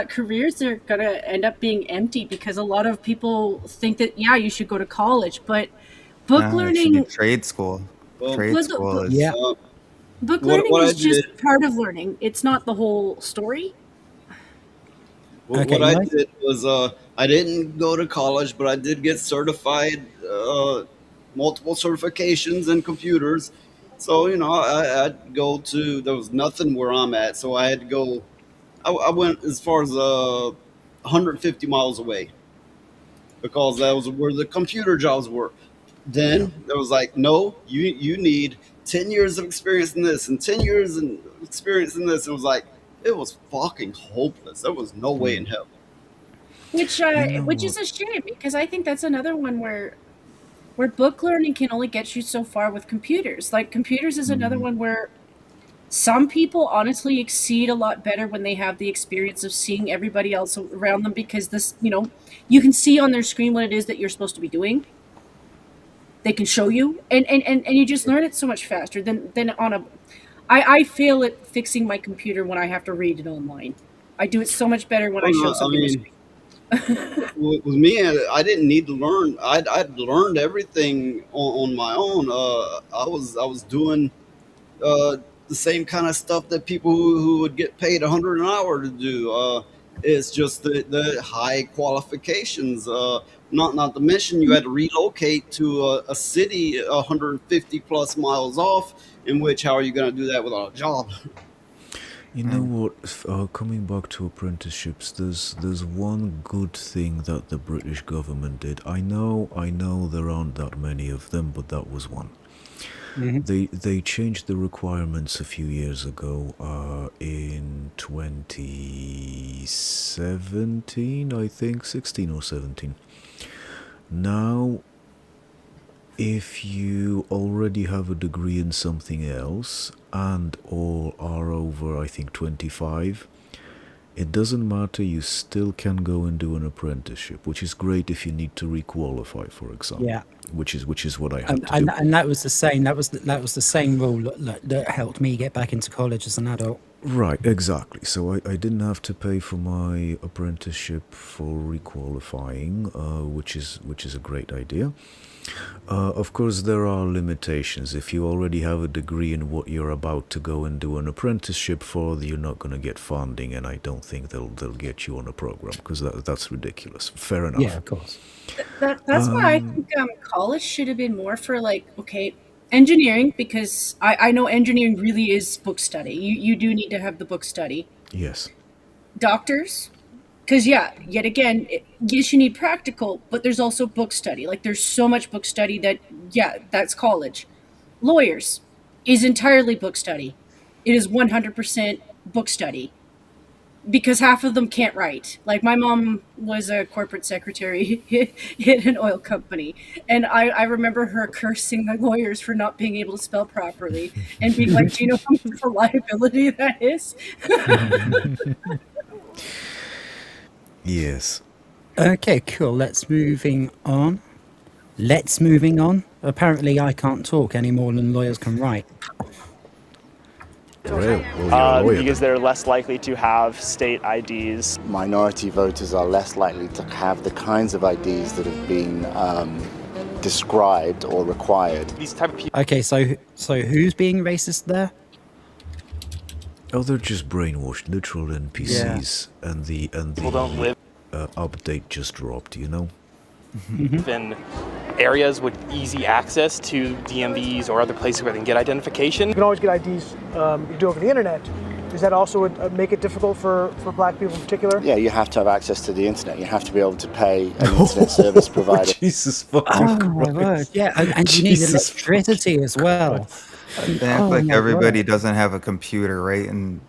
E: careers that are gonna end up being empty because a lot of people think that yeah you should go to college, but book
G: It should be
E: learning
G: trade school.
F: Well,
G: Trade school is.
C: Yeah.
E: book
F: what
E: learning
F: what I
E: is just
F: did
E: part of learning. It's not the whole story.
C: Okay,
F: what I
C: nice.
F: did was I didn't go to college, but I did get certified, multiple certifications in computers. So I'd go to. There was nothing where I'm at, so I had to go. I went as far as 150 miles away because that was where the computer jobs were.
H: yeah.
F: Then there was like, no, you need 10 years of experience in this and 10 years of experience in this. It was like it was fucking hopeless. There was no way in hell.
H: You
E: Which
H: know,
E: is a shame because I think that's another one where book learning can only get you so far with computers. Like computers is another
G: Mhm.
E: one where Some people honestly exceed a lot better when they have the experience of seeing everybody else around them, because this, you can see on their screen what it is that you're supposed to be doing. They can show you, and you just learn it so much faster than on a. I fail at fixing my computer when I have to read it online. I do it so much better when I show something.
F: With me, I didn't need to learn. I'd learned everything on my own. I was doing the same kind of stuff that people who would get paid $100 an hour to do. It's just the high qualifications. Not to mention you had to relocate to a city 150 plus miles off. In which, how are you going to do that without a job?
H: You know what? Coming back to apprenticeships, there's one good thing that the British government did. I know there aren't that many of them, but that was one. They changed the requirements a few years ago, in 2017, I think, 16 or 17. Now, if you already have a degree in something else and or are over, I think, 25, it doesn't matter, you still can go and do an apprenticeship, which is great if you need to requalify, for example.
C: Yeah.
H: Which is what I had to do.
C: And that was the same. That was the same rule that helped me get back into college as an adult.
H: Right, exactly. So I didn't have to pay for my apprenticeship for requalifying, which is a great idea. Of course, there are limitations. If you already have a degree in what you're about to go and do an apprenticeship for, you're not going to get funding, and I don't think they'll get you on a program, because that's ridiculous. Fair enough.
C: Yeah, of course.
E: That's why I think college should have been more for engineering, because I know engineering really is book study. You do need to have the book study.
H: Yes.
E: Doctors, because yet again, yes, you need practical, but there's also book study. There's so much book study that's college. Lawyers is entirely book study. It is 100% book study, because half of them can't write. My mom was a corporate secretary in an oil company, and I remember her cursing the lawyers for not being able to spell properly, and being like, do you know how much of a liability that is?
H: Yes.
C: Okay, cool. Let's moving on. Apparently, I can't talk any more than lawyers can write.
P: Because they're less likely to have state IDs.
R: Minority voters are less likely to have the kinds of IDs that have been described or required.
P: These type of people.
C: Okay, so who's being racist there?
H: Oh, they're just brainwashed, literal NPCs, and the
P: People don't live
H: update just dropped,
P: in areas with easy access to DMVs or other places where they can get identification.
W: You can always get IDs you do over the internet. Does that also make it difficult for black people in particular?
R: Yeah, you have to have access to the internet. You have to be able to pay an internet service provider.
H: Jesus fucking Christ.
C: My word. Yeah, and you need electricity as well.
G: They act like everybody doesn't have a computer right in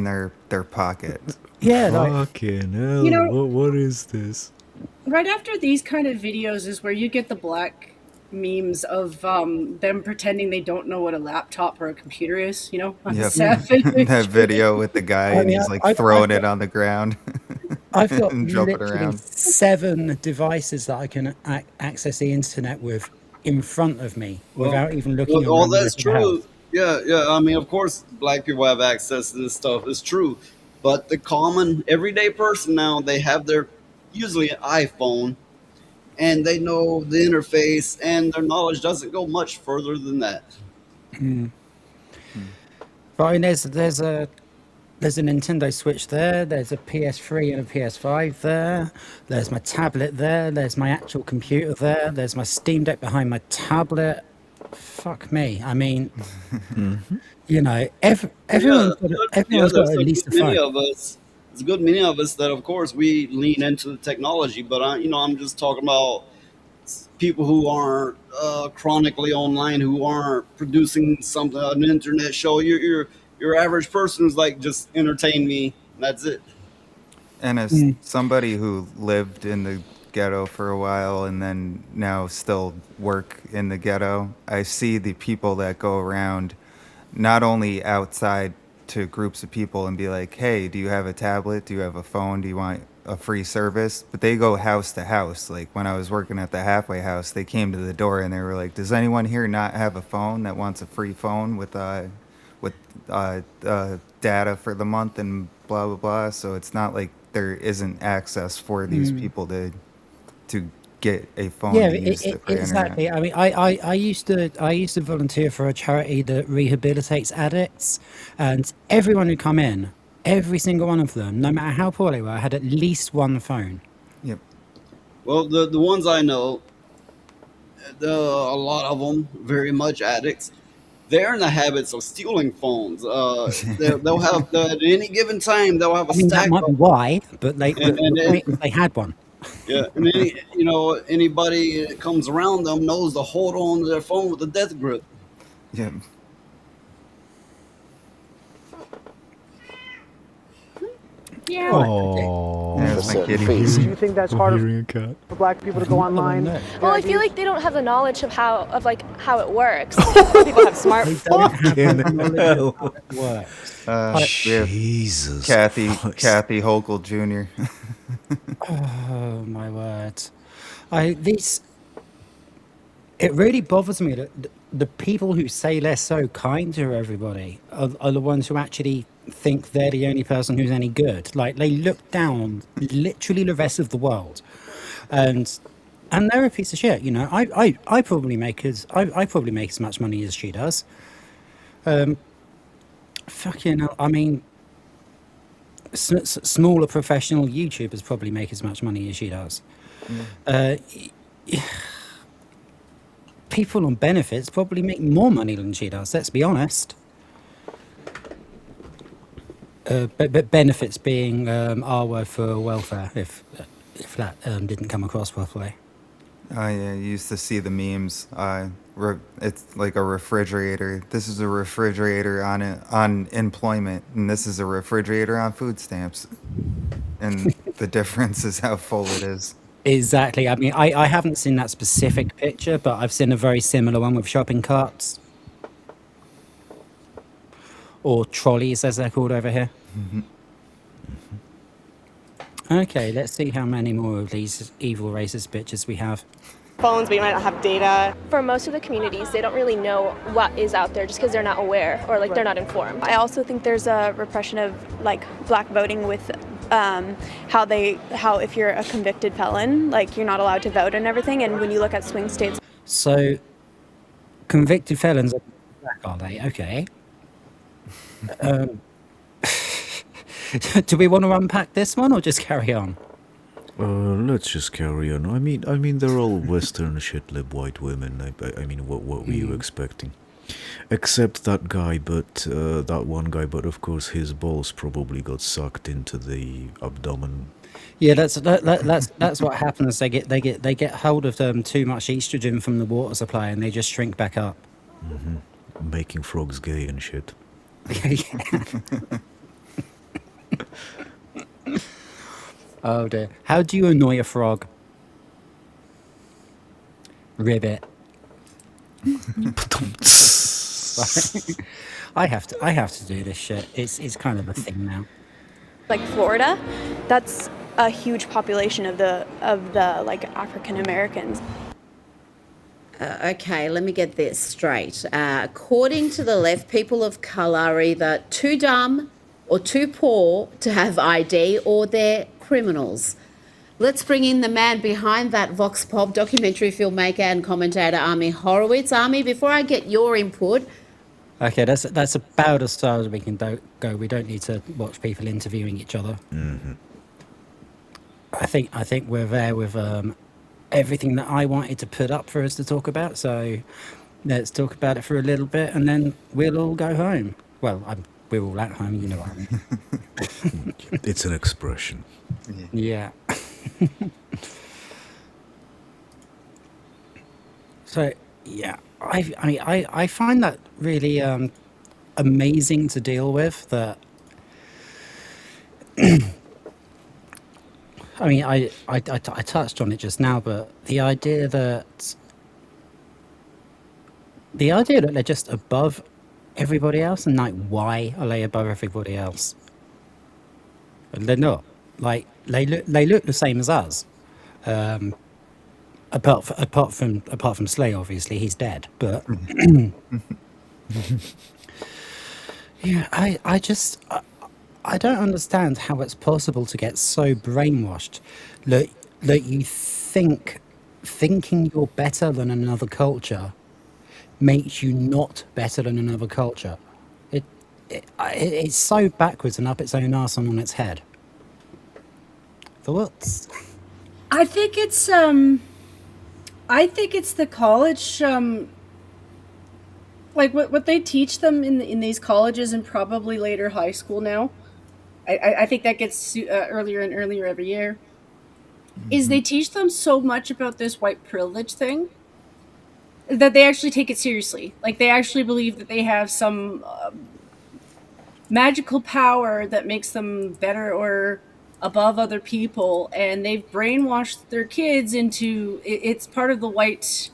G: their pocket.
E: Yeah,
H: fucking hell. What is this?
E: Right after these kind of videos is where you get the black memes of them pretending they don't know what a laptop or a computer is,
G: Yep. That video with the guy and he's throwing it on the ground.
C: I've got
G: and jumping
C: literally
G: around.
C: 7 devices that I can access the internet with in front of me without even looking.
F: Well, that's true. Yeah. I mean, of course, black people have access to this stuff. It's true. But the common everyday person now, they have usually an iPhone, and they know the interface, and their knowledge doesn't go much further than that.
C: But I mean, there's a Nintendo Switch there. There's a PS3 and a PS5 there. There's my tablet there. There's my actual computer there. There's my Steam Deck behind my tablet. Fuck me. I mean, everyone's got at least a phone.
F: There's a good many of us that, of course, we lean into the technology, but I'm just talking about people who aren't chronically online, who aren't producing something, an internet show. Your average person is just entertain me. And that's it.
G: And as somebody who lived in the ghetto for a while and then now still work in the ghetto, I see the people that go around not only outside to groups of people and be like, hey, do you have a tablet? Do you have a phone? Do you want a free service? But they go house to house. Like when I was working at the halfway house, they came to the door and they were like, does anyone here not have a phone that wants a free phone with data for the month and blah, blah, blah. So it's not like there isn't access for these people to get a phone
C: Yeah,
G: to use for
C: exactly.
G: internet.
C: I mean, I used to volunteer for a charity that rehabilitates addicts, and everyone who come in, every single one of them, no matter how poor they were, had at least one phone.
G: Yep.
F: Well, the ones I know, a lot of them very much addicts. They're in the habits of stealing phones. They'll have at any given time they'll have a
C: I mean, that
F: stack
C: might be
F: of
C: why, but
F: and,
C: the point is they had one.
F: yeah, and anybody that comes around them knows to hold on to their phone with a death grip.
G: Yeah.
E: Yeah.
H: Oh,
G: There's my kitty.
W: Do you think that's harder
H: hearing a cat.
W: for black people to go online?
O: Well, I feel like they don't have the knowledge of how it works. People have smartphones.
G: We have
H: Jesus
G: Kathy
H: Christ.
G: Hochul Jr.
C: Oh my word! It really bothers me that the people who say they're so kind to everybody are the ones who actually think they're the only person who's any good. Like they look down on literally the rest of the world, and they're a piece of shit. You know, I probably make as much money as she does. Fucking hell, I mean, smaller professional YouTubers probably make as much money as she does. People on benefits probably make more money than she does. Let's be honest. But benefits being our word for welfare, if that didn't come across properly.
G: Oh yeah, you used to see the memes. It's like a refrigerator. This is a refrigerator on employment, and this is a refrigerator on food stamps. And the difference is how full it is.
C: Exactly. I mean, I haven't seen that specific picture, but I've seen a very similar one with shopping carts. Or trolleys, as they're called over here. Okay, let's see how many more of these evil racist bitches we have.
O: Phones, but you might not have data. For most of the communities, they don't really know what is out there just because they're not aware or they're not informed. I also think there's a repression of black voting with how if you're a convicted felon, you're not allowed to vote and everything. And when you look at swing states.
C: So, convicted felons are black, are they? Okay. Do we want to unpack this one or just carry on?
H: Let's just carry on. I mean, they're all Western shit-lib white women. I mean, what were you expecting? Except that guy, that one guy. But of course, his balls probably got sucked into the abdomen.
C: Yeah, that's what happens. They get hold of too much estrogen from the water supply, and they just shrink back up.
H: Making frogs gay and shit.
C: Oh dear. How do you annoy a frog? Ribbit. I have to do this shit. It's kind of a thing now.
O: Like Florida, that's a huge population of the African Americans.
K: Okay, let me get this straight. According to the left, people of colour are either too dumb or too poor to have ID, or they're criminals. Let's bring in the man behind that Vox Pop, documentary filmmaker and commentator Ami Horowitz. Ami, before I get your input.
C: Okay, that's about as far as we can go. We don't need to watch people interviewing each other. I think we're there with everything that I wanted to put up for us to talk about. So let's talk about it for a little bit, and then we'll all go home. Well, we're all at home, you know what I mean.
H: It's an expression.
C: Yeah. So yeah, I find that really amazing to deal with. That I mean, I touched on it just now, but the idea that they're just above everybody else, and like, why are they above everybody else? And they're not. Like, they look the same as us. Um, apart from Slay, obviously he's dead. But yeah, I don't understand how it's possible to get so brainwashed that you thinking you're better than another culture makes you not better than another culture. It's so backwards and up its own arse and on its head. Thoughts?
E: I think it's the college like what they teach them in these colleges and probably later high school now. I think that gets earlier and earlier every year. Is they teach them so much about this white privilege thing that they actually take it seriously. Like they actually believe that they have some magical power that makes them better or above other people, and they've brainwashed their kids into it's part of the white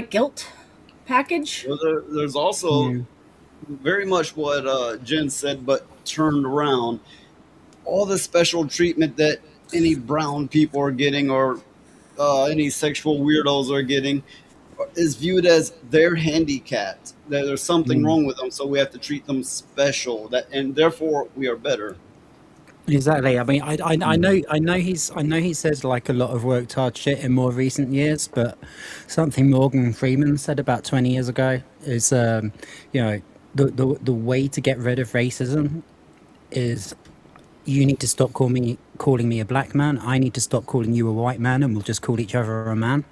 E: guilt package.
F: Well, there's also very much what Jen said, but turned around. All the special treatment that any brown people are getting, or any sexual weirdos are getting, is viewed as they're handicapped. That there's something wrong with them, so we have to treat them special. That and therefore we are better.
C: Exactly. I mean, I know he says like a lot of worked hard shit in more recent years, but something Morgan Freeman said about 20 years ago is, you know, the way to get rid of racism is you need to stop calling me a black man. I need to stop calling you a white man, and we'll just call each other a man.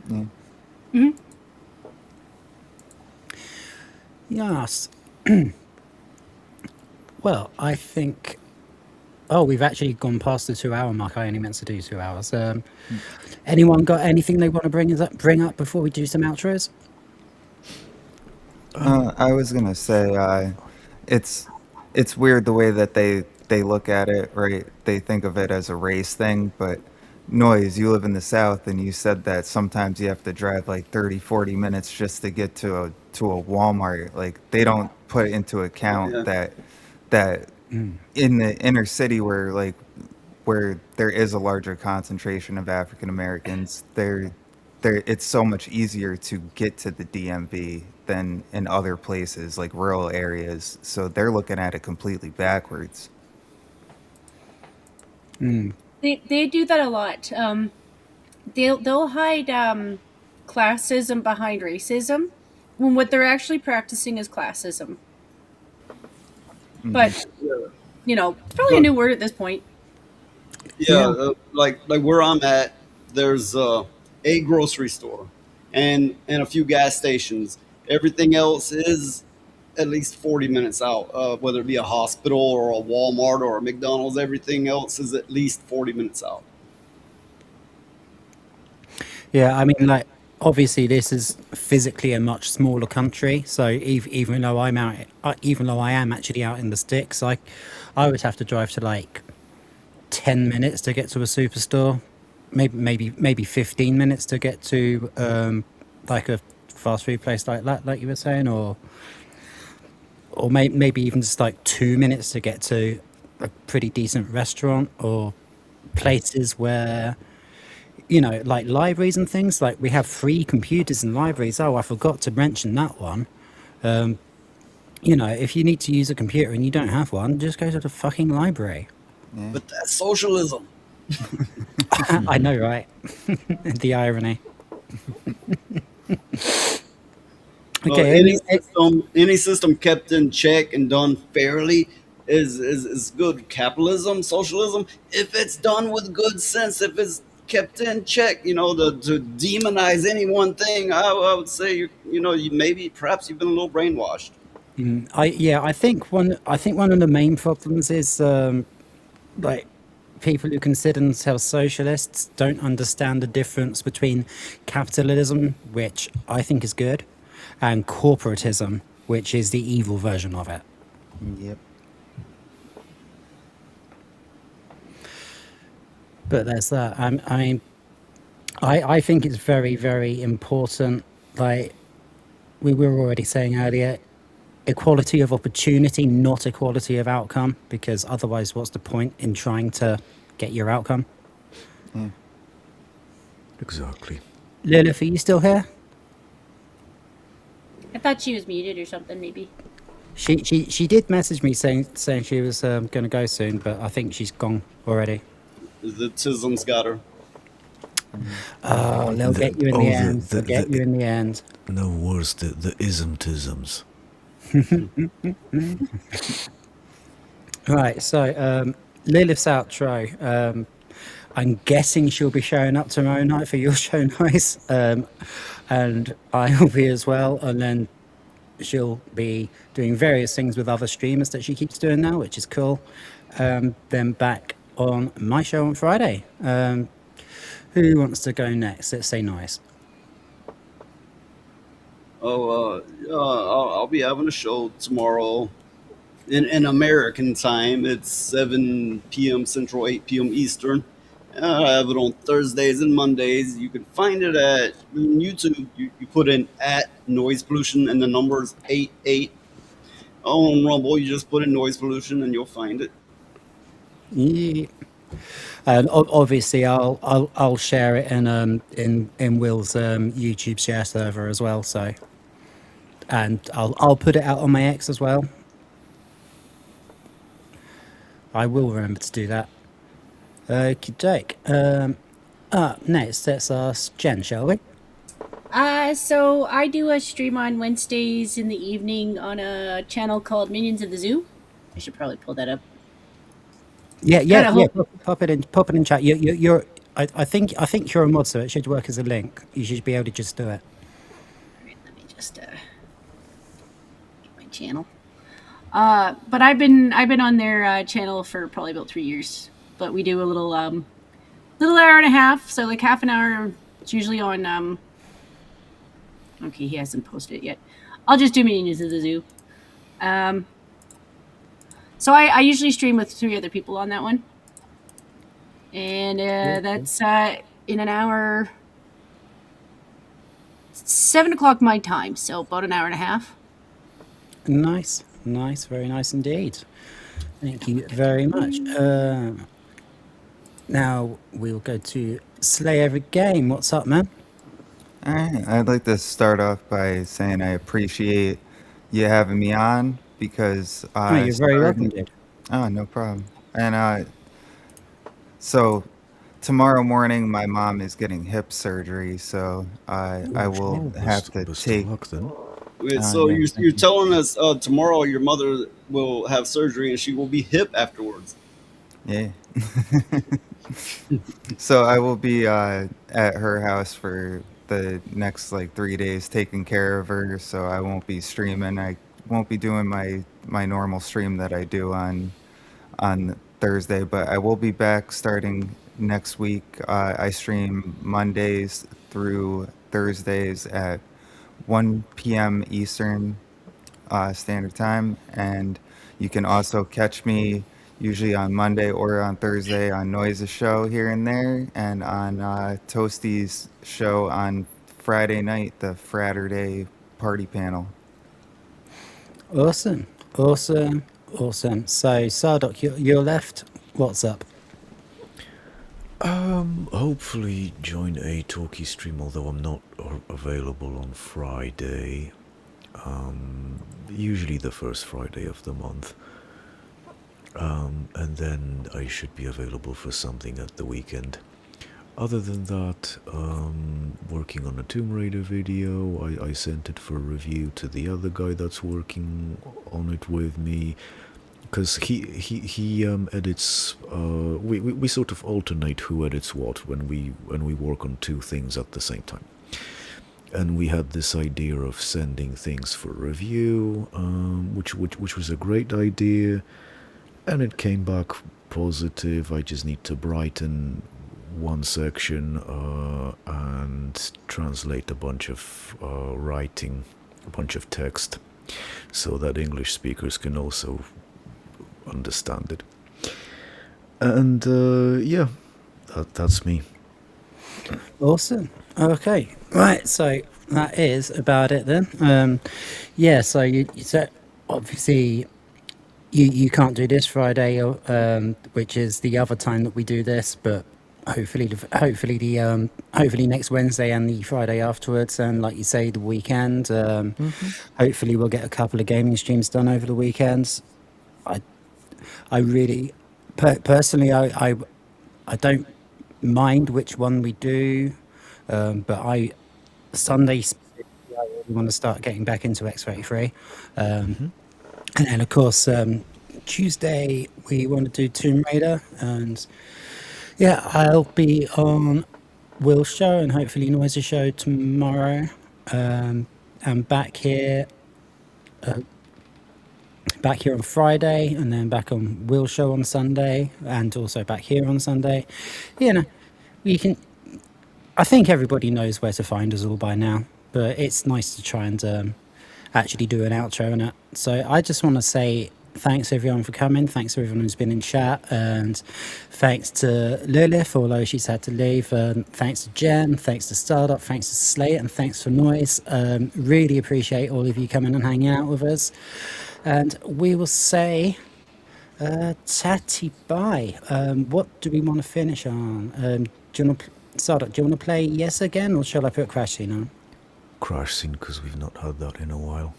G: Yeah.
E: Mm-hmm.
C: Yes. Well, I think. Oh, we've actually gone past the 2-hour mark. I only meant to do 2 hours. Anyone got anything they want to bring up before we do some outros?
G: I was gonna say, it's weird the way that they look at it, right? They think of it as a race thing, but Noise, you live in the South, and you said that sometimes you have to drive like 30, 40 minutes just to get to a Walmart. Like they don't put into account that in the inner city where there is a larger concentration of African Americans, it's so much easier to get to the DMV than in other places like rural areas. So they're looking at it completely backwards.
E: They do that a lot. They'll hide classism behind racism when what they're actually practicing is classism. But you know, it's probably a new word at this point.
F: Yeah, like where I'm at, there's a grocery store and a few gas stations. Everything else is at least 40 minutes out. Whether it be a hospital or a Walmart or a McDonald's, everything else is at least 40 minutes out.
C: Yeah, I mean, like, obviously, this is physically a much smaller country. So even though even though I am actually out in the sticks, I would have to drive to like 10 minutes to get to a superstore, maybe 15 minutes to get to like a fast food place like that, like you were saying, or maybe even just like 2 minutes to get to a pretty decent restaurant, or places where, you know, like libraries and things. Like we have free computers in libraries. Oh, I forgot to mention that one. You know, if you need to use a computer and you don't have one, just go to the fucking library.
F: But that's socialism.
C: I know, right? The irony. Okay.
F: Any system kept in check and done fairly is good. Capitalism, socialism, if it's done with good sense, if it's kept in check, you know, to demonize any one thing, I would say perhaps you've been a little brainwashed.
C: I think one of the main problems is like people who consider themselves socialists don't understand the difference between capitalism, which I think is good, and corporatism, which is the evil version of it.
G: Yep.
C: But there's that. I mean, I think it's very, very important. Like, we were already saying earlier, equality of opportunity, not equality of outcome, because otherwise what's the point in trying to get your outcome?
H: Exactly.
C: Lilith, are you still here?
E: I thought she was muted or something, maybe.
C: She did message me saying she was going to go soon, but I think she's gone already.
F: The tisms got her.
C: Oh, they'll get you in the end. They'll get you in the end.
H: No worse, the ism-tisms.
C: Right, so Lilith's outro. I'm guessing she'll be showing up tomorrow night for your show, Nice. And I will be as well. And then she'll be doing various things with other streamers that she keeps doing now, which is cool. Then back on my show on Friday. Who wants to go next? Let's say Nice.
F: I'll be having a show tomorrow in American time. It's 7 p.m. Central, 8 p.m. Eastern. I have it on Thursdays and Mondays. You can find it at YouTube. You put in at noise pollution and the number's 88. On Rumble, you just put in noise pollution and you'll find it.
C: Yeah. Obviously, I'll share it in Will's YouTube share server as well. So, and I'll put it out on my X as well. I will remember to do that. Okie doke. Next, let's ask Jen, shall we?
E: So I do a stream on Wednesdays in the evening on a channel called Minions of the Zoo. I should probably pull that up.
C: Yeah. Pop it in chat. You're. I think you're a mod, so it should work as a link. You should be able to just do it.
E: All right, let me just get my channel. But I've been on their channel for probably about 3 years. But we do a little hour and a half, so like half an hour. It's usually on. Okay, he hasn't posted it yet. I'll just do Minions of the Zoo. So I usually stream with 3 other people on that one, and that's in an hour. 7 o'clock my time, so about an hour and a half.
C: Nice, very nice indeed. Thank you very much. Now we'll go to Slay Every Game. What's up, man?
G: All right. I'd like to start off by saying I appreciate you having me on because
C: you're very welcome, dude.
G: Oh, no problem. And so tomorrow morning, my mom is getting hip surgery, so I will have to take.
F: Wait, so you're telling us tomorrow your mother will have surgery and she will be hip afterwards?
G: Yeah. So I will be at her house for the next 3 days taking care of her, so I won't be streaming. I won't be doing my normal stream that I do on Thursday, but I will be back starting next week. I stream Mondays through Thursdays at 1 p.m. Eastern Standard Time, and you can also catch me usually on Monday or on Thursday on Noise's show here and there, and on Toasty's show on Friday night, the Fraturday party panel.
C: Awesome. So, Sardok, you're left. What's up?
H: Hopefully join a talkie stream, although I'm not available on Friday. Usually the first Friday of the month. And then I should be available for something at the weekend. Other than that, working on a Tomb Raider video. I sent it for review to the other guy that's working on it with me, because he edits. We sort of alternate who edits what when we work on 2 things at the same time. And we had this idea of sending things for review, which was a great idea, and it came back positive. I just need to brighten one section and translate a bunch of writing, a bunch of text, so that English speakers can also understand it. And that's me.
C: Awesome. Okay, right. So that is about it then. Yeah, so so obviously you can't do this Friday, which is the other time that we do this, but hopefully hopefully next Wednesday and the Friday afterwards, and like you say, the weekend. Hopefully we'll get a couple of gaming streams done over the weekends. I really personally I don't mind which one we do, but Sunday I really want to start getting back into X33, and then of course Tuesday we want to do Tomb Raider, and yeah, I'll be on Will's show and hopefully Noise's show tomorrow. I'm back here on Friday, and then back on Will's show on Sunday, and also back here on Sunday. You know, I think everybody knows where to find us all by now, but it's nice to try and actually do an outro in it. So I just want to say thanks everyone for coming. Thanks to everyone who's been in chat, and thanks to Lilith, although she's had to leave. Thanks to Jen, thanks to Startup, thanks to Slate, and thanks for Noise. Really appreciate all of you coming and hanging out with us. And we will say tatty bye. What do we want to finish on? Do you want to play Yes Again, or shall I put Crash Scene on?
H: Crash Scene, because we've not heard that in a while.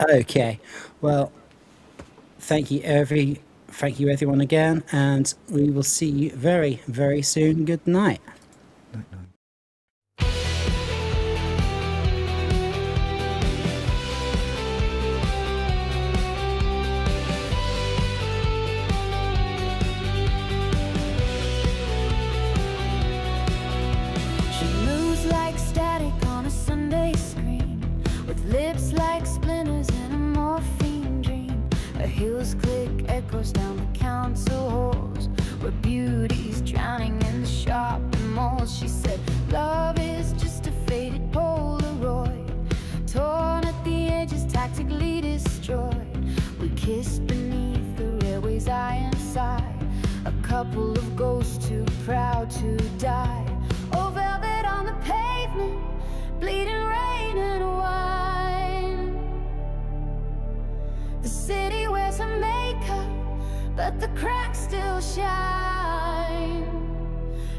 C: Okay, well, thank you everyone again, and we will see you very, very soon. Good night.
A: She moves like static on a Sunday screen, with lips like splinters in a morphine dream. Her heels click, echoes down the council halls, where beauty's drowning in the shopping malls. She said, love is just a faded Polaroid, torn at the edges, tactically destroyed. We kissed beneath the railway's iron side, a couple of ghosts too proud to die. Oh, velvet on the pavement, bleeding rain and wine. The city wears her makeup, but the cracks still shine.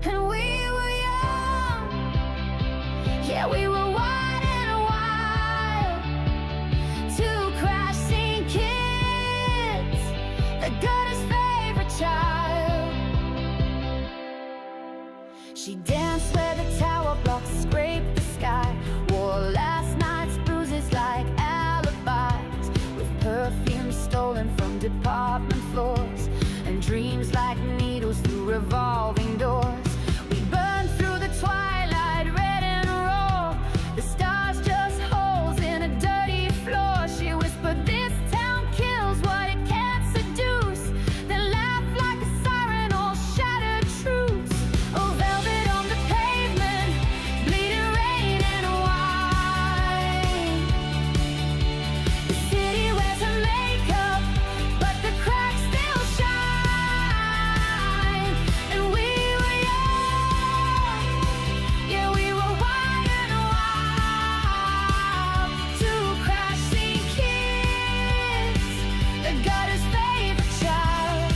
A: And we were young, yeah, we were wide and wild. Two crash scene kids, the gutter's favorite child. She danced where the tower blocks scraped the sky, wore last night's bruises like alibis, with perfume stolen from department floors, and dreams like needles through revolving doors. We burned through the twilight, red and raw, the stars just holes in a dirty floor. She whispered, this town kills what it can't seduce, then laughed like a siren, all shattered truths. Oh, velvet on the pavement, bleeding rain and wine. The city wears her makeup, but the cracks still shine. And we were young, yeah, we were wide and wild. Two crash scene kids, the gutter's favorite child.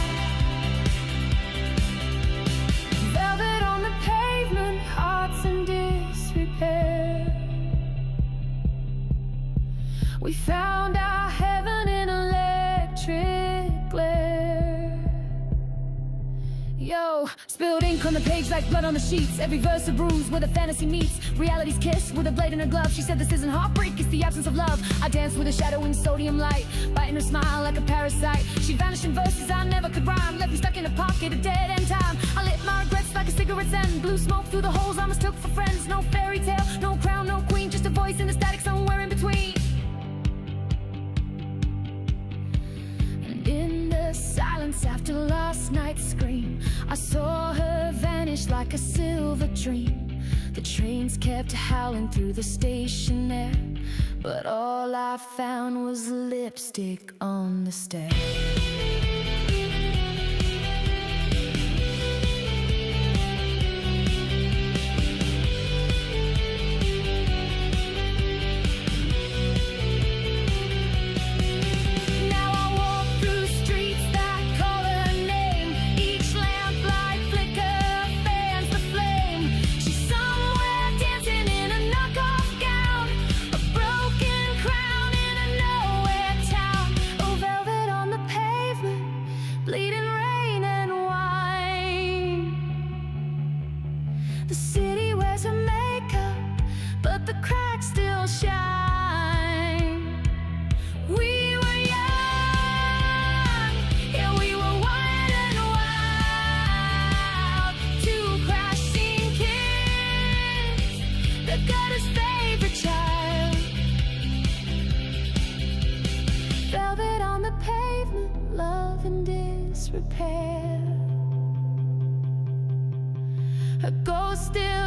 A: Velvet on the pavement, hearts in disrepair. We found our heaven in electric glare. Yo, spilled ink on the page like blood on the sheets. Every verse a bruise where the fantasy meets reality's kiss with a blade in her glove. She said this isn't heartbreak, it's the absence of love. I danced with a shadow in sodium light, biting her smile like a parasite. She'd vanish in verses I never could rhyme, left me stuck in a pocket of dead end time. I lit my regrets like a cigarette's end, blew smoke through the holes I mistook for friends. No fairy tale, no crown, no queen, just a voice in the static somewhere in between. And in the silence after last night's scream, I saw her vanish like a silver dream. The trains kept howling through the station there, but all I found was lipstick on the stair. wears her makeup, but the cracks still shine. We were young, yeah, we were wild and wild. Two crashing kids, the gutter's favorite child. Velvet on the pavement, love in disrepair. A ghost still